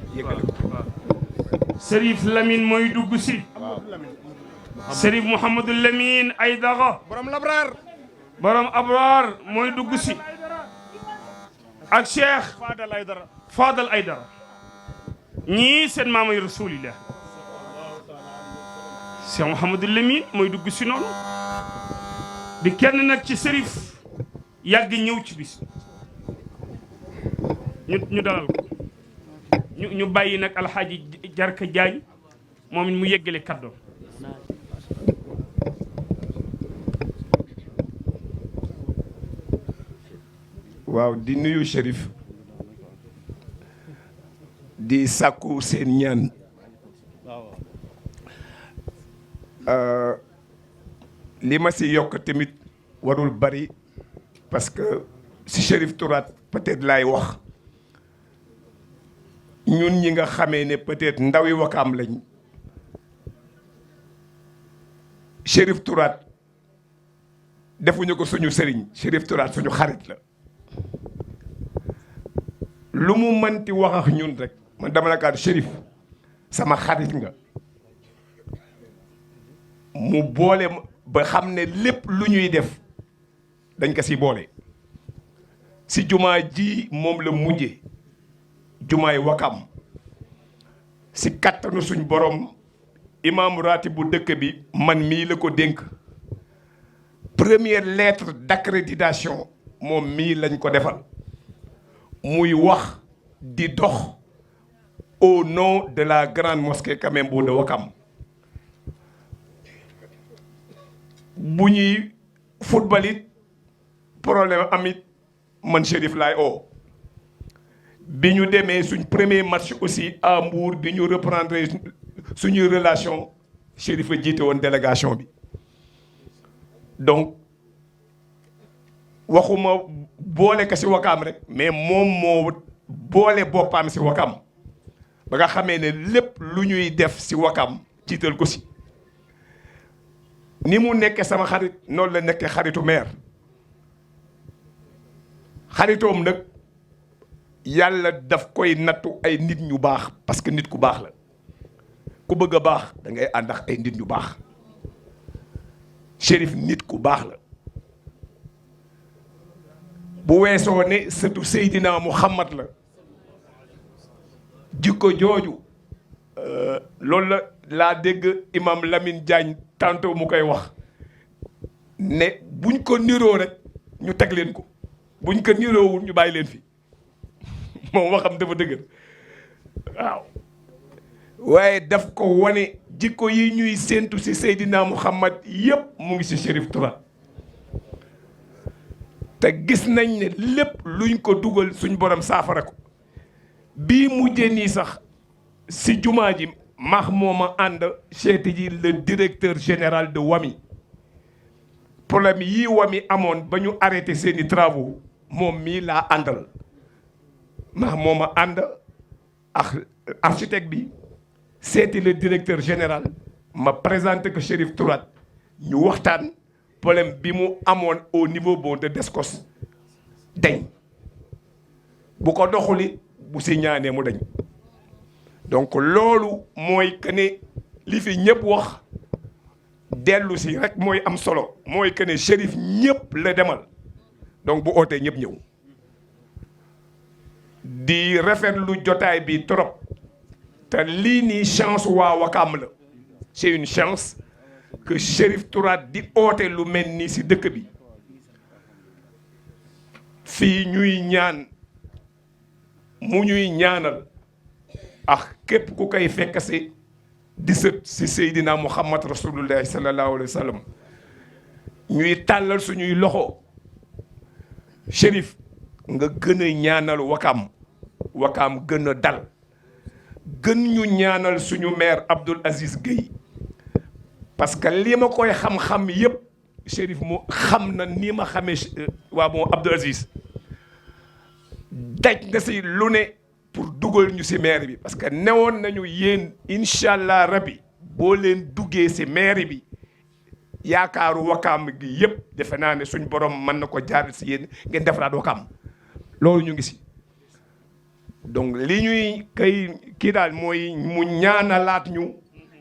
Serif Lamine mooy dugg si Serif Mouhamadou Lamine Aydara borom labraar borom abraar mooy dugg si ak Cheikh Fadal Aydara ñii seen maamay rasulillah Cheikh Mouhamadou Lamine mooy dugg si noonu di kenn nag ci Serif yàgg ñëw ci bis ñu dalal ko ñu bàyyi nag alxaaji Jarka Jaañ moom it mu yeggale kàddoom. waaw di nuyu Chérif di sàkku seen ñaan li ma si yokk tamit warul bari parce que si Chérif Tourate peut-être laay wax ñun ñi nga xamee ne peut-être ndawi Wakaam lañ Chérif Tourate defuñu ko suñu sëriñ Chérif Tourate suñu xarit la lu mu mënti wax ak ñun rek man dama la kaat Chérif sama xarit nga mu boole ba xam ne lépp lu ñuy def dañ ko si boole si jumaa ji moom la mujje jumaay Wakaam si kattanu suñ borom imam raati bu dëkk bi man mii la ko dénk première lettre d'accréditation moom mii lañ ko defal muy wax di dox au nom de la grande mosquée Kamembo de Wakaam bu ñuy football it problème amit man Chérif laay oo bi ñu demee suñ premier match aussi à Mbour bi ñu reprendre suñuy relation Chérif a jiite woon délégation bi donc waxuma boole ko si Wakaam rek mais moom moo boole boppam si Wakaam ba nga xamee ne lépp lu ñuy def si Wakaam jiital ko si ni mu nekkee sama xarit noonu la nekkee xaritu maire xaritoom nag yàlla daf koy nattu ay nit ñu baax parce que nit ku baax la ku bëgg a baax da ngay ànd ak ay nit ñu baax Chérif nit ku baax la bu weesoo ne sëtu Seydina Muhammad la jikko jooju loolu la laa dégg imam Lamine Diagne tantôt mu koy wax ne buñ ko niroo rek ñu teg leen ko buñ ko niroowul ñu bàyyi leen fi moom waxam dafa dëgër waaw waaye daf ko wane jikko yi ñuy séentu ci Seydina Muhammad yépp mu ngi ci Chérif Tourate te gis nañ ne lépp luñ ko dugal suñ borom saafara ko bii mujjee nii sax ci jumaa ji maax mooma ànd seeti ji le directeur général de Wami problème yii Wami amoon ba ñu arrêté seeni travaux moom mii laa àndal maax mooma ànd ak architecte bi seeti le directeur général ma présenté que Chérif Tourate ñu waxtaan problème bi mu amoon au niveau bon de Descos dañ bu ko doxuli bu si ñaanee mu dañ donc loolu mooy que ne li fi ñëpp wax dellu si rek mooy am solo mooy que ne Chérif ñëpp la demal donc bu ootee ñëpp ñëw di rafetlu jotaay bi trop te lii nii chance waa Wakaam la c'est une chance que Chérif Tourate di oote lu mel nii si dëkk bi fii ñuy ñaan mu ñuy ñaanal ak képp ku koy fekk si di sët si Seydina Muhammad rasulullahi sallallahu alayhi wa sallam ñuy tàllal suñuy loxo Chérif nga gën a ñaanal Wakaam gën a dal gën ñu ñaanal suñu maire Abdoul Aziz Gueye parce que li ma koy xam-xam yépp Chérif mu xam na ni ma xamee waa moom Abdoul Aziz daj na si lu ne pour dugal ñu si maire bi parce que newoon nañu yéen incha allah rabbi boo leen duggee si maire bi yaakaaru Wakaam gi yépp defe naa ne suñ borom mën na ko jaar si yéen ngeen defaraat Wakaam loolu ñu ngi si donc li ñuy kay kii daal mooy mu ñaanalaat ñu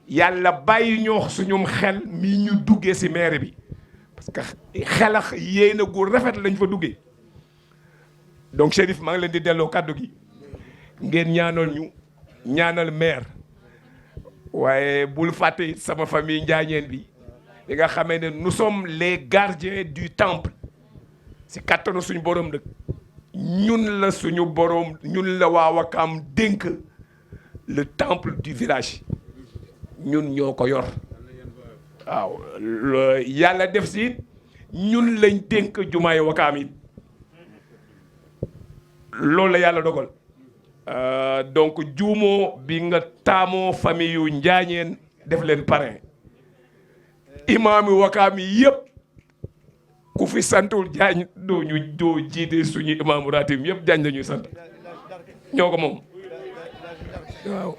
yàlla bàyyi ñoo suñum xel mi ñu duggee si maire bi parce que xelax yéena gu rafet lañ fa duggee donc Chérif maa ngi leen di delloo kàddu gi ngeen ñaanal maire waaye bul fàtte sama famille njaañeen bi li nga xamee ne nous sommes les gardiens du temple si kattanu suñu borom dëkk ñun la suñu borom ñun la waa Wakaam dénk le temple du village ñun ñoo ko yor waaw yàlla def si ñun lañ dénk jumaay Wakaam it loolu la yàlla dogal donc juumoo bi nga taamoo famille yu njaañeen def leen parrain imaam yi Wakaam yi yëpp ku fi santul jaañ doo jiite suñu imaamu ratib yëpp jaañ la ñuy sant ñoo ko moom waaw.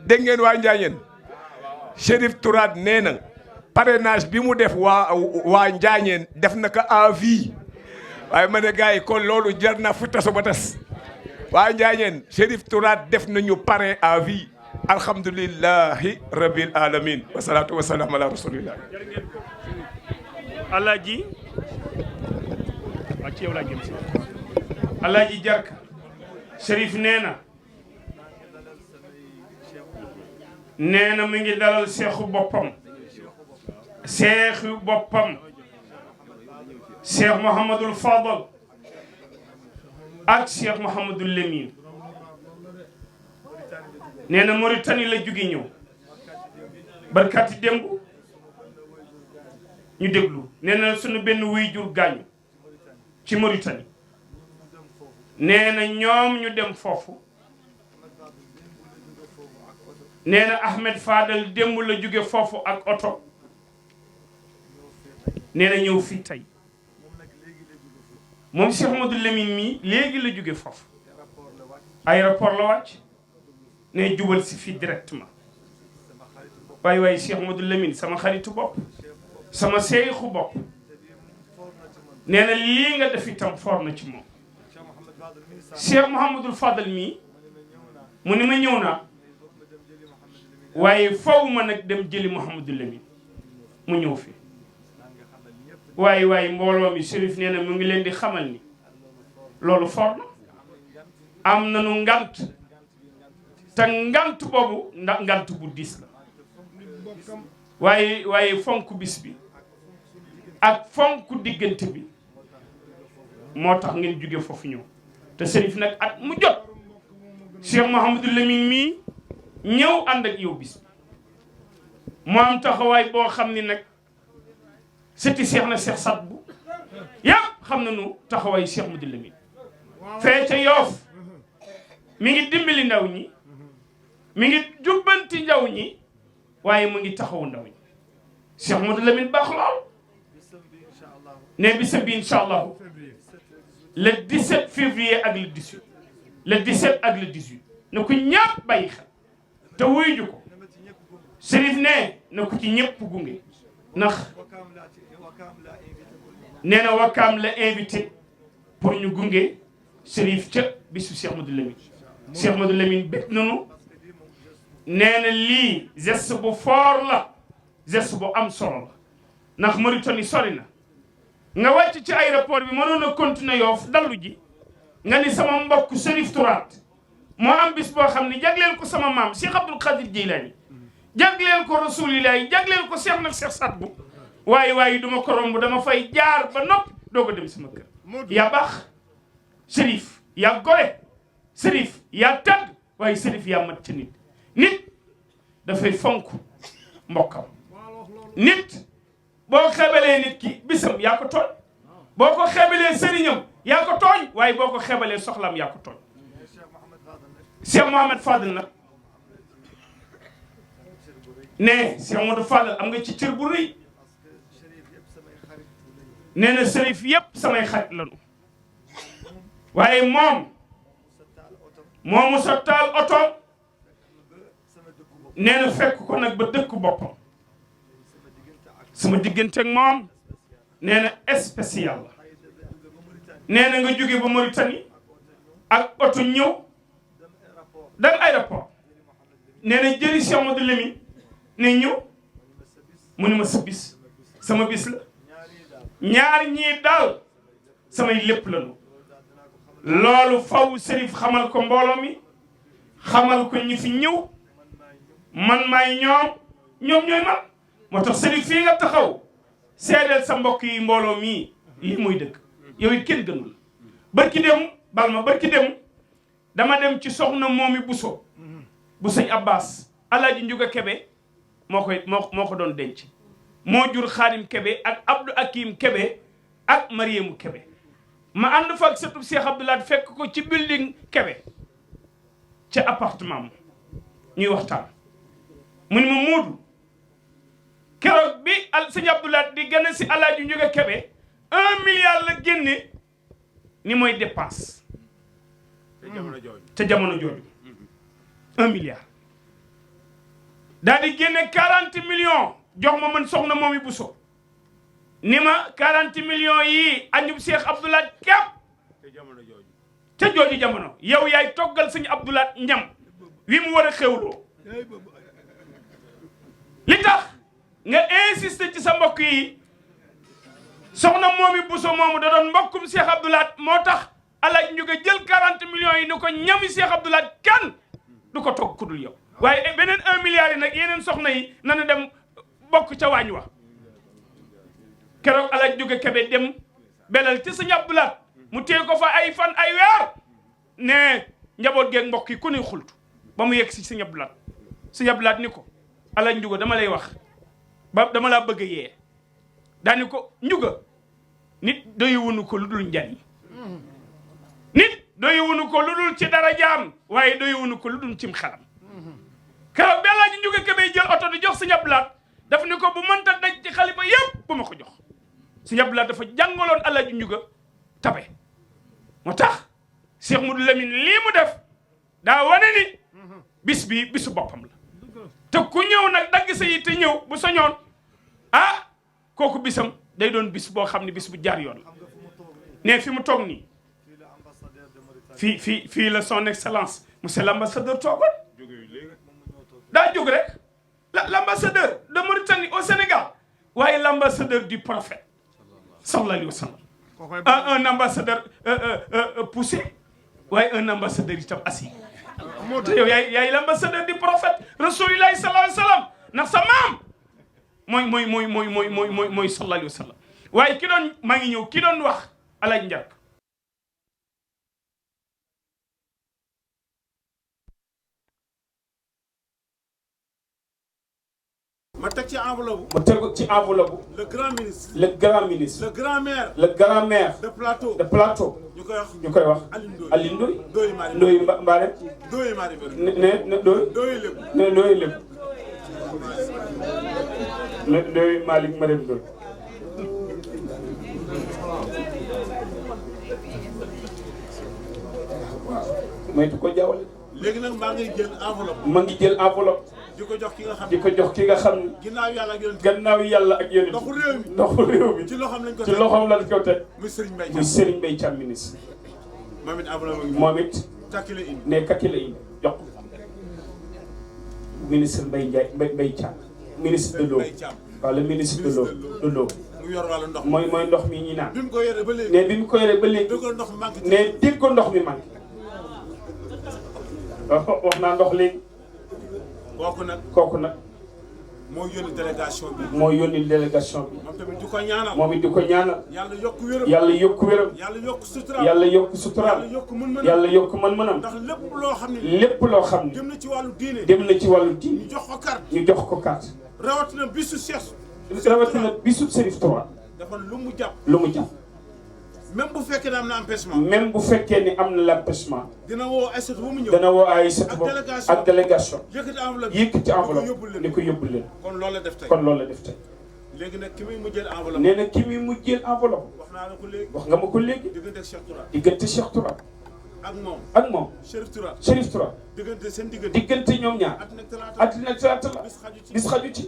dégg ngeen waa Njaañeen Chérif Tourade nee na parrainage bi mu def waa Njaañeen def na ko à vie waaye ma ne gars yi kon loolu jar na fu tasu ba tas waa Njaañeen Chérif Tourade def nañu parrain à vie alhamdulillahi rabbil alamin wasalaatu wasalaam ala rasulillah. Alaaji waa ci yow laa jëm si Alaaji Jarka Chérif nee na mi ngi dalal seexu boppam Cheikh Mouhamadul Fadal ak Cheikh Mouhamadul Lamine nee na Mauritanie la jóge ñëw barkaati démb ñu déglu nee na sunu benn wuy jur gaañu ci Mauritanie nee na ñoom ñu dem foofu nee na Ahmed Fadal démb la jóge foofu ak oto nee na ñëw fii tey moom Cheikh Modou Lamine mi léegi la jóge foofu aéroport la wàcc ne jubal si fii directement waaye Cheikh Modou Lamine sama xaritu bopp sama seexu bopp nee na lii nga def itam for na ci moom Cheikh Mouhamadul Fadal mii mu ni ma ñëw naa waaye faw ma nag dem jëli Mouhamadul Lamine mu ñëw fi waaye mbooloo mi Chérif nee na mu ngi leen di xamal ni loolu for na am nañu ngant te ngant boobu ndax ngant bu diis la waaye fonk bis bi ak fonk diggante bi moo tax ngeen jóge foofu ñëw te Chérif nag at mu jot Cheikh Mouhamadul Lamine mii ñëw ànd ak yow bis bi moo am taxawaay boo xam ni nag sëti Cheikh na Cheikh Sadbu yëpp xam nañu taxawaay Cheikh Mouhamadul Lamine fee ca Yoof mi ngi dimbali ndaw ñi mi ngi jubbanti ndaw ñi waaye mu ngi taxawu ndaw ñi Cheikh Mouhamadul Lamine baax lool ne bisam bi incha allah le 17 février ak le 18 le 17 ak le 18 na ko ñëpp bàyyi xel te wuy ju ko Chérif ne na ko ci ñëpp gunge ndax nee na Wakaam la invité pour ñu gunge Chérif ca bisu Cheikh Modou Lamine Cheikh Modou Lamine bég nanu nee na lii geste bu fort la geste bu am solo la ndax Mauritanie sori na nga wàcc ci aéroport bi mënoon a continuer Yoff dallu ji nga ni sama mbokk Chérif Tourade moo am bis boo xam ne jagleel ko sama maam Cheikh Abdoul Khadir Jilani jagleel ko Rasulillahi jagleel ko Cheikh nag Cheikh Sadbu waaye duma ko romb dama fay jaar ba noppi doo ko dem sama kër yaa baax Chérif yaa gore Chérif yaa tëdd waaye Chérif yaa mat ci nit dafay fonk mbokkam nit boo xebalee nit ki bisam yaa ko tooñ boo ko xebalee sëriñam yaa ko tooñ waaye boo ko xebalee soxlam yaa ko tooñ Cheikh Mouhamed Fadel nag ne Cheikh Mouhamed Fadel am nga ci cër bu rëy nee na Chérif yëpp samay xarit lañu waaye moom moo musa taal oto nee na fekk ko nag ba dëkk boppam sama diggante ak moom nee na spécial la nee na nga jóge ba Mauritanie ak oto ñëw dem aéroport nee na jëli Cheikh Modou Lamine ne ñëw mu ne ma sa bis sama bis la ñaar ñii daal samay lépp lañu loolu faw Serif xamal ko mbooloo mi xamal ko ñi fi ñëw man maay ñoom ñooy man moo tax Serif fii nga taxaw seedeel sa mbokk yi mbooloo mii lii mooy dëgg yow it kenn gënul barki dem bal ma barki dem dama dem ci soxna moomi Buso bu sëñ Abbas Alaaji Njuga Kebe moo ko doon denc moo jur Xaadim Kebe ak Abdou Akim Kebe ak Mariamu Kebe ma ànd fa ak sëtub Cheikh Abdoulaye fekk ko ci building Kebe ca appartement ñuy waxtaan mu ni ma Moodu keroog bi sëñ Abdoulaye di gën a si Alaaji Njuga Kebe 1 milliard la génne ni mooy dépense ca jamono jooju 1 milliard daal di génne 40 millions jox ma man soxna moomi Buso ni ma 40 millions yii añub Cheikh Abdoulaye képp ca jooju jamono yow yaay toggal sëñ Abdoulaye ñam wi mu war a xewloo li tax nga insister ci sa mbokk yi soxna moomi Buso moomu da doon mbokkum Cheikh Abdoulaye moo tax Alaaji Njuga jël 40 millions yi ni ko ñami Cheikh Abdoulaye kan du ko togg ku dul yow waaye beneen 1 milliard yi nag yeneen soxna yi nana dem bokk ca waañ wa keroog Alaaji Njuga Kebe dem belal ci sëñ Abdoulaye mu téye ko fa ay fan ay weer ne njaboot geeg mbokk yi ku ne xultu ba mu yegg si sëñ Abdoulaye ni ko Alaaji Njuga dama lay wax ba dama laa bëgg a yee daani ko Njuga nit doyuwunu ko lu dul njariñ nit doyuwunu ko lu dul ci dara jaam waaye doyuwunu ko lu dul cim xelam keroog bi Alaaji Njuga Kebe jël oto di jox sëñ Abdoulaye daf ni ko bu mënta daj ci xalifa yëpp bu ma ko jox sëñ Abdoulaye dafa jàngaloon Alaaji Njuga tabe moo tax Cheikh Modou Lamine lii mu def daa wane ni bis bi bisu boppam la te ku ñëw nag dagg sa yi te ñëw bu soñoon ah kooku bisam day doon bis boo xam ne bis bu jaar yoon la ne fi mu toog nii fii la son excellence monsieur l'ambassadeur toogoon daa jóg rek l'ambassadeur de Mauritanie au Sénégal waaye l'ambassadeur du prophète sallallahu alayhi wa sallam un ambassadeur poussé waaye un ambassadeur itam assis te yow yaay l'ambassadeur du prophète rasulillahi sallallahu alayhi wa sallam ndax sa maam mooy sallallahu alayhi wa sallam waaye ki doon maa ngi ñëw ki doon wax Alaaji Njark ma teg ci enveloppe. ma teg ci enveloppe. le grand ministre. le grand ministre. le grand maire. le grand maire. de plateau. de plateau. ñu koy wax. Alioune Ndoye. Ndoye Mari Ndoye Mbaare. Ndoye Mari ne Ndoye. Ndoye lépp. ne Ndoye lépp. ne Ndoye Malick Marème Ndoye. moytu ko jawwale. léegi nag maa ngi jël enveloppe. ma ngi jël enveloppe. di ko jox ki nga xam di ko jox ki nga xam ne. ginnaaw yàlla ak yonent. gannaaw yàlla ak yonent. ndoxu réew mi ci loxoom lañ ko teg ci loxoom lañ ko teg. muy Serigne Mbaye Thiam muy Serigne Mbaye Thiam ministre. moom it enveloppe ngi moom it. takki la indi ne kati la indi jox ko. ministre Mbaye Thiam. ministre de l'eau. waaw le ministre de l'eau. mu yor wàllu ndox mooy ndox mi ñuy naan. bi mu ko yoree ba léegi ne bi mu ko yoree ba léegi. déggoon ndox mi manqué. ne dégg ko ndox mi manqué. wax naa ndox léegi. kooku nag. moo yónni délégation bi. moo yónni délégation bi. moom tamit di ko ñaanal. moom it di ko ñaanal. yàlla yokk wéram. yàlla yokk wéram. yàlla yokk suturaam. yàlla yokk suturaam. yàlla yokk mën-mënam. ndax lépp loo xam ne. lépp loo xam ne. dem na ci wàllu diine. dem na ci wàllu diine. ñu jox ko carte. ñu jox ko carte. rawatina bisu Cheikh. rawatina bisu Serif Touba. dafa lu mu jàpp. lu mu jàpp. même bu fekkee ne am na empêchement. même bu fekkee ni am na l'empêchement. dina woo Aïssatou ba mu ñëw. dana woo Aïssatou ba ak délégation. yëkkati enveloppe ni ko yóbbu leen. kon loolu la def tey. kon loolu la def tey. léegi nag ki muy mujjeel enveloppe. nee na ki muy mujjeel enveloppe. wax naa la ko léegi. wax nga ma ko léegi. diggante Cheikh Toura. diggante Cheikh Toura. ak moom. Chérif Toura. Chérif Toura. diggante seen diggante. diggante ñoom ñaar. àddina talaata la. bis xaju ci.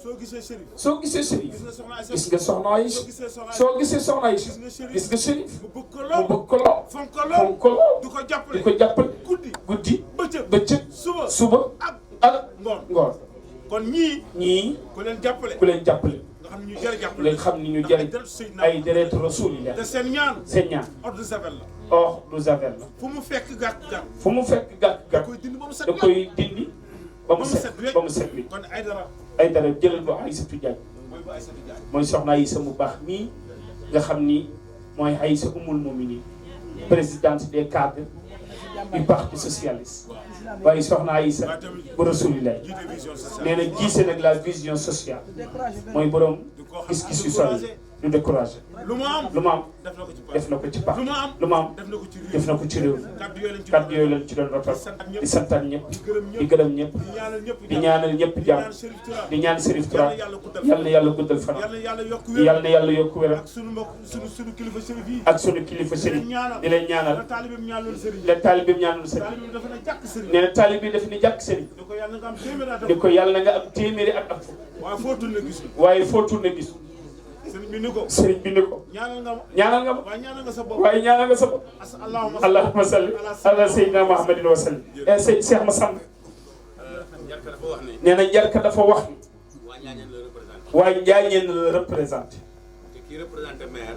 soo gisee Chérif. soo gisee Chérif. gis nga soxna Aïcha. soo gisee soxna Aïcha. gis nga Chérif. mu bëgg ko lool. waaw fonk ko lool di ko jàppale guddi bëccëg suba ak ngoon kon ñii ku leen jàppale nga xam ni ñu jëriñ ay deretu rasulillah te seen ñaan eau de javel la fu mu fekk gàtt da koy dindi ba mu set bi kon ay dara jëlal ko Aïssatou Diagne mooy soxna Aïssa mu baax mii nga xam ni mooy Aïssa Umul Muminin présidente des cadres du parti socialiste waaye soxna Aïssa bu rasulillah nee na jiise nag la vision sociale mooy borom gis-gis yu sori du découragé lu mu am def na ko ci pax lu mu am def na ko ci réew kàddu yooyu lañ ci doon rotal di santaan ñëpp di gërëm ñëpp di ñaanal ñëpp jàmm di ñaan Serif Touré yal na yàlla guddal fan yal na yàlla yokku wéram ak sunu kilifa Serif di leen ñaanal leen taalibeem ñaanal Serif nee na taalibe def ni jàkk Serif di ko yàlla nga am téeméeri ak fukk waaye foo tourné gisu sëriñ bi ni ko ñaanal nga ma waaye ñaanal nga sa bopp allahumma salli ala sayyidina muhammadin wa sallim Cheikh Massamba nee na Njarka dafa wax waaye Njaañeen la représenté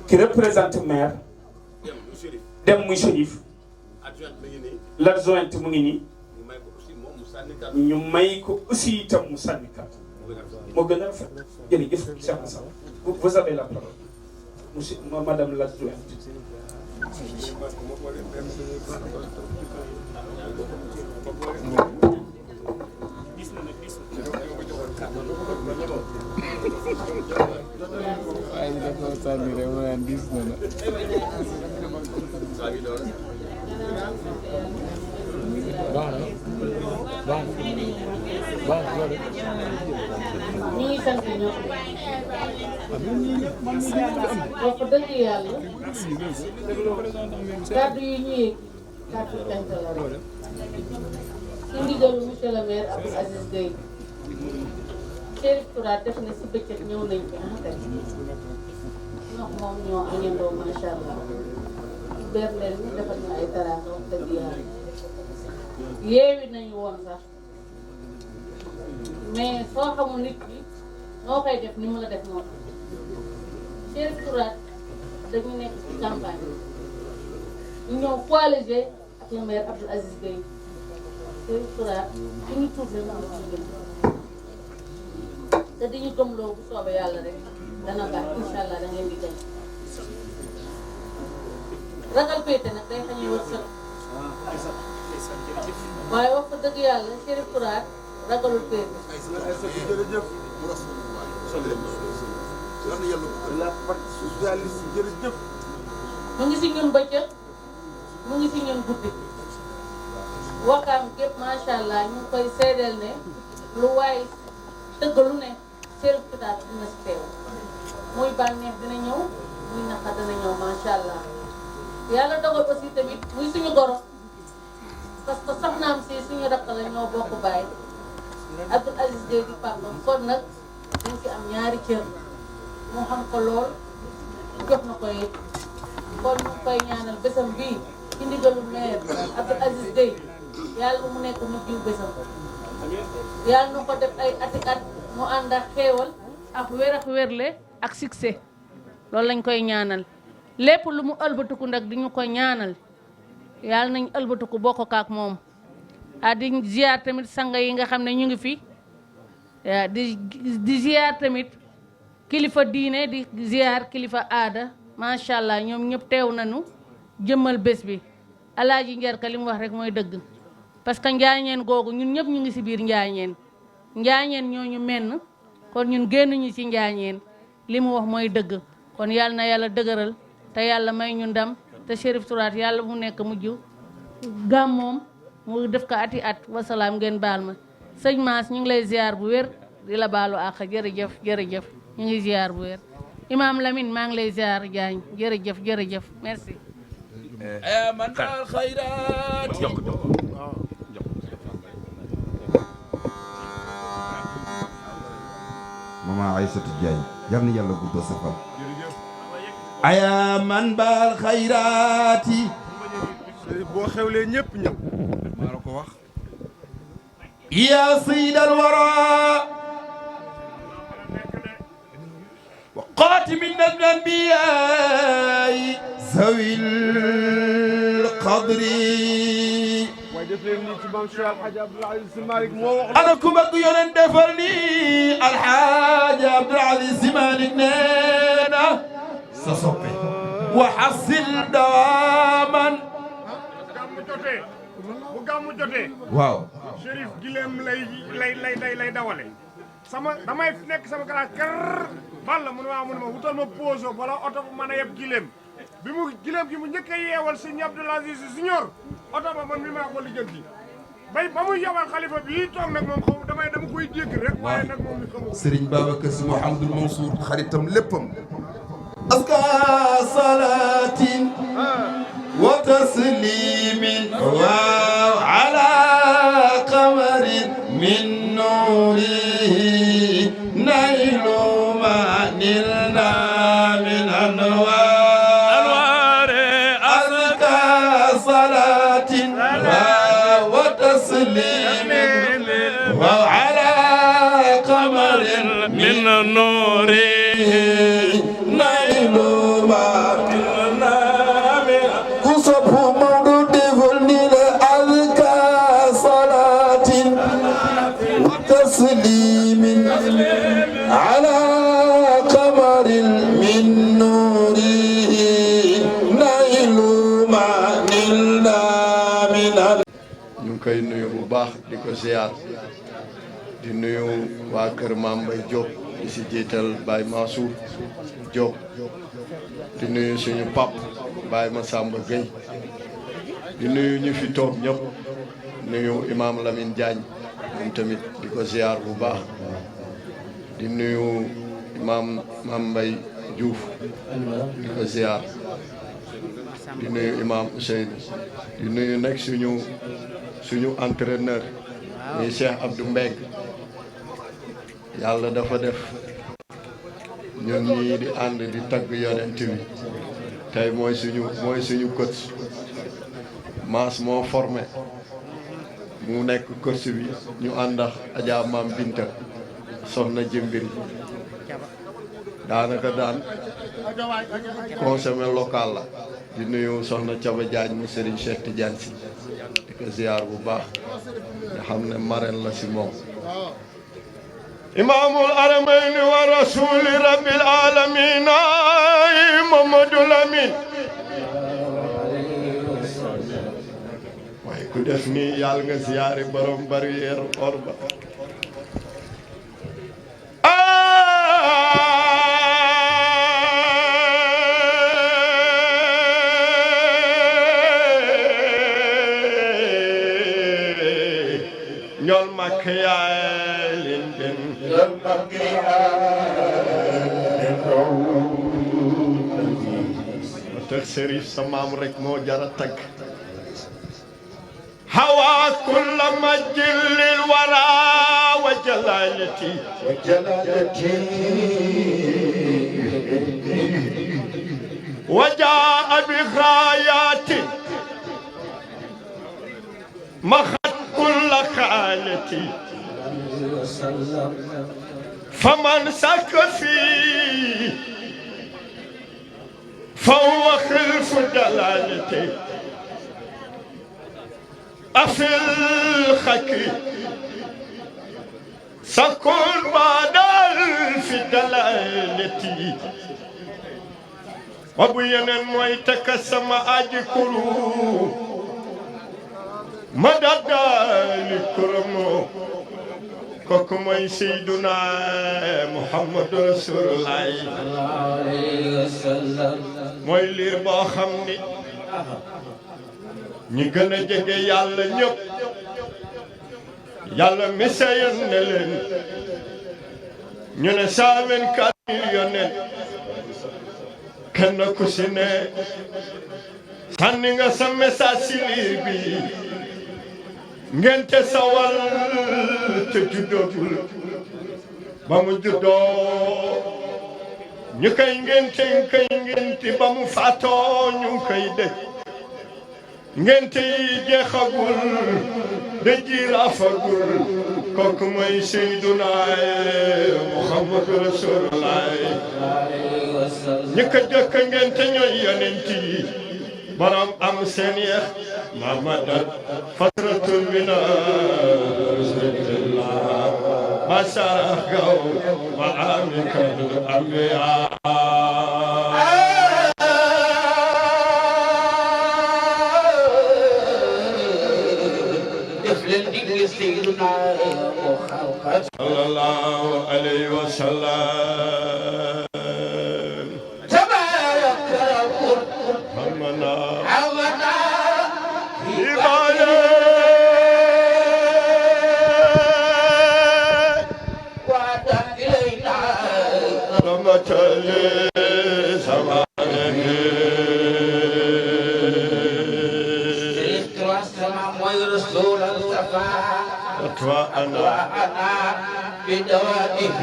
ki représenté maire dem muy Chérif l'adjointe mu ngi nii ñu may ko aussi itam mu sànni kàddu moo gën a rafet jërëjëf Cheikh Massamba vous avez la parole monsieur madame l'adjointe. ñu ngi sant ñoom wax dëgg yàlla kàddu yi ñuy kàddu cant la rek ci ndigalu monsieur le maire Abdou Aziz Gueye Serif Touré def na si bëccëg ñëw nañ fi tey ndax moom ñoo añandoo macha allah ber leen ñu defal ñu ay taraanga wax dëgg yàlla yeewi nañu woon sax mais soo xamul nit ki noo koy def ni mu la def noonu Serif Touré dañu nekk ci campagne ñu ñëw coaliser ak le maire Abdou Aziz Gueye Serif Touré ci ñu tuuf la mu ngi ci te di ñu gëmloo bu soobee yàlla rek dana baax incha allah da ngeen di gañ ragal péete nag day xañee wërsëg waaye wax ko dëgg yàlla Serif Touré ragalul péete mu ngi si ñun bëccëg mu ngi si ñun guddi Wakaam gépp macha allah ñu ngi koy seedeel ne lu waay tëgg lu ne Serif Touré dina si teew muy bànneex dina ñëw muy naqar dina ñëw macha allah yàlla dogal aussi tamit muy suñu goro parce que soxnaam si suñu rakk la ñoo bokk bàyyi Abdou Aziz Gueye di papa kon nag dañ ci am ñaari cër mu xam ko lool jox na ko it kon ñu koy ñaanal bésam bii ci ndigalu maire Abdou Aziz Gueye yàlla mu nekk mu jiw bésam yàlla na ko def ay ati at mu ànd ak xéewal ak wér ak wérle ak succès loolu lañ koy ñaanal lépp lu mu ëlbatiku nag di ñu ko ñaanal yàlla nañ ëlbatiku bokk ak moom di ziar tamit sanga yi nga xam ne ñu ngi fi di ziar tamit kilifa diine di ziar kilifa aada macha allah ñoom ñëpp teew nañu jëmmal bés bi alaaji Njarka li mu wax rek mooy dëgg parce que njaañeen googu ñun ñëpp ñu ngi si biir njaañeen ñooñu menn kon ñun génnuñu ci njaañeen li mu wax mooy dëgg kon yàlla na yàlla dëgëral te yàlla may ñu ndam te Serif Touré yàlla mu nekk mujj gàmmoom mu def ko ati at wasalaam ngeen baal ma sëñ Maas ñu ngi lay ziar bu wér di la baalu àq jërëjëf jërëjëf ñu ngi ziar bu wér Imaam Lamine maa ngi lay ziar Diagne jërëjëf merci. man daal xayraat Mama Aïssatou Diagne yal na yàlla guddal sa fan aya man baal xayraati boo xewlee ñépp ñëw maa la ko wax يا سيد الورى وقاتم الأنبياء ذوي القدر أنا كما يونن دفرني الحاج عبد العزيز مالك نينا سصبي وحصل دواما bu gàmmu jotee waaw Chérif gileem lay dawale damay nekk sama classe kër balla mu ne ma wutal ma poso wala oto bu mën a yeb gileem bi mu gileem gi mu njëkk a yeewal sëñ Abdoul Aziz Junior oto ba man mi maa ko lijjanti ba muy yebal xalifa bi toog nag moom xaw dama koy dégg rek waaye nag moom mi xamu Serigne Babacar Sy Mouhamadoul Mansour xaritam léppam aska salatin wa taslimin wa ala qamarin min nurihi nailu ma nilna min anwar aska salatin wa taslimin wa ala qamarin min nurihi nailu ma تسليم على قمر من نوره نيل ما نلنا من ñu ngi koy nuyu bu baax di ko ziar di nuyu waa kër Mame Mbaye Diop di si jiital Baye Mansour Diop di nuyu suñu pap Baye Massamba Gueye di nuyu ñu fi toog ñëpp nuyu Imam Lamine Diagne moom tamit di ko ziar bu baax di nuyu Imam Mame Mbaye Diouf di ko ziar di nuyu Imam Ousseynou di nuyu nag suñu entraîneur muy Cheikh Abdou Mbeng yàlla dafa def ñun ñii di ànd di tagg yonent bi tey mooy suñu coach Mass moo formé mu nekk coach bi ñu àndax Adja Mam Binta soxna Jimbiri daanaka daan consommé local la di nuyu soxna Caba Diagne mu Serigne Cheikh Tidiane Sy di ko ziar bu baax nga xam ne marraine la si moom imaamul aramayni wa rasuli rabbil alamin Mamadou Lamine waaye ku def nii yàlla nga ziyaare borom barrière or ba ñol mak yaay leen den ñol mak yaay tax Serif sa maam rek moo jara tagg hawa kull majjil lil wara wa jalalati wa jaa bi ghayati كل خالتي فمن سك فيه فهو خلف دلالتي أفي الخكي سكون بعد في دلالتي وبينا مويتك سما أجكرو مدد لكرمو كوكو موي سيدنا محمد رسول الله موي لير بو خامني ñi gëna jege yàlla ñëpp yàlla misayen ne leen ñu ne 124 millions kenn ku si ne sànni nga sa message si liir bi ngente sawal te juddootul ba mu juddoo ñu koy ngente ba mu faatoo ñu koy dëj ngente yi jeexagul dëj yi rafagul kooku mooy Seyduna Muhammadu Rasulullah ñi ko jëkk ngente ñooy yonent yi borom am seen yeex Muhammadan fatratun min rasulillah masaragaw wa amikal ambiya sallallahu alayhi wa sallam tabarak rabbul hamana awada ibada wa ta ilayna ramatali samane sama moy rasul al-safa وأنا بدوائه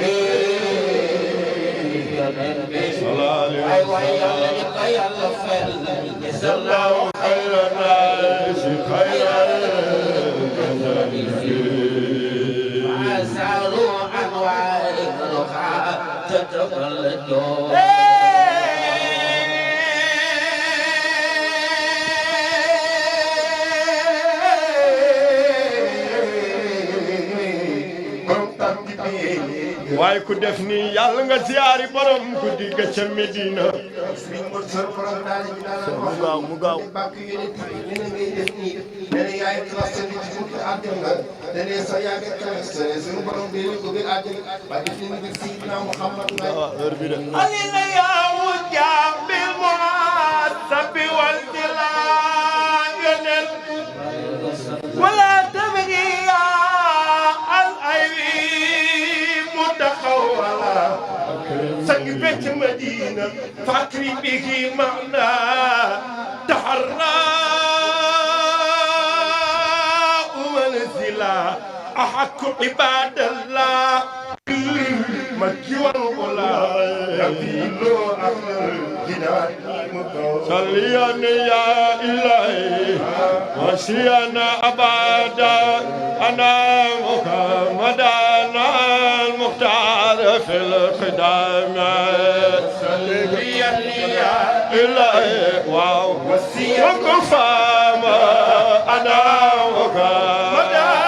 صلى الله خير الناس خيرا وأسعروا أنواع الرخاء تتبلدون waaye ku def nii yàlla nga ziyaari borom guddi ga ca Medina mu gaaw mu gaaw alila yaawu jaam bil muhasabi wal dilaaganel wala tabgi al aywi متخولا سنبت مدينة فاكري به معنا تحرى ومنزلا أحق عباد الله مكي والغلا يبيلو أهل الجنان صليان يا إلهي وسيانا أبدا أنا محمدنا المختار في القدام صليان يا إلهي وكفام أنا محمدنا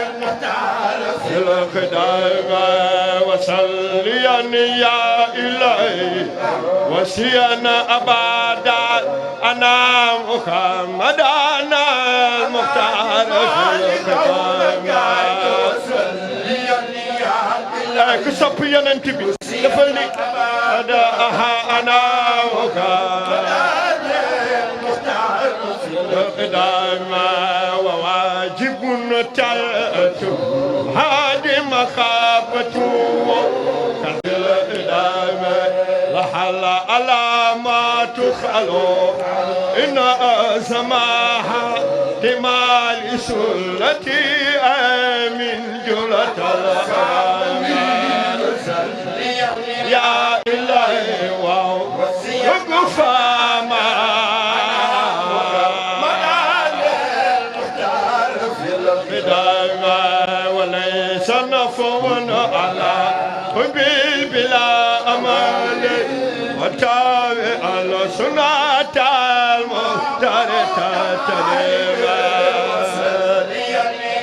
المختار في القدام وصليا يا إلهي وسيانا أبدا أنا محمد أنا المختار في القدام كسب ينتبه لفلي أنا محمد المختار في القدام وواجب نتالته هادي مخافته كفل إدامة لحل على ما تخلو إن سماحة تمال سلتي من جلة الغرام يا إلهي وقفا وليس نفون على حبيل بلا أمل وتابع على سنة المختار تتريبا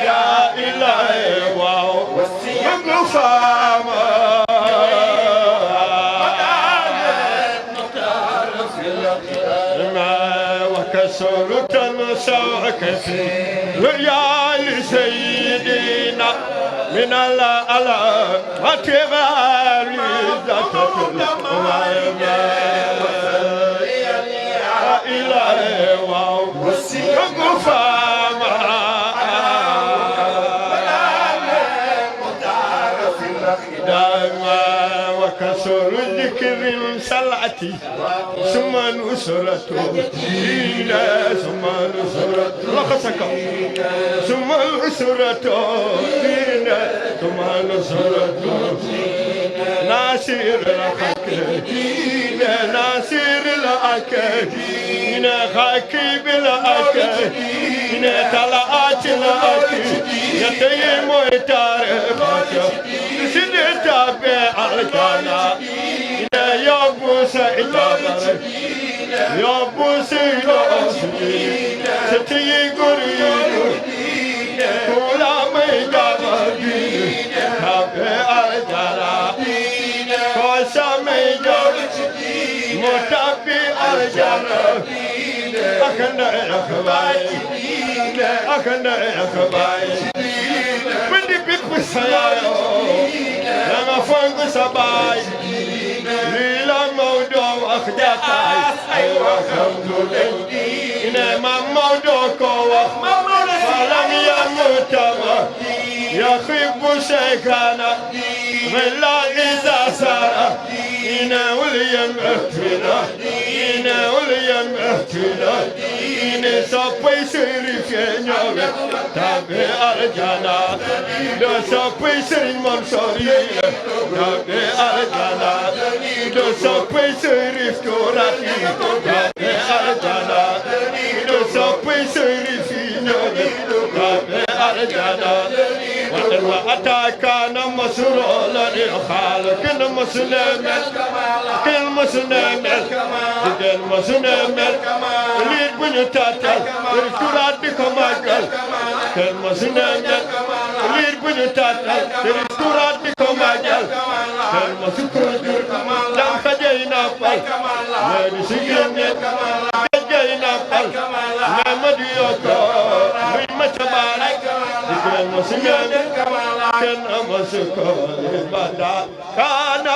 يا إلهي وقفا وكسرت نسوك في ليال سيدنا من الألا وتغال ذاتك يا إلهي وقفا وكسر ذكر سلعتي ثم نصرته دينا ثم نصرته لخصك ثم نصرته دينا ثم نصرته ناصر الحكيم ناصر الحكيم حكيم الحكيم طلعت الحكيم يتيم ويتارك سنتا بالجنة يا ابو سعيد يا ابو سعيد ستي قريب ولا ما يجابني تابع الجنة قسم يجابني متابع الجنة أخنا أخباي أخنا أخباي بدي بيكسيايو أنا فانك سباي ليلا موضوع أخجاتاي أيوة خمدولي إنما موضوع كوا فلم يمتما يخيب شيخانا غلا إذا سارا إنا وليم أهتنا إنا وليم أهتنا إنا سبي سيري في نيوغ تابع الجانا دو سبي سيري منصوري تابع الجانا دو سبي سيري في توراتي تابع الجانا دو سبي سيري في نيوغ تابع الجانا وأتاك أنا مسرولا للخالق المسلم كالمسلم كالمسلم ليد بنتاتا الكرات بكماجل كالمسلم ليد بنتاتا الكرات بكماجل كالمسلم لم تجينا فال ما نسينا تجينا فال ما مديوكا ما تبارك كالمسلم كان مسكون بدا كان